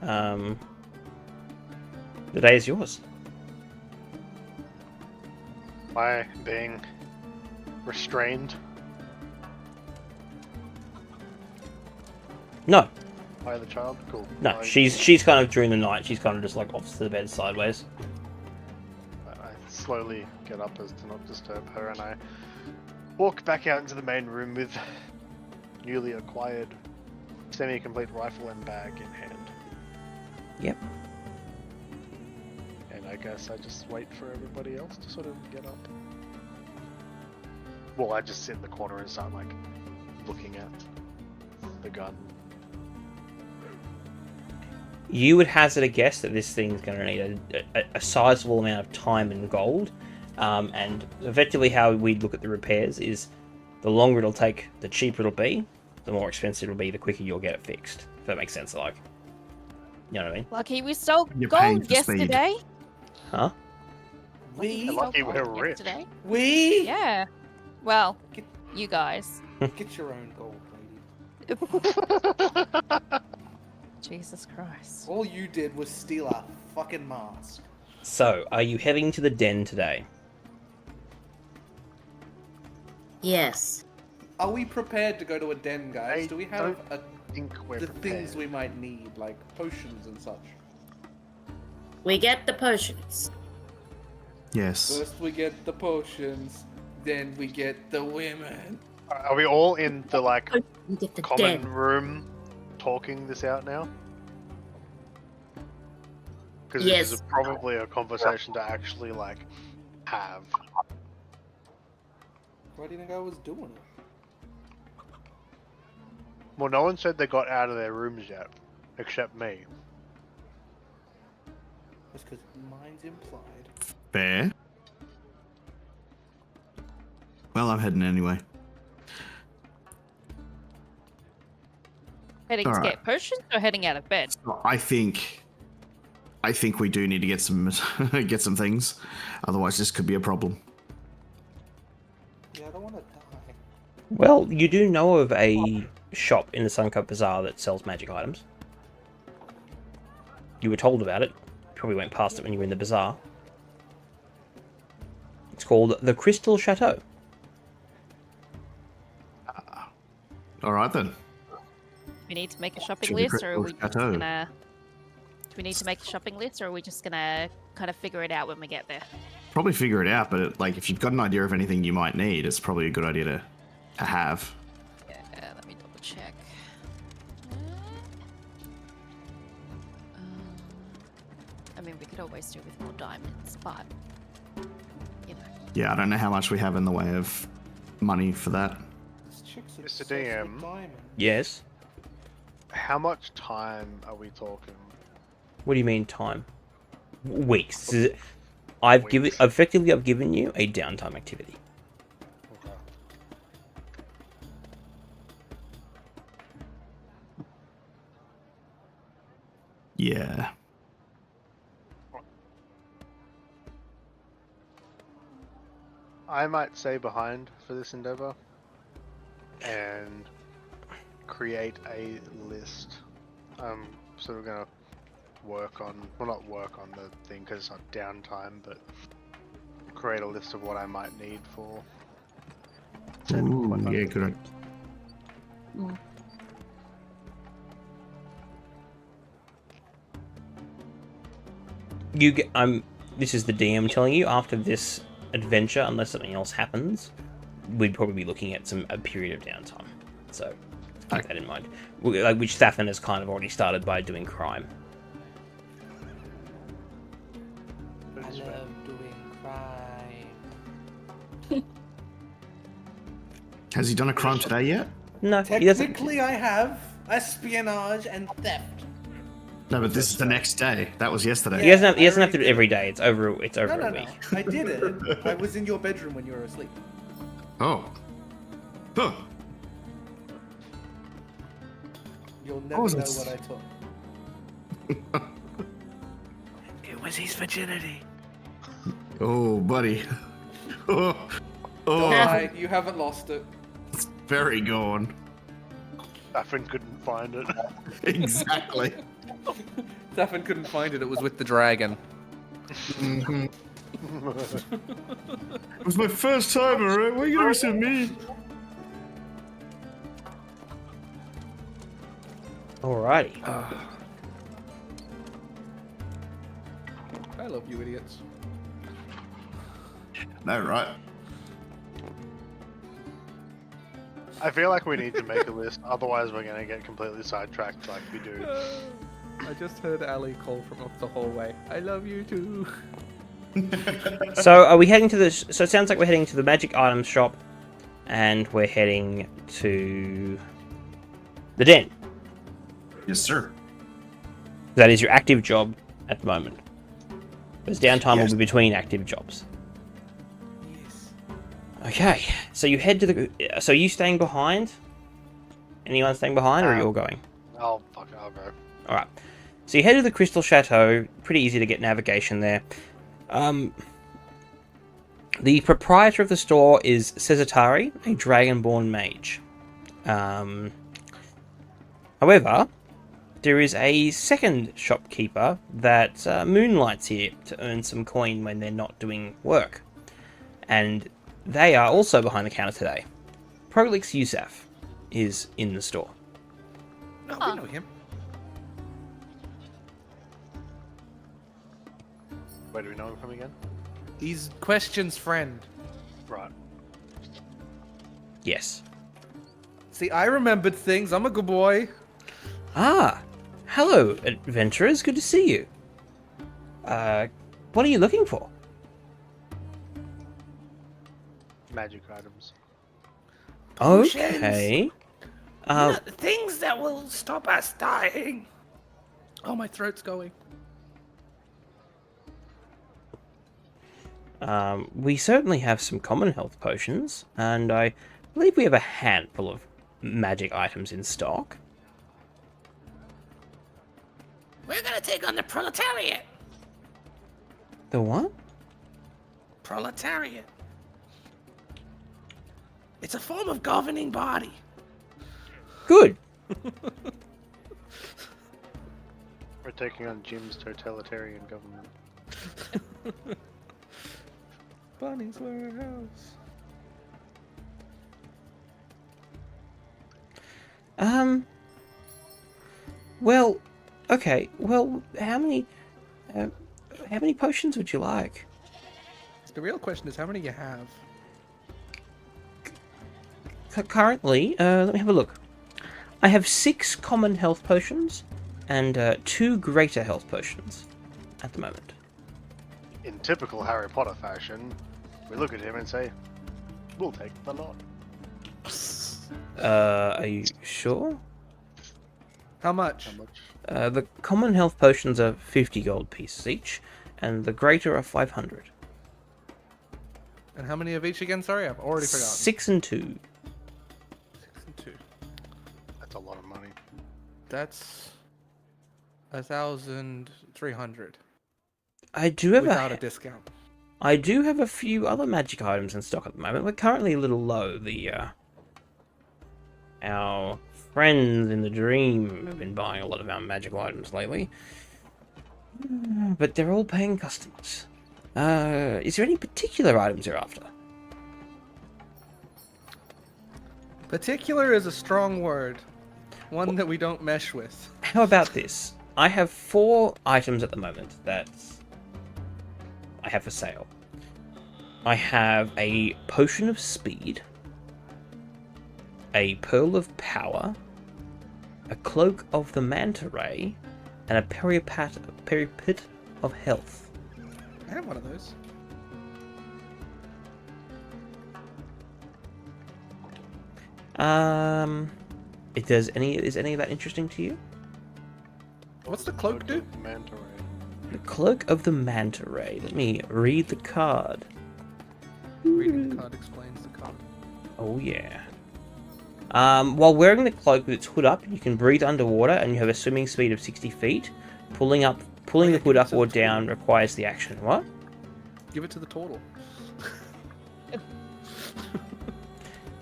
The day is yours. By being restrained No, by the child? Cool. no, I- she's kind of during the night. She's kind of just like off to the bed sideways. I slowly get up as to not disturb her, and I walk back out into the main room with newly acquired semi-complete rifle and bag in hand. Yep. And I guess I just wait for everybody else to sort of get up. Well, I just sit in the corner and start like looking at the gun. You would hazard a guess that this thing's going to need a sizable amount of time and gold. And effectively how we'd look at the repairs is the longer it'll take, the cheaper it'll be, the more expensive it'll be, the quicker you'll get it fixed. If that makes sense, like. You know what I mean? Lucky we sold You're paying gold for speed. yesterday. Huh? We? Lucky Sold we're gold rich. yesterday. We? Yeah. Well, you guys. Get your own gold, lady. Jesus Christ. All you did was steal our fucking mask. So, are you heading to the den today? Yes. Are we prepared to go to a den, guys? I Do we have think we're the prepared. things we might need, like potions and such? We get the potions. Yes. First we get the potions, then we get the women. Are we all in the like We get the common den. room talking this out now? Because Yes. this is probably a conversation to actually like have. Why do you think I was doing it? Well, no one said they got out of their rooms yet, except me. Just because mine's implied. Fair. Well, I'm heading anyway. Heading to Alright. get potions or heading out of bed? I think we do need to get some get some things. Otherwise, this could be a problem. Yeah, I don't want to die. Well, you do know of a shop in the Suncoat Bazaar that sells magic items. You were told about it. Probably went past it when you were in the bazaar. It's called the Crystal Chateau. All right then. We need to make a shopping To the list, or are we Crystal just Chateau. gonna? Do we need to make a shopping list, or are we just gonna kind of figure it out when we get there? Probably figure it out, but like if you've got an idea of anything you might need, it's probably a good idea to have. Yeah, let me double check. I mean, we could always do with more diamonds, but you know. Yeah, I don't know how much we have in the way of money for that. Mr. DM, Yes. how much time are we talking? What do you mean time? Weeks. I've given you a downtime activity. Okay. Yeah. I might stay behind for this endeavor and create a list. So we're gonna work on, well, not work on the thing because it's not downtime, but create a list of what I might need for. Ooh, yeah, good. You get. This is the DM telling you. After this adventure, unless something else happens, we'd probably be looking at a period of downtime. So keep that in mind. Which Thafin has kind of already started by doing crime. I love doing crime. Has he done a crime today yet? No, he doesn't. Technically, I have espionage and theft. No, but this is the next day. That was yesterday. He doesn't have to do it every day. It's over a week. I did it. I was in your bedroom when you were asleep. Oh. Huh. You'll never was know it? what I took. It was his virginity. Oh, buddy. Oh. Don't Oh. lie, you haven't lost it. It's very gone. Stefan couldn't find it. Exactly. Stefan couldn't find it. It was with the dragon. Mm-hmm. It was my first time, alright? What are you gonna do to me? Alrighty. I love you, idiots. No, right? I feel like we need to make a list, otherwise we're gonna get completely sidetracked like we do. I just heard Ali call from up the hallway. I love you too. So are we heading to the? So it sounds like we're heading to the magic items shop, and we're heading to the den. Yes, sir. That is your active job at the moment. Because downtime Yes. will be between active jobs. Okay, so you head to the. So are you staying behind? Anyone staying behind, or are you all going? I'll go. Alright. So you head to the Crystal Chateau. Pretty easy to get navigation there. The proprietor of the store is Cesatari, a dragonborn mage. However, there is a second shopkeeper that moonlights here to earn some coin when they're not doing work. And they are also behind the counter today. Prolix Yusuf is in the store. Oh, we know him. Where do we know him from again? He's Question's friend. Right. Yes. See, I remembered things. I'm a good boy. Ah, hello, adventurers. Good to see you. What are you looking for? Magic items. Okay. Things that will stop us dying. Oh, my throat's going. We certainly have some common health potions, and I believe we have a handful of magic items in stock. We're gonna take on the proletariat. The what? Proletariat. It's a form of governing body. Good. We're taking on Jim's totalitarian government. Bunny's warehouse. Well, okay. Well, how many potions would you like? The real question is how many you have. Currently, let me have a look. I have 6 common health potions and 2 greater health potions at the moment. In typical Harry Potter fashion, we look at him and say, "We'll take the lot." Are you sure? How much? The common health potions are 50 gold pieces each, and the greater are 500. And how many of each again? Sorry, I've already forgotten. 6 and 2. 6 and 2. That's a lot of money. That's 1,300. I do have without a discount. I do have a few other magic items in stock at the moment. We're currently a little low. Our friends in the dream have been buying a lot of our magical items lately. But they're all paying customers. Is there any particular items you're after? Particular is a strong word. One that we don't mesh with. How about this? I have 4 items at the moment that I have for sale. I have a potion of speed, a pearl of power, a cloak of the manta ray, and a peripit of health. I have one of those. Is any of that interesting to you? What's the cloak do? Manta ray. The cloak of the manta ray. Let me read the card. Reading the card explains the card. Oh yeah. While wearing the cloak with its hood up, you can breathe underwater, and you have a swimming speed of 60 feet. Pulling the hood up or down requires the action. What? Give it to the turtle.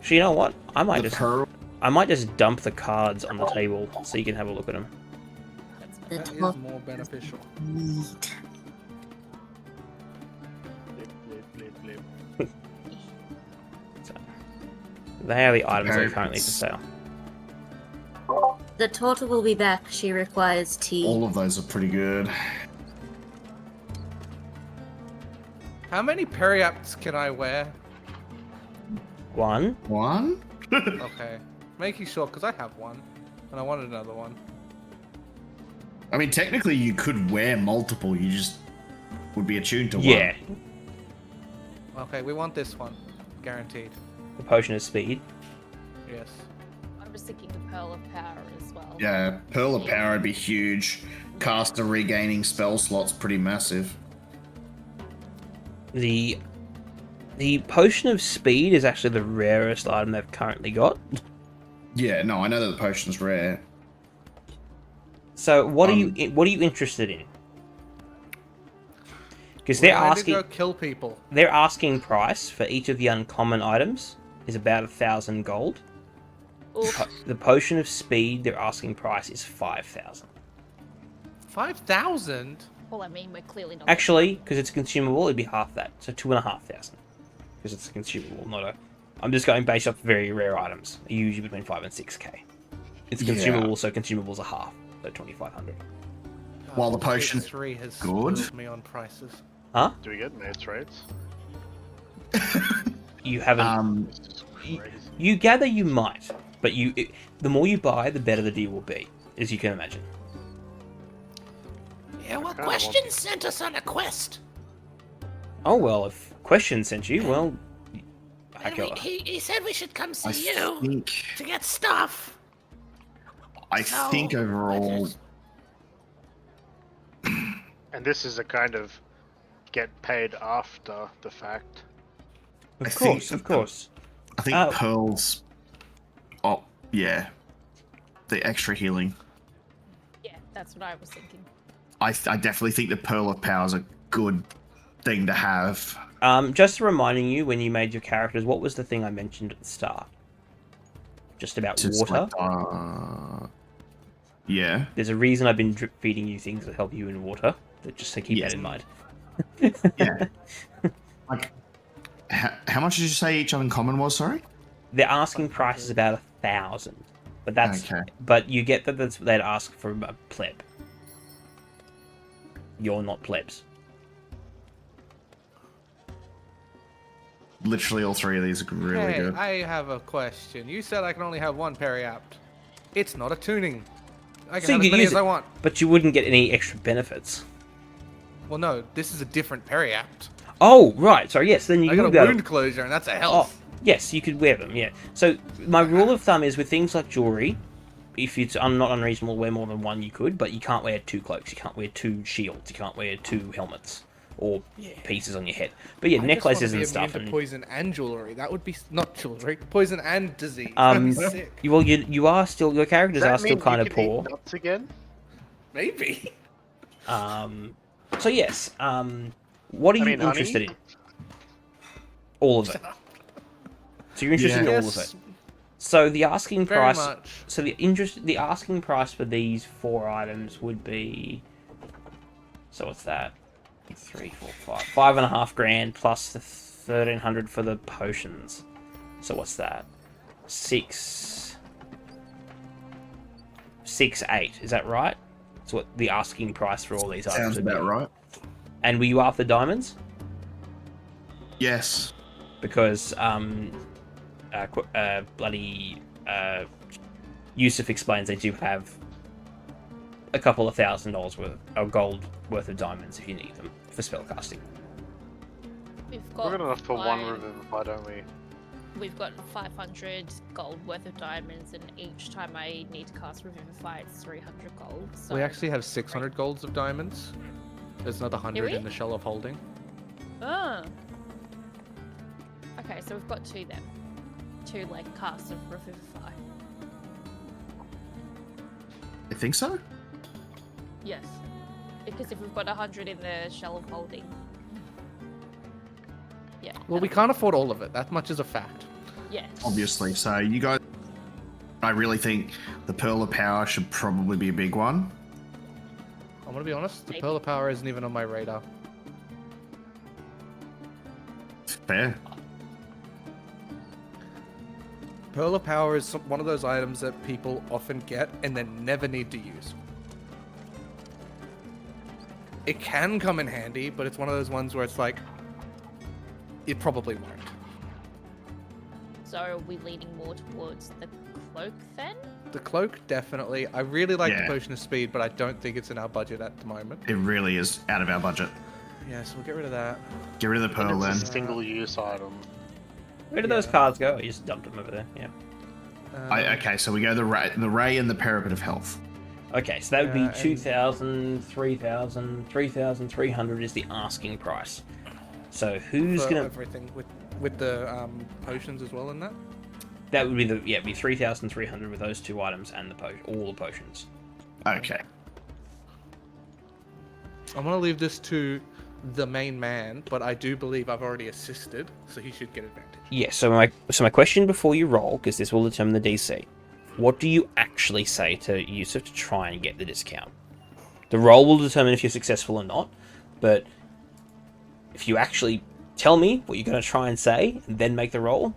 So you know what? I might just dump the cards on the table so you can have a look at them. That is more beneficial. They are the items that are currently for sale. The turtle will be back. She requires tea. All of those are pretty good. How many periapts can I wear? 1. Okay. Making sure, because I have one. And I wanted another one. I mean, technically you could wear multiple, you just would be attuned to Yeah. one. Okay, we want this one. Guaranteed. The potion of speed. Yes. I was thinking the Pearl of Power as well. Yeah, Pearl of Power would be huge. Caster regaining spell slots pretty massive. The potion of speed is actually the rarest item they've currently got. Yeah, no, I know that the potion's rare. So what are you interested in? Because they're asking. Go kill people. Their asking price for each of the uncommon items is about 1,000 gold. The potion of speed, their asking price is 5,000. 5,000? Well, I mean, we're clearly not. Actually, because it's consumable, it'd be half that, so 2,500. Because it's a consumable, not a. I'm just going based off very rare items, usually between 5 and 6k. It's consumable, so consumables are half, so 2,500. While the potion 3 has good. screwed me on prices. Huh? Do we get mates rates? You haven't. You gather you might, but the more you buy, the better the deal will be, as you can imagine. Yeah, well, Question sent us on a quest. Oh well, if Question sent you, well, He said we should come see you to get stuff. I think overall. And this is a kind of get paid after the fact. Of course. I think Pearl's. Oh, yeah. The extra healing. Yeah, That's what I was thinking. I definitely think the Pearl of Power is a good thing to have. Just reminding you, when you made your characters, what was the thing I mentioned at the start? Just about water? Yeah. There's a reason I've been drip feeding you things that help you in water. Just to keep that in mind. Yeah. Like, how much did you say each uncommon was, sorry? The asking price is about 1,000. But that's Okay. But you get that they'd ask for a pleb. You're not plebs. Literally all three of these are really Hey, good. I have a question. You said I can only have one periapt. It's not a tuning. I can So have you as could many use as I it, want. but you wouldn't get any extra benefits. Well, no, this is a different periapt. Oh, right. Sorry, yes. Then you I got would a be able- wound closure, and that's a health. Oh, yes, you could wear them, yeah. So my rule of thumb is with things like jewelry, if it's not unreasonable to wear more than one, you could, but you can't wear 2 cloaks, you can't wear 2 shields, you can't wear 2 helmets or pieces on your head. But yeah, I necklaces just and want to be stuff. immune And to poison and jewelry. That would be not jewelry. Poison and disease. That'd be sick. you are still, your characters Does that are still mean kind you of can eat poor. nuts again? Maybe. So yes, what are you mean, honey? interested in? All of it. So you're interested in all of Yes. it. So the asking Very price. much. So the asking price for these 4 items would be. So what's that? 3, 4, 5. 5.5 grand plus the 1,300 for the potions. So what's that? 6, 8. Is that right? That's what the asking price for all these items Sounds would be. about right. And were you after diamonds? Yes. Because Yusuf explains they do have a couple of $1,000 worth of gold worth of diamonds if you need them for spellcasting. We've We're got good enough for one five- revivify, don't we? We've got 500 gold worth of diamonds, and each time I need to cast Revivify, it's 300 gold. So We actually have 600 golds of diamonds. There's another 100 we? in the shell of holding. Oh. Okay, so we've got 2 then. 2 like casts of Revivify. I think so. Yes. Because if we've got 100 in the shell of holding. Yeah. Well, we can't afford all of it. That much is a fact. Yes. Obviously. So you guys, I really think the Pearl of Power should probably be a big one. I'm gonna be honest. The Maybe. Pearl of Power isn't even on my radar. Fair. Pearl of Power is one of those items that people often get and then never need to use. It can come in handy, but it's one of those ones where it's like, it probably won't. So are we leaning more towards the cloak then? The cloak, definitely. I really like Yeah. the Potion of Speed, but I don't think it's in our budget at the moment. It really is out of our budget. Yeah, so we'll get rid of that. Get rid of the And Pearl then. it's a single-use item. Where did those cards go? You just dumped them over there. Yeah. Okay, so we go the Ray and the Parapet of Health. Okay, so that would be and- 2,000, 3,000, 3,300 is the asking price. So who's for gonna? everything with the potions as well in that. That would be it'd be 3,300 with those 2 items and all the potions. Okay. I'm gonna leave this to the main man, but I do believe I've already assisted, so he should get advantage. Yeah. So my question before you roll, because this will determine the DC. What do you actually say to Yusuf to try and get the discount? The roll will determine if you're successful or not, but if you actually tell me what you're going to try and say and then make the roll,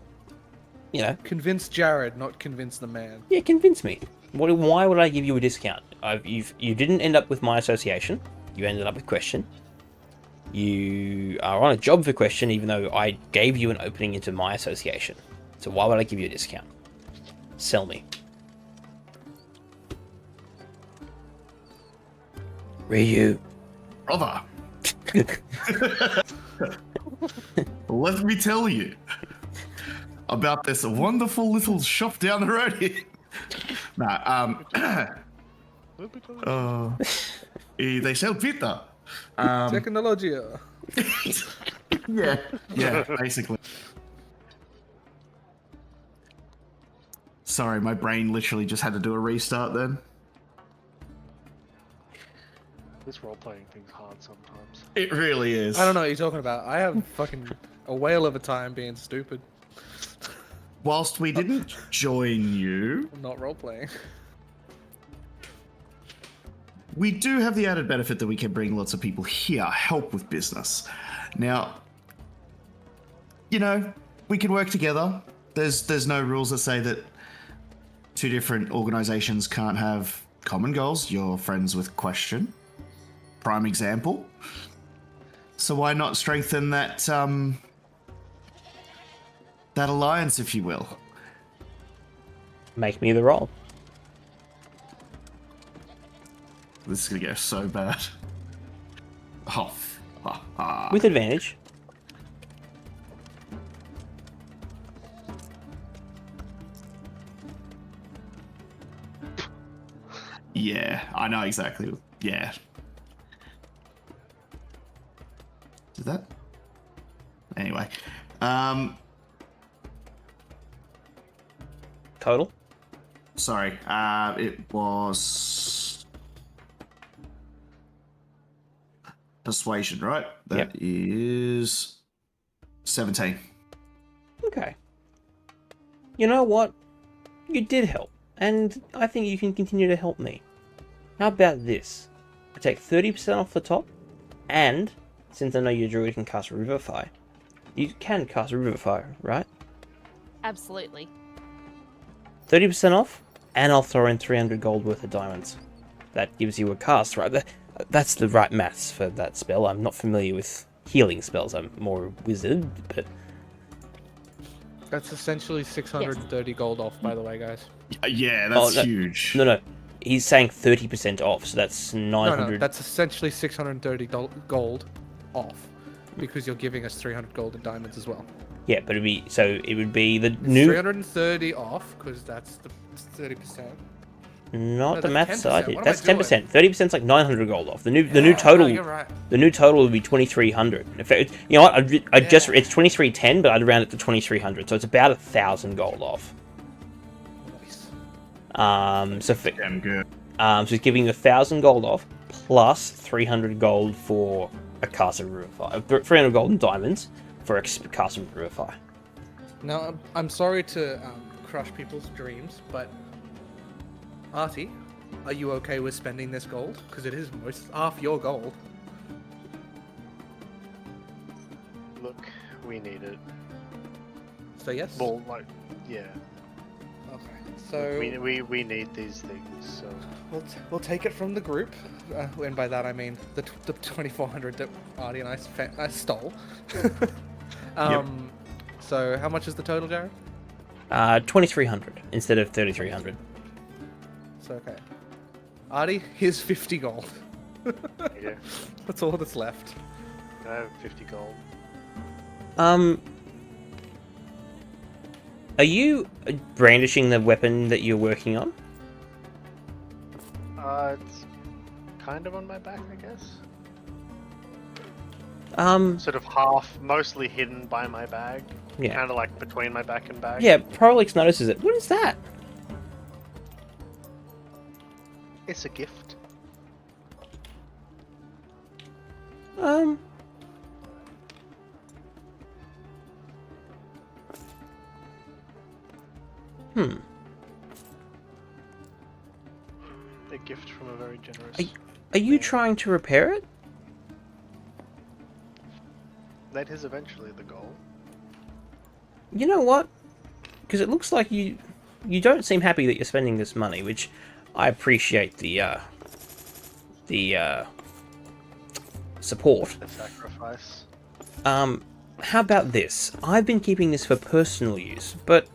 you know. Convince Jared, not convince the man. Yeah, convince me. Why would I give you a discount? You didn't end up with my association. You ended up with Question. You are on a job for Question, even though I gave you an opening into my association. So why would I give you a discount? Sell me. Ryu. Brother. Let me tell you about this wonderful little shop down the road here. They sell pizza. Technologia. Yeah, basically. Sorry, my brain literally just had to do a restart then. This role-playing thing's hard sometimes. It really is. I don't know what you're talking about. I have fucking a whale of a time being stupid. Whilst we didn't join you, I'm not role playing. we do have the added benefit that we can bring lots of people here, help with business. Now, you know, we can work together. There's no rules that say that two different organizations can't have common goals. You're friends with Question. Prime example. So why not strengthen that that alliance, if you will? Make me the roll. This is gonna go so bad. Oh, With advantage. yeah, I know exactly. Yeah. Did that? Anyway, Total? sorry. It was persuasion, right? That is 17. Okay. You know what? You did help, and I think you can continue to help me. How about this? I take 30% off the top, and since I know your druid can cast Revivify, you can cast Revivify, right? Absolutely. 30% off, and I'll throw in 300 gold worth of diamonds. That gives you a cast, right? That's the right maths for that spell. I'm not familiar with healing spells. I'm more a wizard, but... That's essentially 630 gold off, by the way, guys. Yeah, that's no, huge. No. He's saying 30% off, so that's 900... No, that's essentially 630 gold off. Because you're giving us 300 gold and diamonds as well. Yeah, but it would be the It's new... 330 off, because that's the 30%. Not the math 10%. side. What am That's I doing? 10%. 30% is like 900 gold off. The new total. No, you're right. The new total would be 2,300. In fact, you know what? Just it's 2,310, but I'd round it to 2,300. So it's about 1,000 gold off. Nice. So for, Damn good. so he's giving you 1,000 gold off plus 300 gold for a cast of Revivify. 300 gold and diamonds for a cast of Revivify. Now, I'm sorry to crush people's dreams, but Artie, are you okay with spending this gold? Because it is half your gold. Look, we need it. So yes. Well, like, yeah. Okay. So We need these things. So we'll take it from the group, and by that I mean the 2,400 that Artie and I stole. So how much is the total, Jared? 2,300 instead of 3,300. So okay. Artie, here's 50 gold. yeah. That's all that's left. I have 50 gold. Are you brandishing the weapon that you're working on? It's kind of on my back, I guess. Sort of half, mostly hidden by my bag. Yeah. Kind of like between my back and bag. Yeah, Prolix notices it. What is that? It's a gift. A gift from a very generous. Are you trying to repair it? That is eventually the goal. You know what? Because it looks like you don't seem happy that you're spending this money, which I appreciate the support. The sacrifice. How about this? I've been keeping this for personal use, but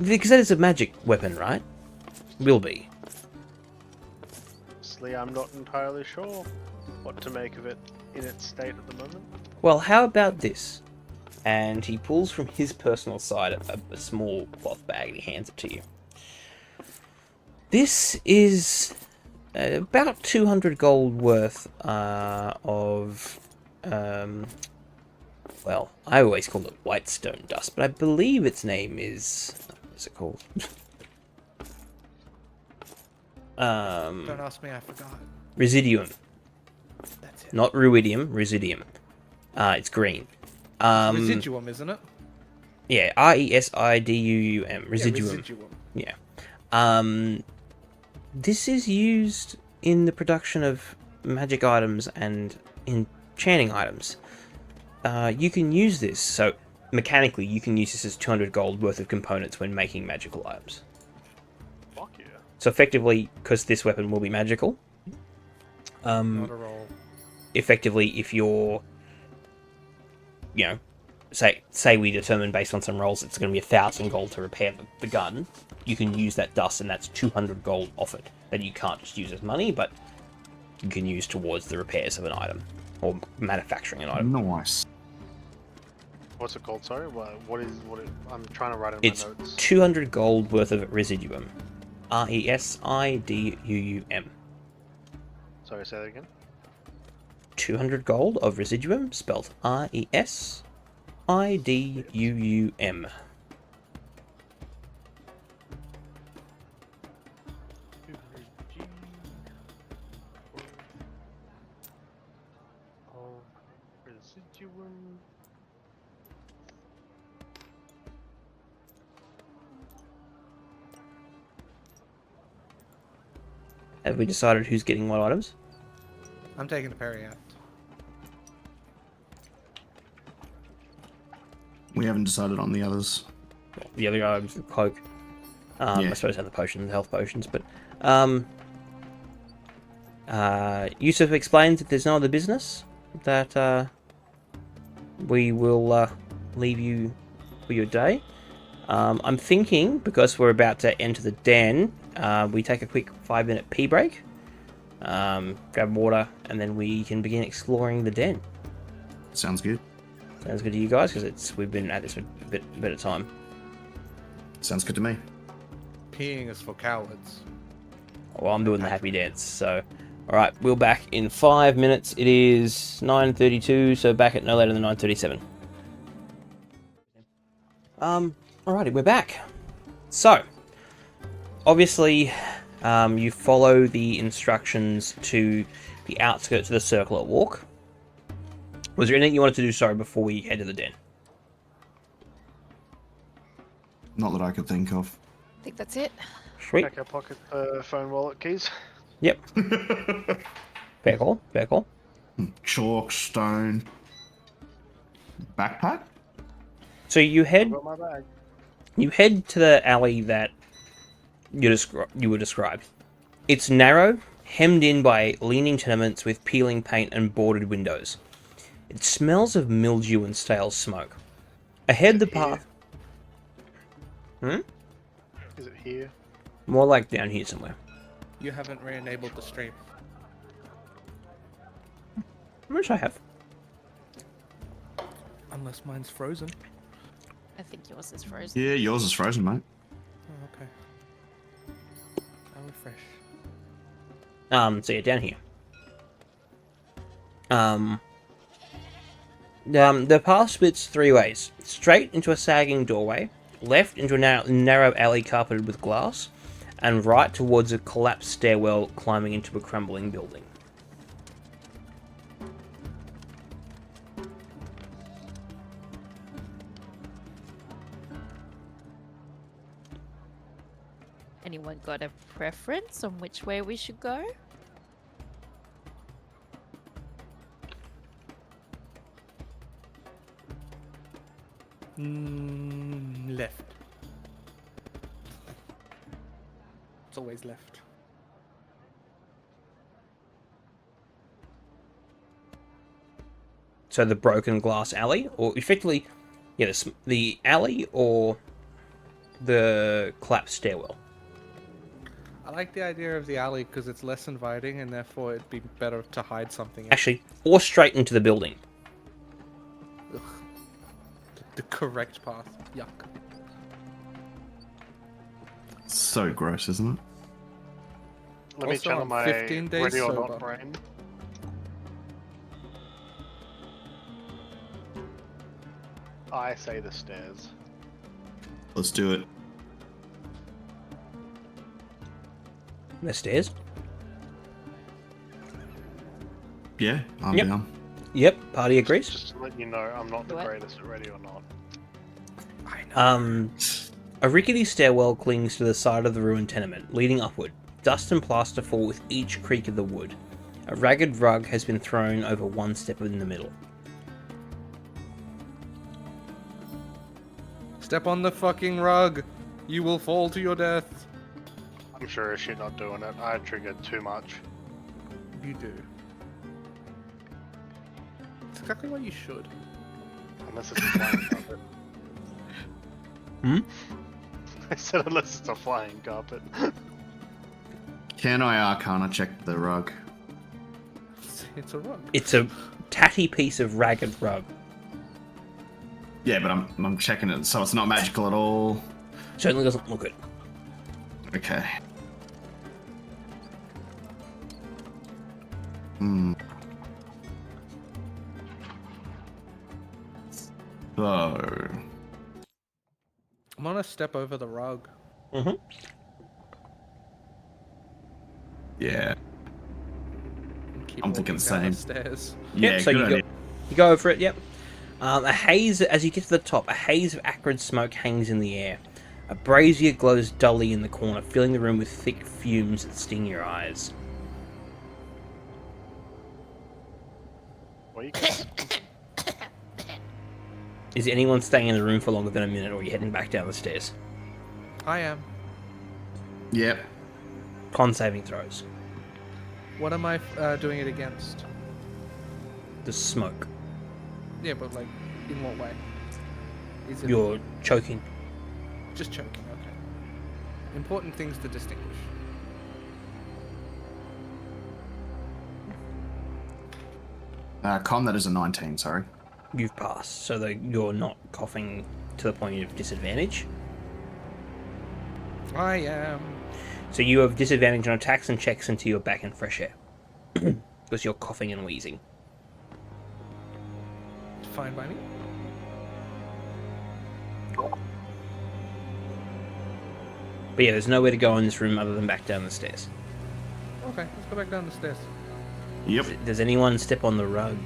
because that is a magic weapon, right? Will be. Honestly, I'm not entirely sure what to make of it in its state at the moment. Well, how about this? And he pulls from his personal side a small cloth bag and he hands it to you. This is about 200 gold worth of, well, I always call it whitestone dust, but I believe its name is, what's it called? Don't ask me, I forgot. Residuum. That's it. Not ruidium, residuum. It's green. Residuum, isn't it? Yeah, Residuum. Residuum. Yeah, residuum. Yeah. This is used in the production of magic items and enchanting items. You can use this, so mechanically you can use this as 200 gold worth of components when making magical items. Fuck yeah. So effectively, because this weapon will be magical, Not a roll. effectively if you're, say we determine based on some rolls it's going to be 1,000 gold to repair the gun, you can use that dust and that's 200 gold off it that you can't just use as money, but you can use towards the repairs of an item or manufacturing an item. Nice. What's it called? Sorry, I'm trying to write it in It's my notes. 200 gold worth of residuum. Residuum. Sorry, say that again. 200 gold of residuum, spelled Residuum. Residuum. Have we decided who's getting what items? I'm taking the parry out. We haven't decided on the others. The other items, the cloak. Yeah. I suppose have the potions, health potions, but Yusuf explains that there's no other business, that we will leave you for your day. I'm thinking, because we're about to enter the den, we take a quick 5-minute pee break, grab water, and then we can begin exploring the den. Sounds good. Sounds good to you guys, because we've been at this a bit of time. Sounds good to me. Peeing is for cowards. Well, I'm doing the happy dance, so... Alright, we'll back in 5 minutes. It is 9:32, so back at no later than 9:37. Alrighty, we're back. So, obviously, you follow the instructions to the outskirts of the circular walk. Was there anything you wanted to do, sorry, before we head to the den? Not that I could think of. I think that's it. Sweet. Check our pocket, phone, wallet, keys. Yep. Fair call, fair call. Chalk, stone, backpack. So you head Got my bag. to the alley that you were described. It's narrow, hemmed in by leaning tenements with peeling paint and boarded windows. It smells of mildew and stale smoke. Ahead the path. Is it here? More like down here somewhere. You haven't re-enabled the stream. Which I have. Unless mine's frozen. I think yours is frozen. Yeah, yours is frozen, mate. Oh, okay. I'll refresh. So yeah, down here. The path splits 3 ways. Straight into a sagging doorway, left into a narrow alley carpeted with glass, and right towards a collapsed stairwell climbing into a crumbling building. Anyone got a preference on which way we should go? Left. It's always left. So the broken glass alley, or effectively, yeah, the alley or the collapsed stairwell. I like the idea of the alley because it's less inviting and therefore it'd be better to hide something. Actually, or straight into the building. Ugh. The correct path. Yuck. So gross, isn't it? Let me Also, channel I'm my 15 days ready or sober. not brain. I say the stairs. Let's do it. The stairs. Yeah, I'm Yep. down. Yep, party agrees. Just to let you know, I'm not the What? greatest at ready or not. A rickety stairwell clings to the side of the ruined tenement, leading upward. Dust and plaster fall with each creak of the wood. A ragged rug has been thrown over one step in the middle. Step on the fucking rug. You will fall to your death. I'm sure if you're not doing it, I triggered too much. You do. It's exactly what you should. Unless it's a flying carpet. Hmm? I said unless it's a flying carpet. Can I Arcana check the rug? It's a rug. It's a tatty piece of ragged rug. Yeah, but I'm checking it, so it's not magical at all. Certainly doesn't look it. Okay. Hmm. So. I'm gonna step over the rug. Mm-hmm. Yeah. And keep I'm thinking walking down same. the stairs. Yeah, Yep, so good you idea. go over it, yep. A haze, as you get to the top, a haze of acrid smoke hangs in the air. A brazier glows dully in the corner, filling the room with thick fumes that sting your eyes. Well, you guys, Is anyone staying in the room for longer than a minute, or are you heading back down the stairs? I am. Yep. Con saving throws. What am I doing it against? The smoke. Yeah, but like, in what way? Is it You're choking. just choking? Okay. Important things to distinguish. Con, that is a 19, sorry. You've passed, so that you're not coughing to the point of disadvantage. I am. So you have disadvantage on attacks and checks until you're back in fresh air. Because you're coughing and wheezing. Fine by me. But yeah, there's nowhere to go in this room other than back down the stairs. Okay, let's go back down the stairs. Yep. Does anyone step on the rug?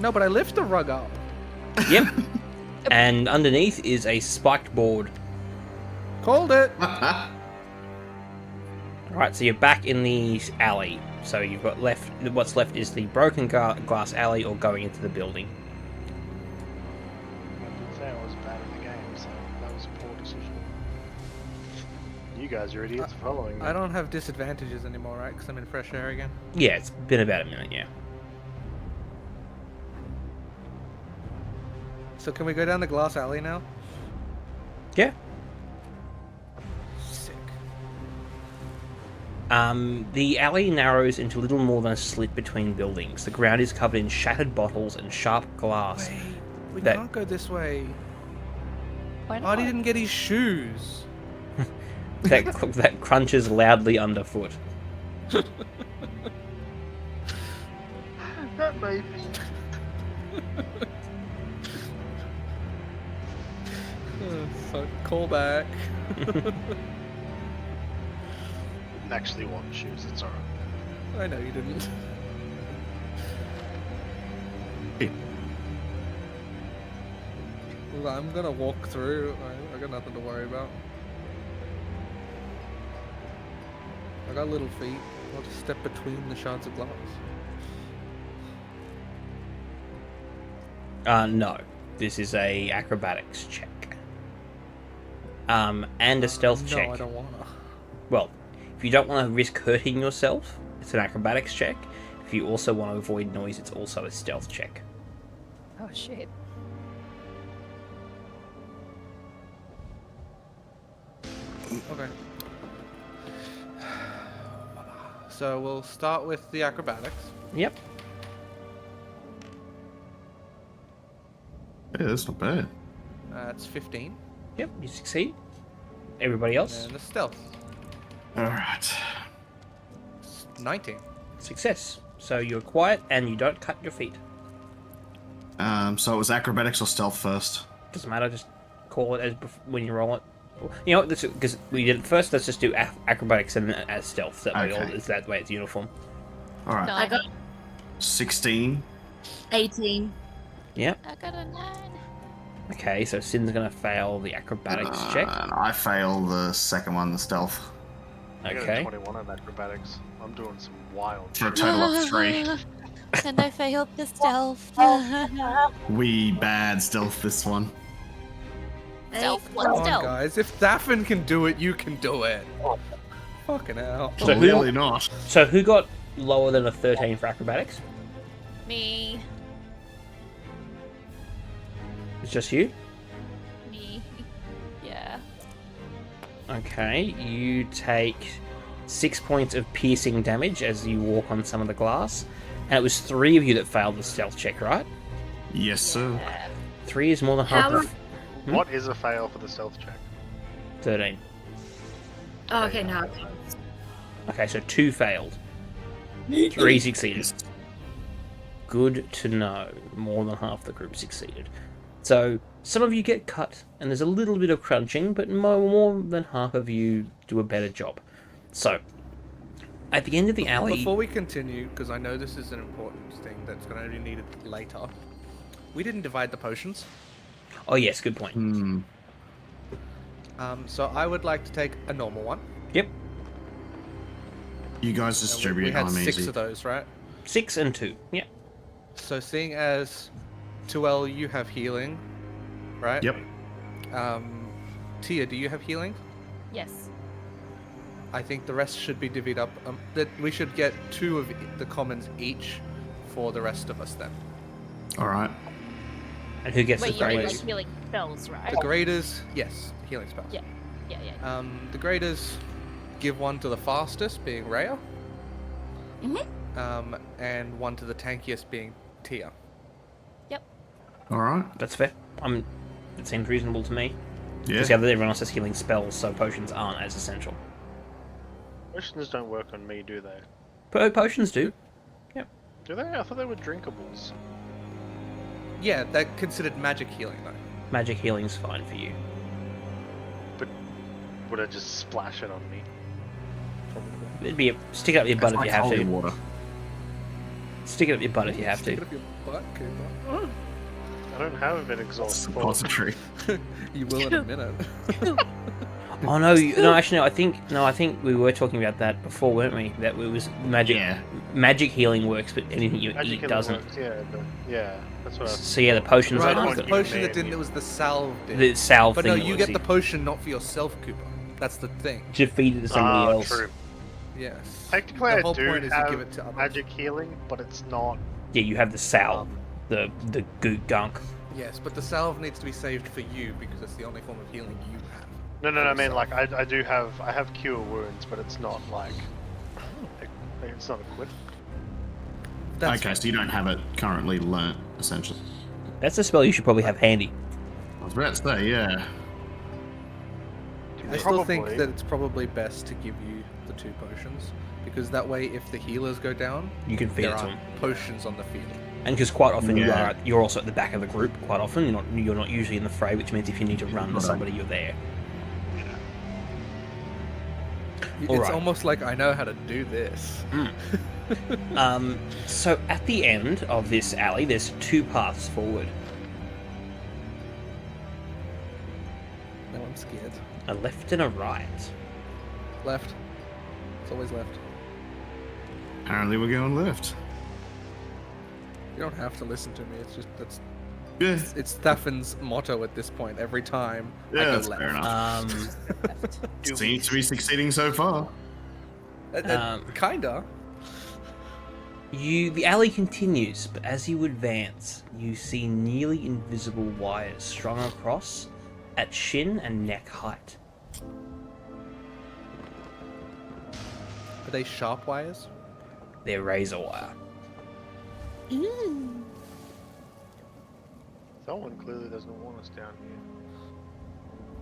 No, but I lift the rug up. Yep. And underneath is a spiked board. Called it. Alright, so you're back in the alley. So you've got left. What's left is the broken glass alley or going into the building. I did say I was bad at the game, so that was a poor decision. You guys are idiots for following me. I don't have disadvantages anymore, right? Because I'm in fresh air again. Yeah, it's been about a minute, yeah. So can we go down the glass alley now? Yeah. Sick. The alley narrows into little more than a slit between buildings. The ground is covered in shattered bottles and sharp glass. Wait, we That- can't go this way. Why not? Artie didn't get his shoes. that crunches loudly underfoot. That baby. So call back. Didn't actually want shoes, it's alright. I know you didn't. Well, I'm gonna walk through. I got nothing to worry about. I got little feet. I'll just step between the shards of glass. No. This is a acrobatics check. And a stealth check. No, I don't wanna. Well, if you don't want to risk hurting yourself, it's an acrobatics check. If you also want to avoid noise, it's also a stealth check. Oh shit. Okay. So we'll start with the acrobatics. Yep. Yeah, that's not bad. It's 15. Yep, you succeed. Everybody else? And the stealth. Alright. 19. Success. So you're quiet and you don't cut your feet. So it was acrobatics or stealth first? Doesn't matter, just call it as when you roll it. You know what, because we did it first, let's just do acrobatics and as stealth. That way, Okay. that way it's uniform. Alright. No. I got 16. 18. Yep. I got a 9. Okay, so Sin's gonna fail the acrobatics check. And I fail the second one, the stealth. I got a Okay. 21 on acrobatics. I'm doing some wild For a shit. total of 3. And I failed the stealth. We bad stealth this one. Stealth? Come What on, stealth? guys. If Daffin can do it, you can do it. Fucking hell. So Clearly not. So who got lower than a 13 for acrobatics? Me. It's just you? Me. Yeah. Okay, you take 6 points of piercing damage as you walk on some of the glass. And it was 3 of you that failed the stealth check, right? Yes, sir. 3 is more than half How- of What is a fail for the stealth check? 13. Oh, okay, no. Okay, so 2 failed. 3 succeeded. Good to know. More than half the group succeeded. So, some of you get cut, and there's a little bit of crunching, but more than half of you do a better job. So, at the end of the alley... Before we continue, because I know this is an important thing that's going to be needed later, we didn't divide the potions. Oh yes, good point. So I would like to take a normal one. Yep. You guys We distribute had them 6 easy. of those, right? 6 and 2, yeah. So seeing as 2L, you have healing, right? Yep. Tia, do you have healing? Yes. I think the rest should be divvied up. That we should get 2 of the commons each for the rest of us then. Alright. And who gets Wait, the you're like graders? healing spells, right? The graders, yes, healing spells. Yeah. Yeah. The graders give one to the fastest, being Rhea. Mm-hmm. And one to the tankiest, being Tia. Yep. Alright. That's fair. It seems reasonable to me. Yeah. Just that everyone else has healing spells, so potions aren't as essential. Potions don't work on me, do they? Potions do. Yep. Do they? I thought they were drinkables. Yeah, they're considered magic healing though. Magic healing's fine for you. But would I just splash it on me? It'd be stick it up your butt It's if you like have to. holy water. Stick it up your butt if you have Stick to. it up your butt, Cooper. I don't have an exhaust. Suppository. You will in a minute. Oh no, actually no. I think we were talking about that before, weren't we? That it was magic. Yeah. Magic healing works, but anything you Magic eat healing doesn't. works, yeah, that's what I So yeah, the potions Right, aren't it was the good. potion that didn't, it was the salve did. The salve But thing no, that you was get the potion not for yourself, Cooper. That's the thing. to feed it to somebody else. True. Yes. Technically, The I whole do point is you have give it to others. magic healing, but it's not. Yeah, you have the salve, the goot gunk. Yes, but the salve needs to be saved for you because it's the only form of healing you have. No, I mean, like, I do have, I have cure wounds, but it's not like, it's not equipped. That's Okay, so you don't have it currently learnt, essentially. That's a spell you should probably have handy. I was about to say, yeah. I still think Probably. that it's probably best to give you the 2 potions because that way, if the healers go down, You can feed there it to are them. potions on the field. And because quite often Yeah. you're also at the back of the group. Quite often you're not usually in the fray, which means if you need to run to Right. somebody, you're there. It's Alright. almost like I know how to do this. So at the end of this alley, there's 2 paths forward. Now I'm scared. A left and a right. Left. It's always left. Apparently we're going left. You don't have to listen to me. It's just Yeah. it's Thaffin's motto at this point. Every time I Yeah, go that's left. fair enough. Um, Seems to be succeeding so far. Kinda. The alley continues, but as you advance, you see nearly invisible wires strung across at shin and neck height. Are they sharp wires? They're razor wire. Someone clearly doesn't want us down here.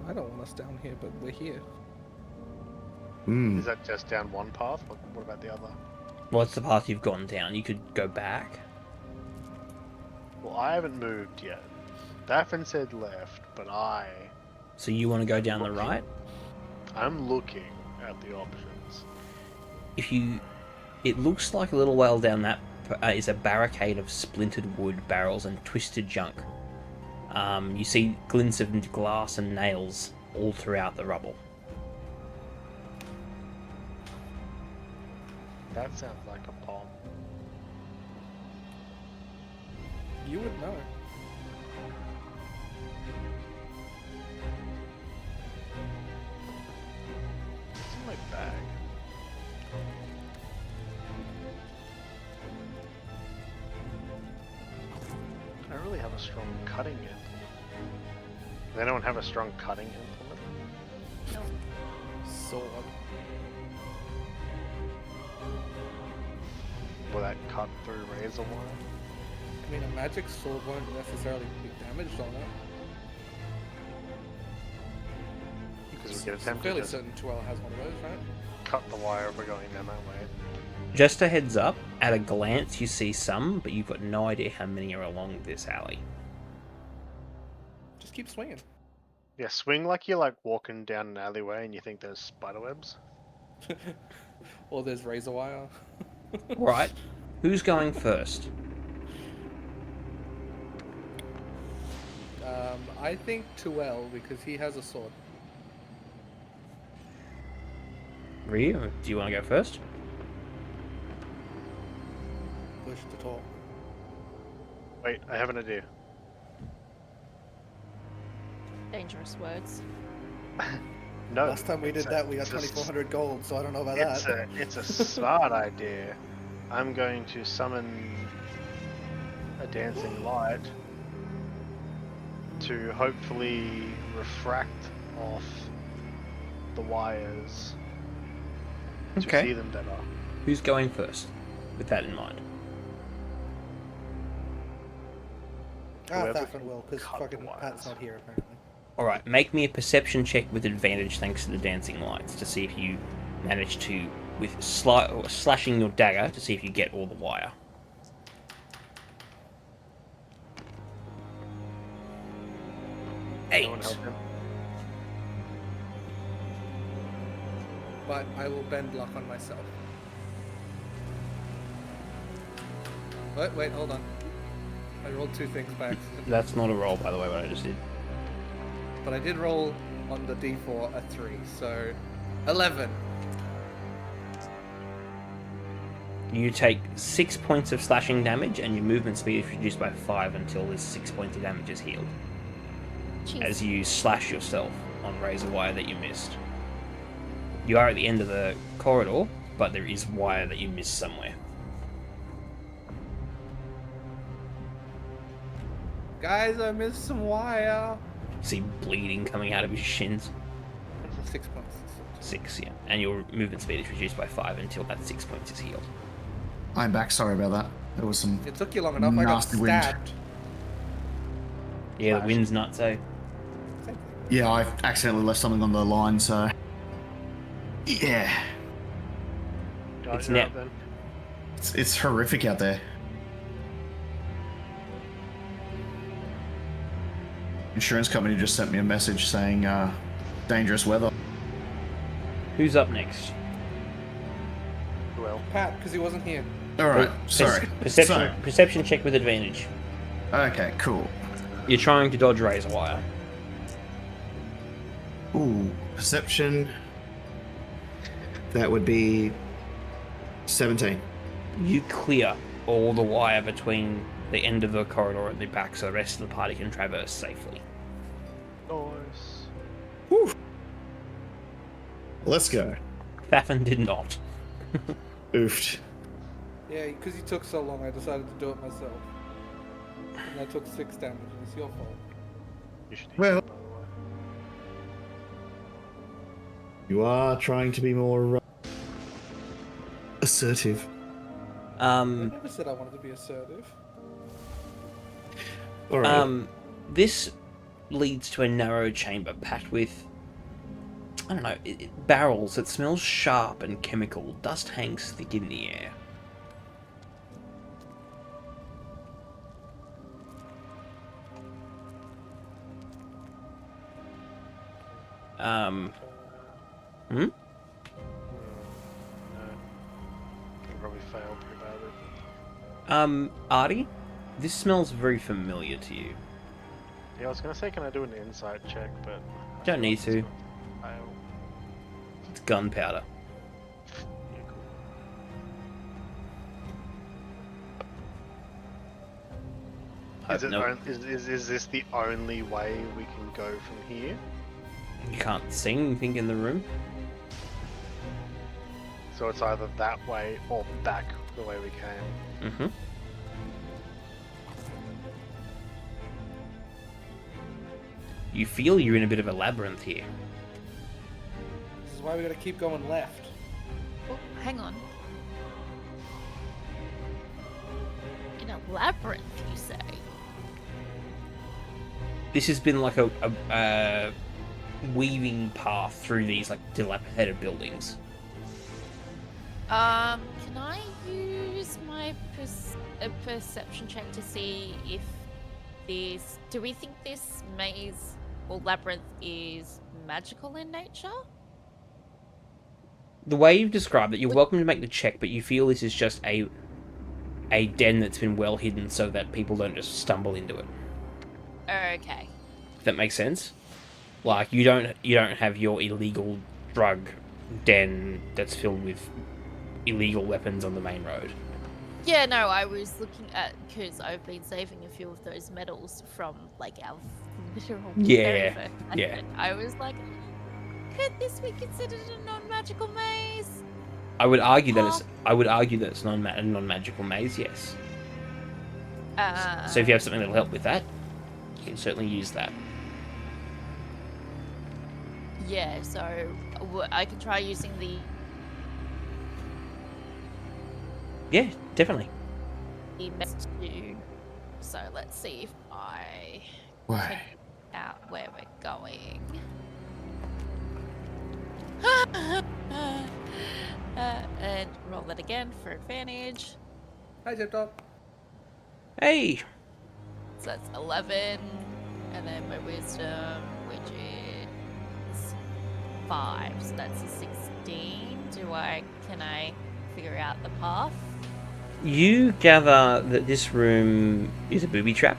I don't want us down here, but we're here. Is that just down one path? What about the other? Well, it's the path you've gone down. You could go back. Well, I haven't moved yet. Daffin said left, but So you want to go down the right? I'm looking at the options. It looks like a little while down that is a barricade of splintered wood, barrels, and twisted junk. You see glints of glass and nails all throughout the rubble. That sounds like a bomb. You would know. What's in my bag? I don't really have a strong cutting implement. Does anyone have a strong cutting implement? Sword. Will that cut through razor wire? I mean, a magic sword won't necessarily be damaged on it. Because we get It's attempt to fairly just certain Tuel has one of those, right? cut the wire if we're going down that way. Just a heads up, at a glance you see some, but you've got no idea how many are along this alley. Just keep swinging. Yeah, swing like you're like walking down an alleyway and you think there's spiderwebs. Or there's razor wire. Right, who's going first? I think Tuel, because he has a sword. Ryu, do you want to go first? Push to talk. Wait, I have an idea. Dangerous words. No. Last time we did that, we got 2,400 gold, so I don't know about that. It's a smart idea. I'm going to summon a dancing light to hopefully refract off the wires to Okay. see them better. Who's going first, with that in mind? Whoever Thafin will, because cut the fucking wires. Pat's not here, apparently. Alright, make me a perception check with advantage thanks to the dancing lights to see if you manage to, with slashing your dagger, to see if you get all the wire. No one help him? But I will bend luck on myself. Wait, hold on. I rolled two things by accident. That's not a roll, by the way, what I just did. But I did roll on the d4 a 3, so 11. You take 6 points of slashing damage, and your movement speed is reduced by 5 until this 6 points of damage is healed. Jeez. As you slash yourself on razor wire that you missed. You are at the end of the corridor, but there is wire that you missed somewhere. Guys, I missed some wire. See bleeding coming out of your shins. 6 points. 6, yeah. And your movement speed is reduced by 5 until that 6 points is healed. I'm back. Sorry about that. There was some It took you long enough. I got nasty wind. stabbed. Yeah, the wind's not so. Yeah, I accidentally left something on the line, so yeah, It's net. it's horrific out there. Insurance company just sent me a message saying dangerous weather. Who's up next? Well, Pat, because he wasn't here. All right, sorry. Perception check with advantage. Okay, cool. You're trying to dodge razor wire. Ooh, perception. That would be 17. You clear all the wire between the end of the corridor and the back, so the rest of the party can traverse safely. Nice. Whew. Let's go. Thafin did not. Oofed. Yeah, because you took so long, I decided to do it myself. And I took 6 damage, and it's your fault. You should Well, you are trying to be more assertive. I never said I wanted to be assertive. All right. This leads to a narrow chamber packed with, I don't know, barrels that smells sharp and chemical. Dust hangs thick in the air. Hmm? No. I probably failed pretty badly. Artie, this smells very familiar to you. Yeah, I was gonna say, can I do an insight check, but Don't need to. fail. It's gunpowder. Is this the only way we can go from here? You can't see anything in the room. So it's either that way or back the way we came. Mm-hmm. You feel you're in a bit of a labyrinth here. This is why we gotta keep going left. Oh, hang on. In a labyrinth, you say? This has been like a weaving path through these like dilapidated buildings. Can I use my perception check to see if this... Do we think this maze or labyrinth is magical in nature? The way you've described it, you're welcome to make the check, but you feel this is just a den that's been well hidden so that people don't just stumble into it. Okay. If that makes sense? Like you don't have your illegal drug den that's filled with illegal weapons on the main road. Yeah, no, I was looking at... Because I've been saving a few of those medals from, like, our literal very first lesson. I was like, could this be considered a non-magical maze? I would argue that it's a non-magical maze, yes. So if you have something that'll help with that, you can certainly use that. Yeah, so I can try using the... Yeah, definitely. So let's see if I Why? can out where we're going. And roll it again for advantage. Hi, Tip Top. Hey! So that's 11, and then my wisdom, which is 5, so that's a 16. Can I figure out the path? You gather that this room is a booby trap,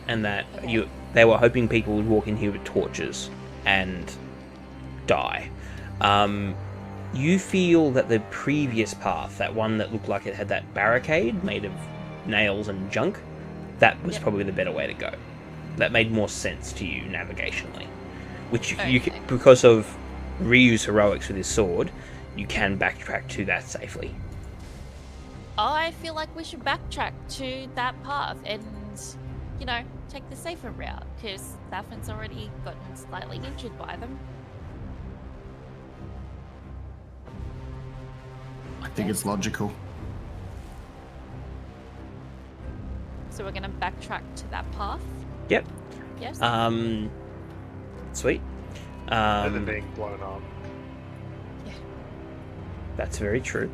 and that they were hoping people would walk in here with torches and die. You feel that the previous path, that one that looked like it had that barricade made of nails and junk, that was probably the better way to go. That made more sense to you navigationally. Which you because of Ryu's heroics with his sword, you can backtrack to that safely. I feel like we should backtrack to that path and, take the safer route, because Thaffin's already gotten slightly injured by them. I think it's logical. So we're going to backtrack to that path? Yep. Yes. Sweet. Better than being blown up. Yeah. That's very true.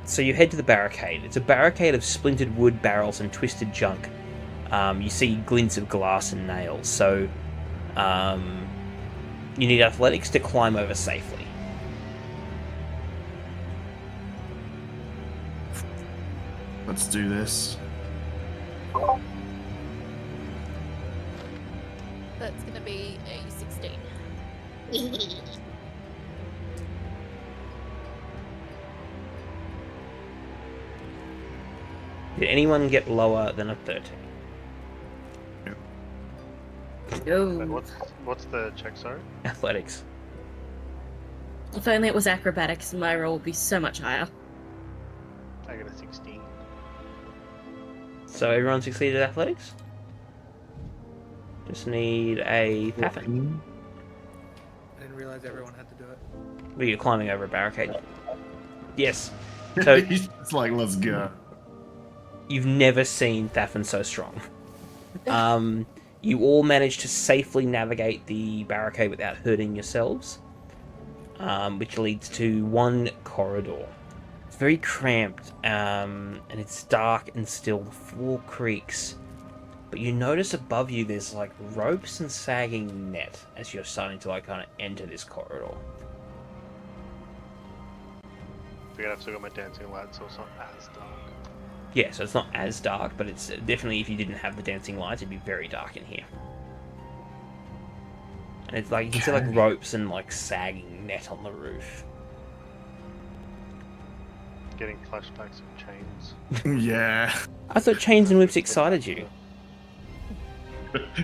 So you head to the barricade. It's a barricade of splintered wood barrels and twisted junk. You see glints of glass and nails. So you need athletics to climb over safely. Let's do this. That's going to be a 16. Did anyone get lower than a 13? No. What's the check, sorry? Athletics. If only it was acrobatics, my roll would be so much higher. I got a 16. So everyone succeeded at athletics? Just need a Thaffin. I didn't realize everyone had to do it. But you're climbing over a barricade. Yes. So it's like, let's go. You've never seen Thaffin so strong. You all managed to safely navigate the barricade without hurting yourselves, which leads to one corridor. It's very cramped, and it's dark and still. The floor creaks. But you notice above you there's like ropes and sagging net as you're starting to kind of enter this corridor. Figured I've still got my dancing light, so it's not as dark. Yeah, so it's not as dark, but it's definitely, if you didn't have the dancing lights, it'd be very dark in here. And it's like, you can see like ropes and like sagging net on the roof. Getting flashbacks of chains. Yeah. I thought chains and whips excited you.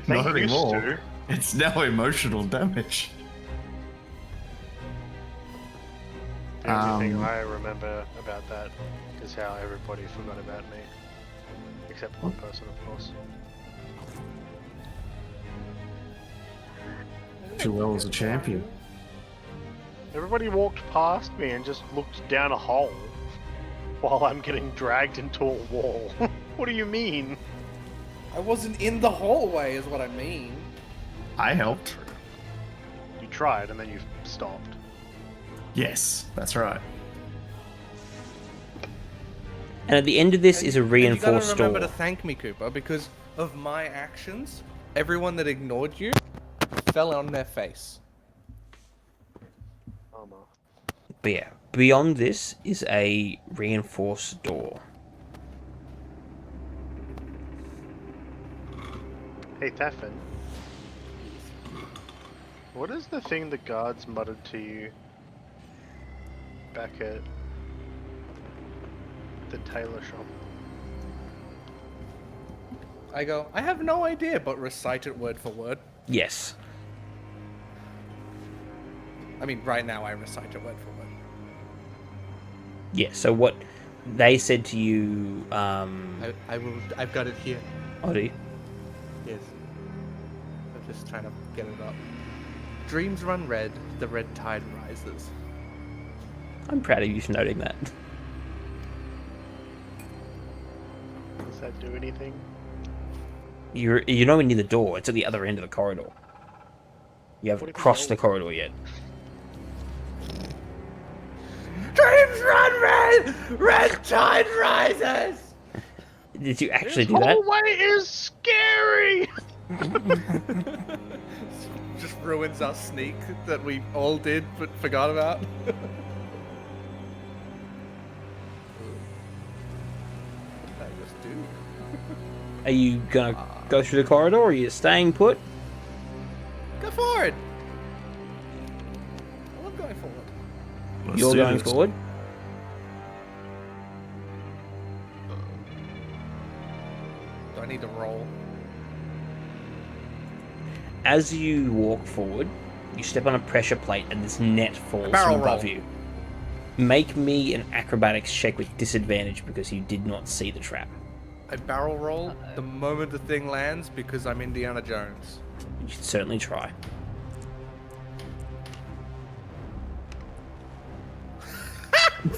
Not They used anymore. to. It's now emotional damage. The only thing I remember about that is how everybody forgot about me. Except one person, of course. Too well as a champion. Everybody walked past me and just looked down a hole while I'm getting dragged into a wall. What do you mean? I wasn't in the hallway, is what I mean. I helped. You tried and then you stopped. Yes, that's right. And at the end of this is a And you reinforced gotta remember door. to thank me, Cooper, because of my actions, everyone that ignored you fell on their face. But yeah, beyond this is a reinforced door. Hey, Thafin. What is the thing the guards muttered to you back at the tailor shop? I go, I have no idea, but recite it word for word. Yes. I mean, right now I recite it word for word. Yeah, so what they said to you, I've got it here. Oh, do you? Yes. I'm just trying to get it up. Dreams run red, the red tide rises. I'm proud of you for noting that. Does that do anything? You're nowhere near the door, it's at the other end of the corridor. You haven't crossed the corridor yet. Dreams run red, red tide rises! Did you actually This do that? hallway is scary! Just ruins our sneak that we all did but forgot about. What did I just do? Are you gonna go through the corridor, or are you staying put? Go forward! I love going forward. You're going forward? Do I need to roll? As you walk forward, you step on a pressure plate and this net falls Barrel from above roll. you. Make me an acrobatics check with disadvantage because you did not see the trap. I barrel roll the moment the thing lands because I'm Indiana Jones. You should certainly try.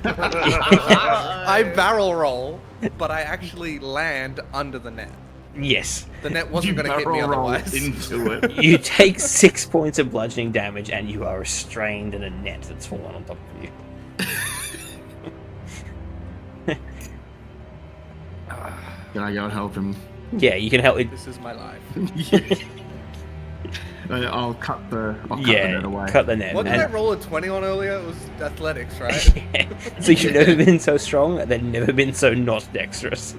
I barrel roll, but I actually land under the net. Yes. The net wasn't going to hit me otherwise. into it. You take 6 points of bludgeoning damage and you are restrained in a net that's fallen on top of you. Can I go and help him? Yeah, you can help it. This is my life. I'll cut the Yeah, net away. cut the net. What did And- I roll a 20 on earlier? It was athletics, right? Yeah. So you've never been so strong, and then never been so not dexterous.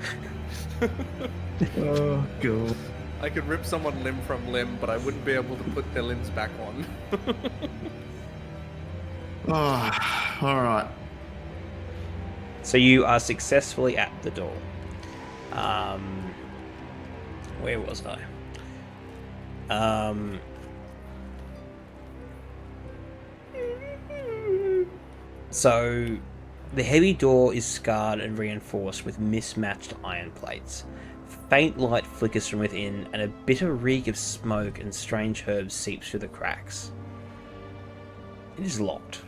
Oh, God. I could rip someone limb from limb, but I wouldn't be able to put their limbs back on. Oh, alright. So you are successfully at the door. Where was I? So the heavy door is scarred and reinforced with mismatched iron plates. Faint light flickers from within, and a bitter reek of smoke and strange herbs seeps through the cracks. It is locked.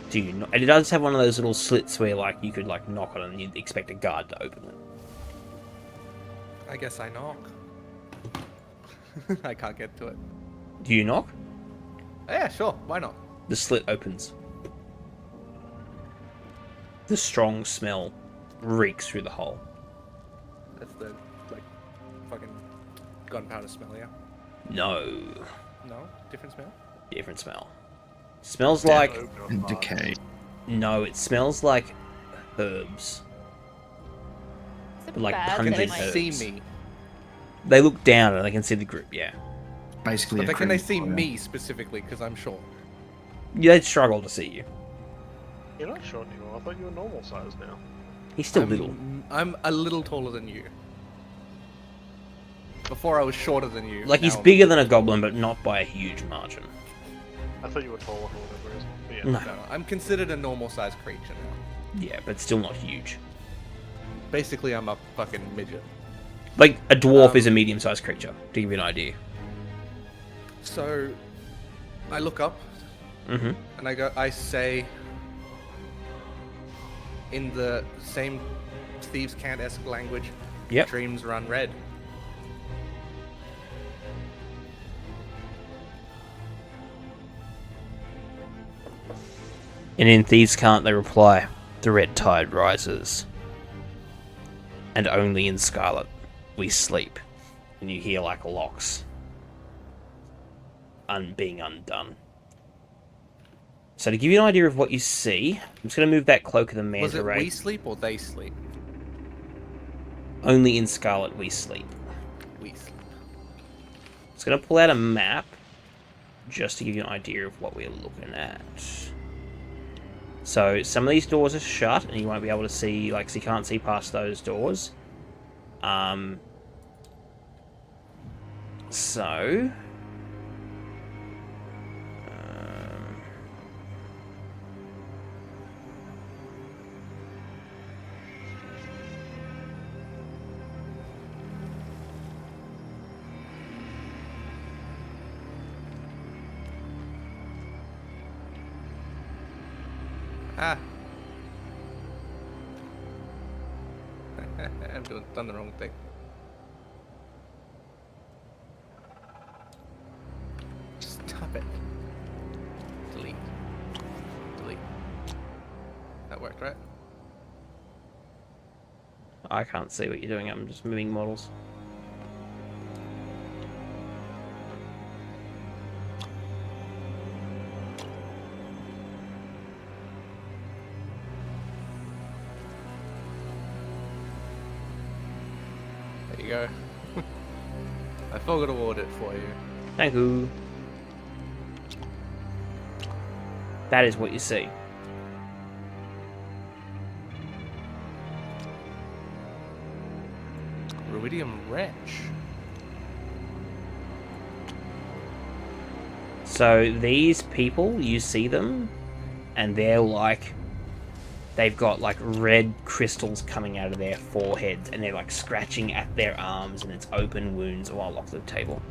Do you not? And it does have one of those little slits where, like, you could like knock on it and you'd expect a guard to open it. I guess I knock. I can't get to it. Do you knock? Yeah, sure. Why not? The slit opens. The strong smell reeks through the hole. That's the, like, fucking gunpowder smell, yeah? No. No? Different smell? Different smell. Smells like And decay. no, it smells like herbs. But like bad Can they pungent herbs. see me? They look down and they can see the group. Yeah, Basically, But can they see me specifically? Because I'm short. yeah, they'd struggle to see you. You're not short anymore. I thought you were normal size now. He's still little. I'm a little taller than you. Before I was shorter than you. Like now he's I'm- bigger than a goblin, but not by a huge margin. I thought you were taller for whatever reason. But yeah. No. No, I'm considered a normal sized creature now. Yeah, but still not huge. Basically, I'm a fucking midget. Like a dwarf is a medium-sized creature. To give you an idea. So, I look up Mm-hmm. and I say in the same Thieves' Cant-esque language, Yep. dreams run red. And in Thieves' Cant they reply, the red tide rises. And only in Scarlet we sleep. And you hear like locks being undone. So to give you an idea of what you see, I'm just going to move that Cloak of the Manta Was it Ray. we sleep or they sleep? Only in Scarlet we sleep. We sleep. Just going to pull out a map just to give you an idea of what we're looking at. So some of these doors are shut, and you won't be able to see, like, so you can't see past those doors. So Ah. I've done the wrong thing. Stop it. Delete. Delete. That worked, right? I can't see what you're doing. I'm just moving models. There you go. I forgot to award it for you. Thank you. That is what you see. Ruidium Wretch. So these people, you see them, and they're like, they've got like red crystals coming out of their foreheads, and they're like scratching at their arms, and it's open wounds. Oh, I'll lock the table.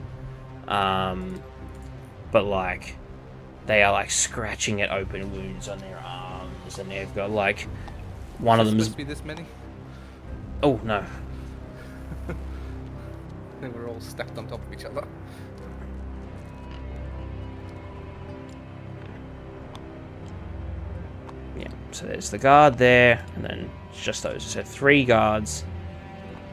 But like, they are like scratching at open wounds on their arms, and they've got like, one of them's. Supposed to be this many? Oh no. They were all stacked on top of each other. Yeah, so there's the guard there, and then it's just those. So 3 guards.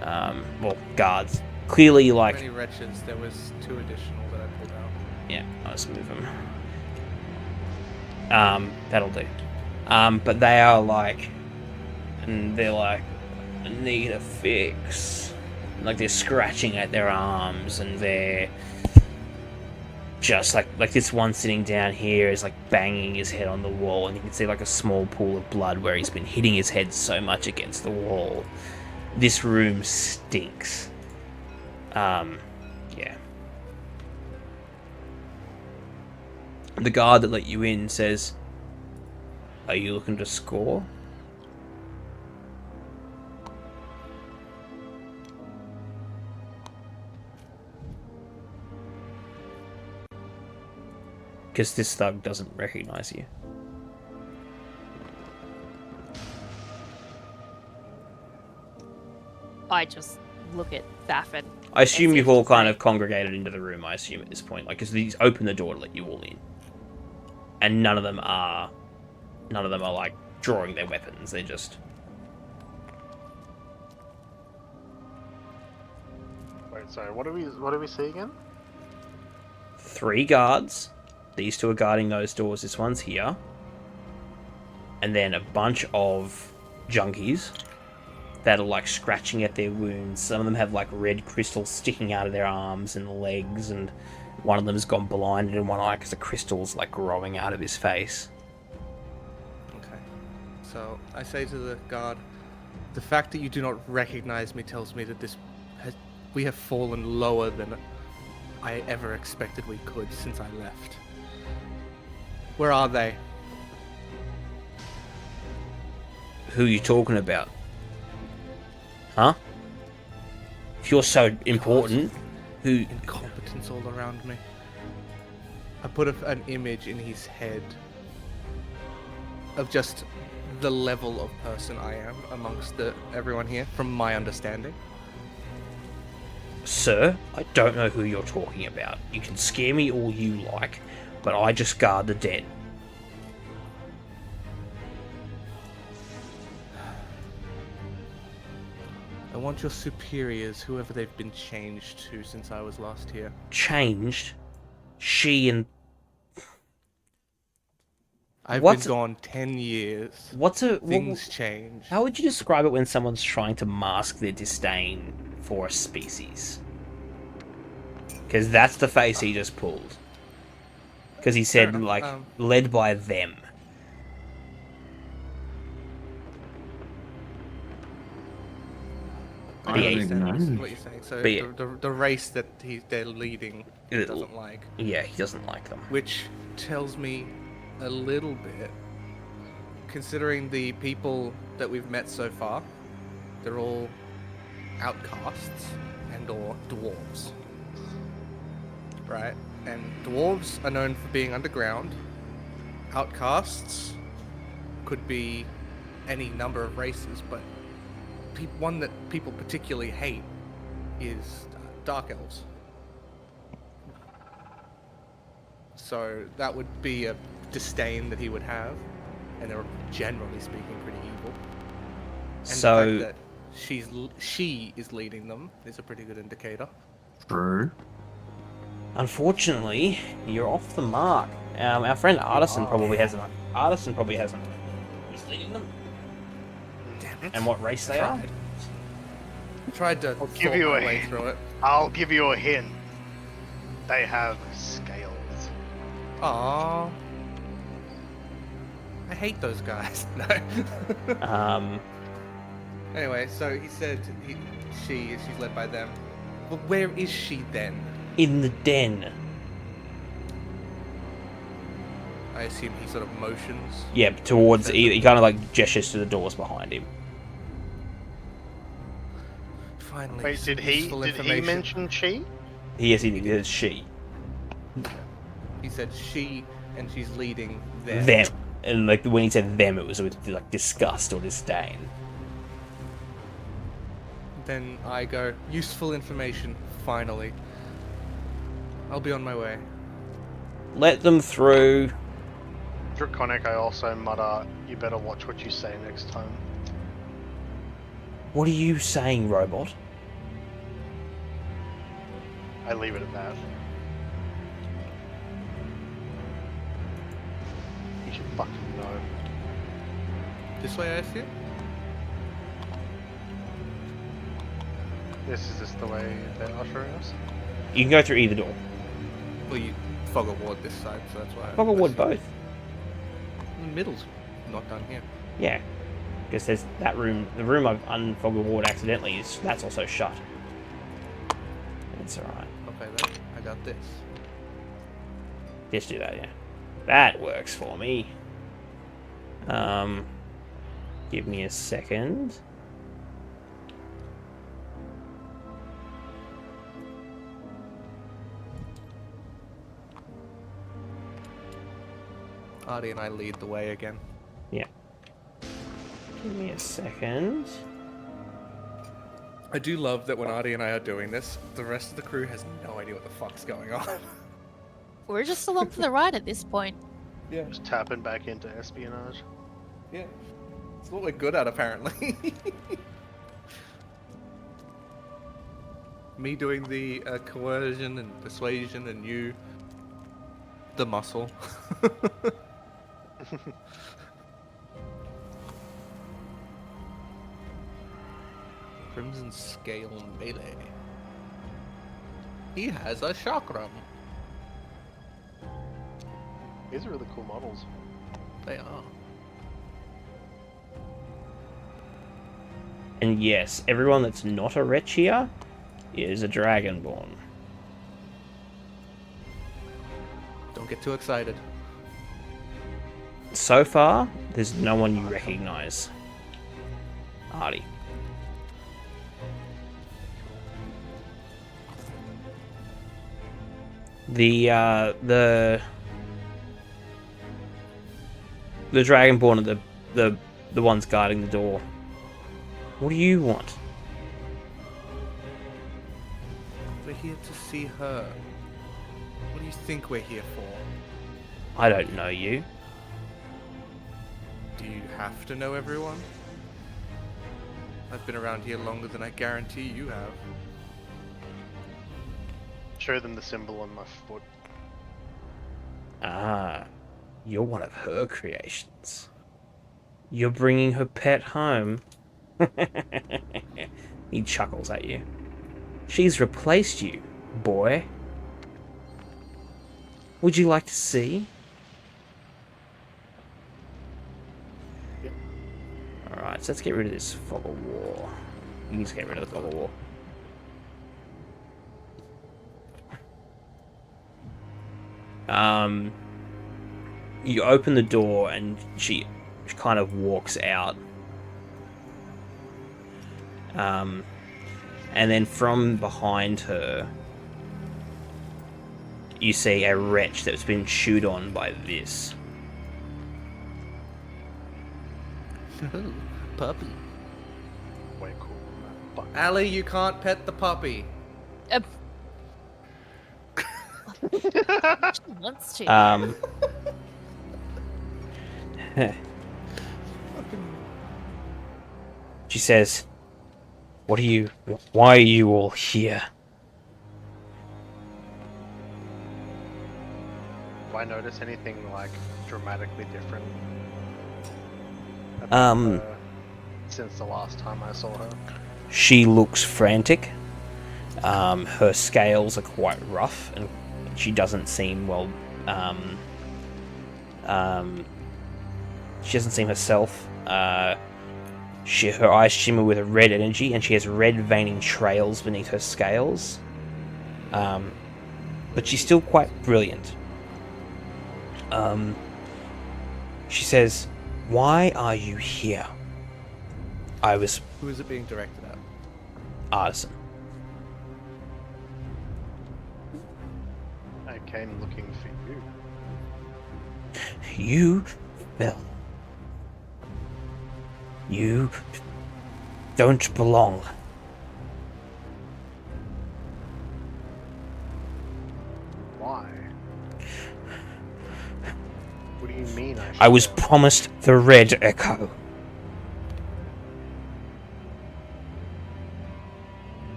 Well, guards. Clearly, like. Many wretches. There was 2 additional that I pulled out. Yeah, I'll just move them. That'll do. But they are like. And they're like, I need a fix. Like, they're scratching at their arms, and they're. Just like this one sitting down here is like banging his head on the wall, and you can see like a small pool of blood where he's been hitting his head so much against the wall. This room stinks. Yeah. The guard that let you in says, "Are you looking to score?" Because this thug doesn't recognize you. I just look at Thafin. I assume you've all kind of congregated into the room, I assume, at this point. Like, because he's opened the door to let you all in. And none of them are, like, drawing their weapons. They're just... Wait, sorry, what do we see again? 3 guards, These two are guarding those doors. This one's here. And then a bunch of junkies that are like scratching at their wounds. Some of them have like red crystals sticking out of their arms and legs, and one of them's gone blinded in one eye because the crystal's like growing out of his face. Okay. So I say to the guard, the fact that you do not recognize me tells me that we have fallen lower than I ever expected we could since I left. Where are they? Who are you talking about? Huh? If you're so important, who... Incompetence all around me. I put an image in his head of just the level of person I am amongst everyone here, from my understanding. Sir, I don't know who you're talking about. You can scare me all you like, but I just guard the dead. I want your superiors, whoever they've been changed to since I was last here. Changed? She and... I've been gone 10 years. Things change. How would you describe it when someone's trying to mask their disdain for a species? Because that's the face he just pulled. Because he said, like, led by them. I understand what you're saying. So the race that they're leading doesn't like. Yeah, he doesn't like them. Which tells me a little bit, considering the people that we've met so far, they're all outcasts and or dwarves. Right? And dwarves are known for being underground. Outcasts could be any number of races, but one that people particularly hate is dark elves. So that would be a disdain that he would have, and they're generally speaking pretty evil. And So the fact that she is leading them is a pretty good indicator. True. Unfortunately, you're off the mark. Our friend Artisan probably hasn't. Artisan probably hasn't. He's leading them. Damn it. And what race they are? Tried to I'll give you my way through it. I'll give you a hint. They have scales. Aww. I hate those guys. No. Anyway, so he said she's led by them. But where is she then? In the den. I assume he sort of motions. Yeah, towards. He kind of like gestures to the doors behind him. Finally. Wait, did he mention she? Yes, he did. It's she. He said she, and she's leading them. Them. And like when he said them, it was with like disgust or disdain. Then I go, useful information, finally. I'll be on my way. Let them through. Draconic, I also mutter, you better watch what you say next time. What are you saying, robot? I leave it at that. You should fucking know. This way, I assume? This is just the way they're ushering us? You can go through either door. Well, you fog a ward this side, so that's why. Fog a ward both. The middle's not done here. Yeah. Because there's that room. The room I've unfogged a ward accidentally that's also shut. It's alright. Okay, then. I got this. Just do that, yeah. That works for me. Give me a second. Artie and I lead the way again. Yeah. Give me a second. I do love that when Artie and I are doing this, the rest of the crew has no idea what the fuck's going on. We're just along for the ride at this point. Yeah. Just tapping back into espionage. Yeah. It's what we're good at, apparently. Me doing the coercion and persuasion, and you The muscle. Crimson Scale Melee. He has a chakram. These are really cool models. They are. And yes, everyone that's not a wretch here is a Dragonborn. Don't get too excited. So far, there's no one you recognize. Artie. The Dragonborn are the ones guarding the door. What do you want? We're here to see her. What do you think we're here for? I don't know you. Do you have to know everyone? I've been around here longer than I guarantee you have. Show them the symbol on my foot. Ah, you're one of her creations. You're bringing her pet home. He chuckles at you. She's replaced you, boy. Would you like to see? Yep. Alright, so let's get rid of this fog of war. You need to get rid of the fog of war. You open the door and she kind of walks out. And then from behind her, you see a wretch that's been chewed on by this. Puppy. Way cool. But Allie, you can't pet the puppy. She wants to. She says, why are you all here? do I notice anything like dramatically different? Since the last time I saw her. She looks frantic. Her scales are quite rough, and she doesn't seem well. She doesn't seem herself. Her eyes shimmer with a red energy, and she has red veining trails beneath her scales. But she's still quite brilliant. She says, "Why are you here?" Who is it being directed at? Artisan. I came looking for you. You fell. You don't belong. Why? What do you mean I was promised the Red Echo.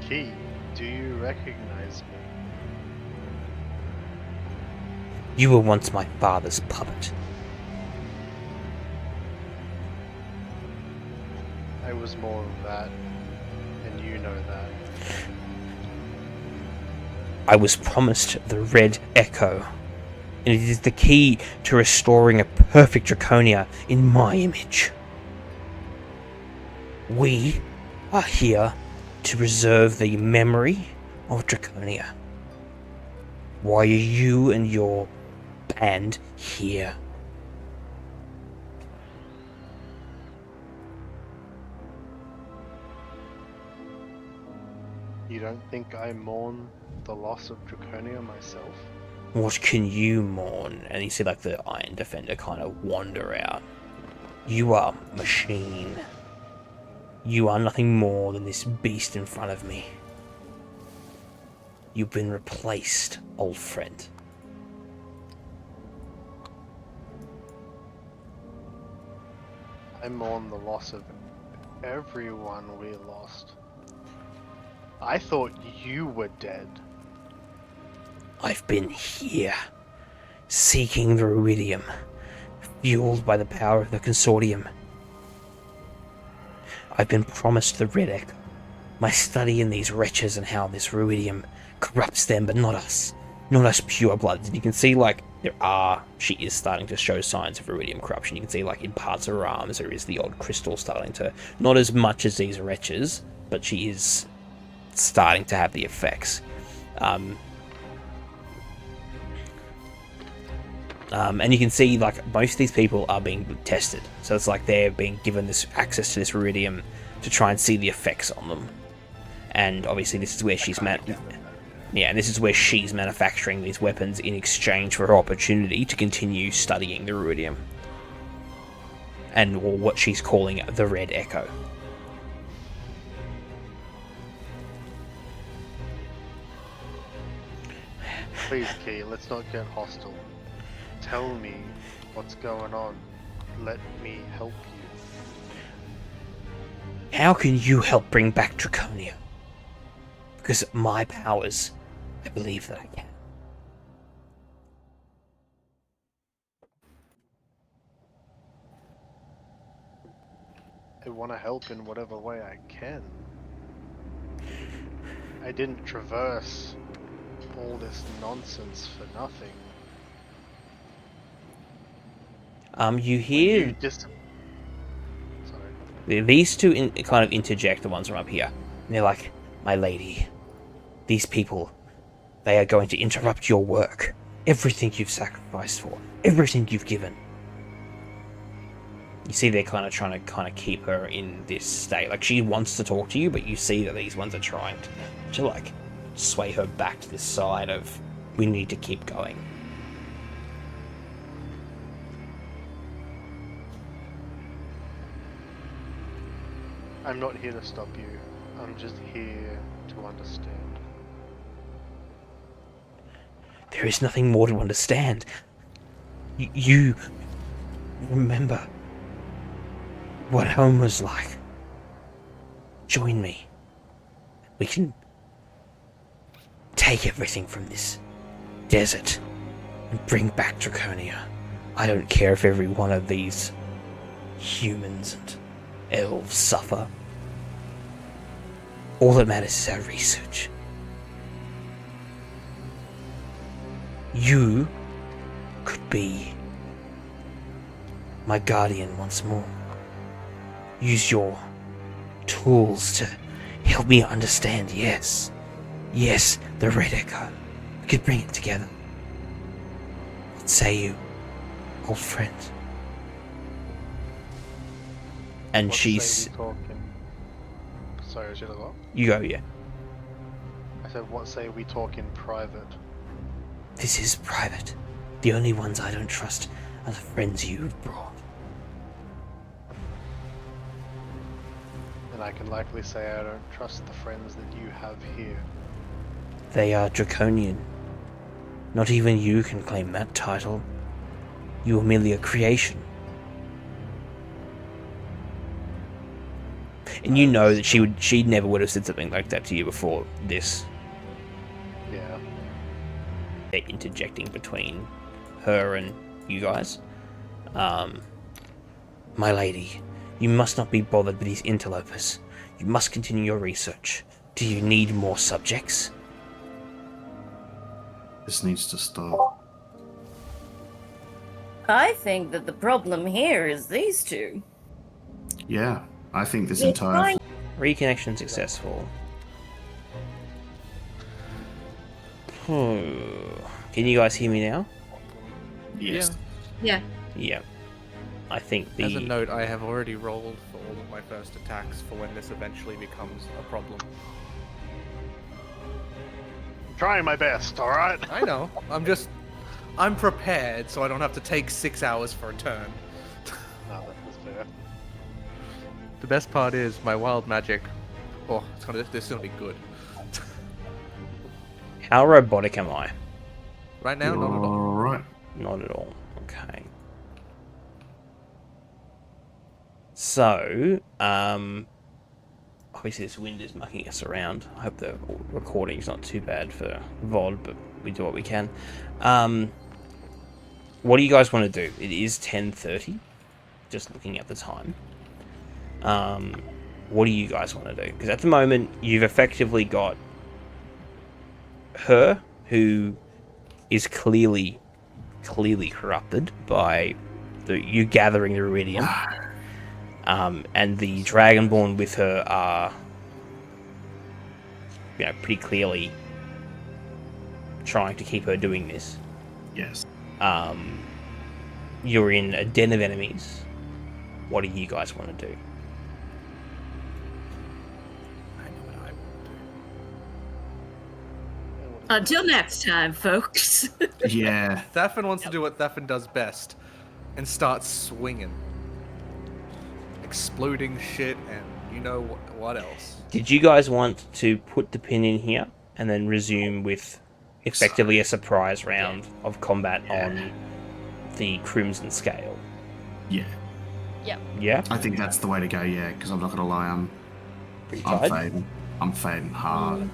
Key, do you recognize me? You were once my father's puppet. I was more of that, and you know that. I was promised the Red Echo, and it is the key to restoring a perfect Draconia in my image. We are here to preserve the memory of Draconia. Why are you and your band here? You don't think I mourn the loss of Draconia myself? What can you mourn? And you see like the Iron Defender kind of wander out. You are machine. You are nothing more than this beast in front of me. You've been replaced, old friend. I mourn the loss of everyone we lost. I thought you were dead. I've been here, seeking the ruidium, fueled by the power of the consortium. I've been promised the Red Echo, my study in these wretches and how this ruidium corrupts them, but not us. Not us purebloods. And you can see, like, she is starting to show signs of ruidium corruption. You can see, like, in parts of her arms, there is the odd crystal starting to, not as much as these wretches, but she is starting to have the effects. And you can see, like, most of these people are being tested. So it's like they're being given this access to this ruidium to try and see the effects on them. And obviously this is where she's this is where she's manufacturing these weapons in exchange for her opportunity to continue studying the ruidium. And what she's calling the Red Echo. Please, Key, let's not get hostile. Tell me what's going on. Let me help you. How can you help bring back Draconia? Because my powers, I believe that I can. I want to help in whatever way I can. I didn't traverse all this nonsense for nothing. You hear... These two kind of interject, the ones from up here. And they're like, my lady, these people, they are going to interrupt your work. Everything you've sacrificed for. Everything you've given. You see they're kind of trying to keep her in this state. Like, she wants to talk to you, but you see that these ones are trying to like, sway her back to this side of, we need to keep going. I'm not here to stop you. I'm just here to understand. There is nothing more to understand. You remember what home was like. Join me. We can take everything from this desert and bring back Draconia. I don't care if every one of these humans and elves suffer. All that matters is our research. You could be my guardian once more. Use your tools to help me understand, yes. Yes, the Red Echo. We could bring it together. What say you, old friend? And she's... Sorry, should I go? You go, yeah. I said, what say we talk in private? This is private. The only ones I don't trust are the friends you've brought. And I can likely say I don't trust the friends that you have here. They are Draconian. Not even you can claim that title. You are merely a creation. And you know that she never would have said something like that to you before this. Yeah. They're interjecting between her and you guys. My lady, you must not be bothered with these interlopers. You must continue your research. Do you need more subjects? This needs to stop. I think that the problem here is these two. Yeah, I think this entire... Reconnection successful. Can you guys hear me now? Yes. Yeah. Yeah. I think As a note, I have already rolled for all of my first attacks for when this eventually becomes a problem. I'm trying my best, alright? I know. I'm prepared so I don't have to take 6 hours for a turn. No, that's fair. The best part is my wild magic. Oh, this is gonna be good. How robotic am I? Right now, not at all. Alright. Not at all. Okay. So, obviously this wind is mucking us around. I hope the recording's not too bad for VOD, but we do what we can. What do you guys want to do? It is 10:30, just looking at the time. What do you guys want to do? Because at the moment, you've effectively got her, who is clearly corrupted by you gathering the iridium. And the Dragonborn with her are, pretty clearly trying to keep her doing this. Yes. You're in a den of enemies. What do you guys want to do? Until next time, folks. Yeah. Thafin wants to do what Thafin does best and start swinging. Exploding shit and you know what else. Did you guys want to put the pin in here and then resume with effectively a surprise round of combat on the Crimson Scale? Yeah. Yep. Yeah? I think that's the way to go, yeah, because I'm not going to lie, I'm fading. I'm fading hard.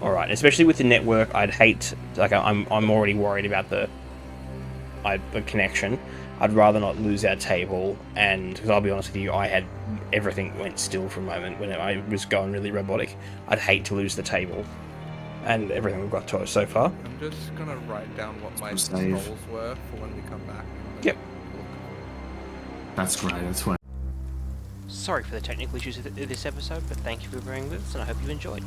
Alright, especially with the network, I'd hate... I'm already worried about the connection. I'd rather not lose our table, and because I'll be honest with you, everything went still for a moment when I was going really robotic. I'd hate to lose the table and everything we've got to so far. I'm just gonna write down what my Save. rolls were for when we come back. Yep. That's great, that's fine. Sorry for the technical issues of this episode, but thank you for bearing with us, and I hope you enjoyed.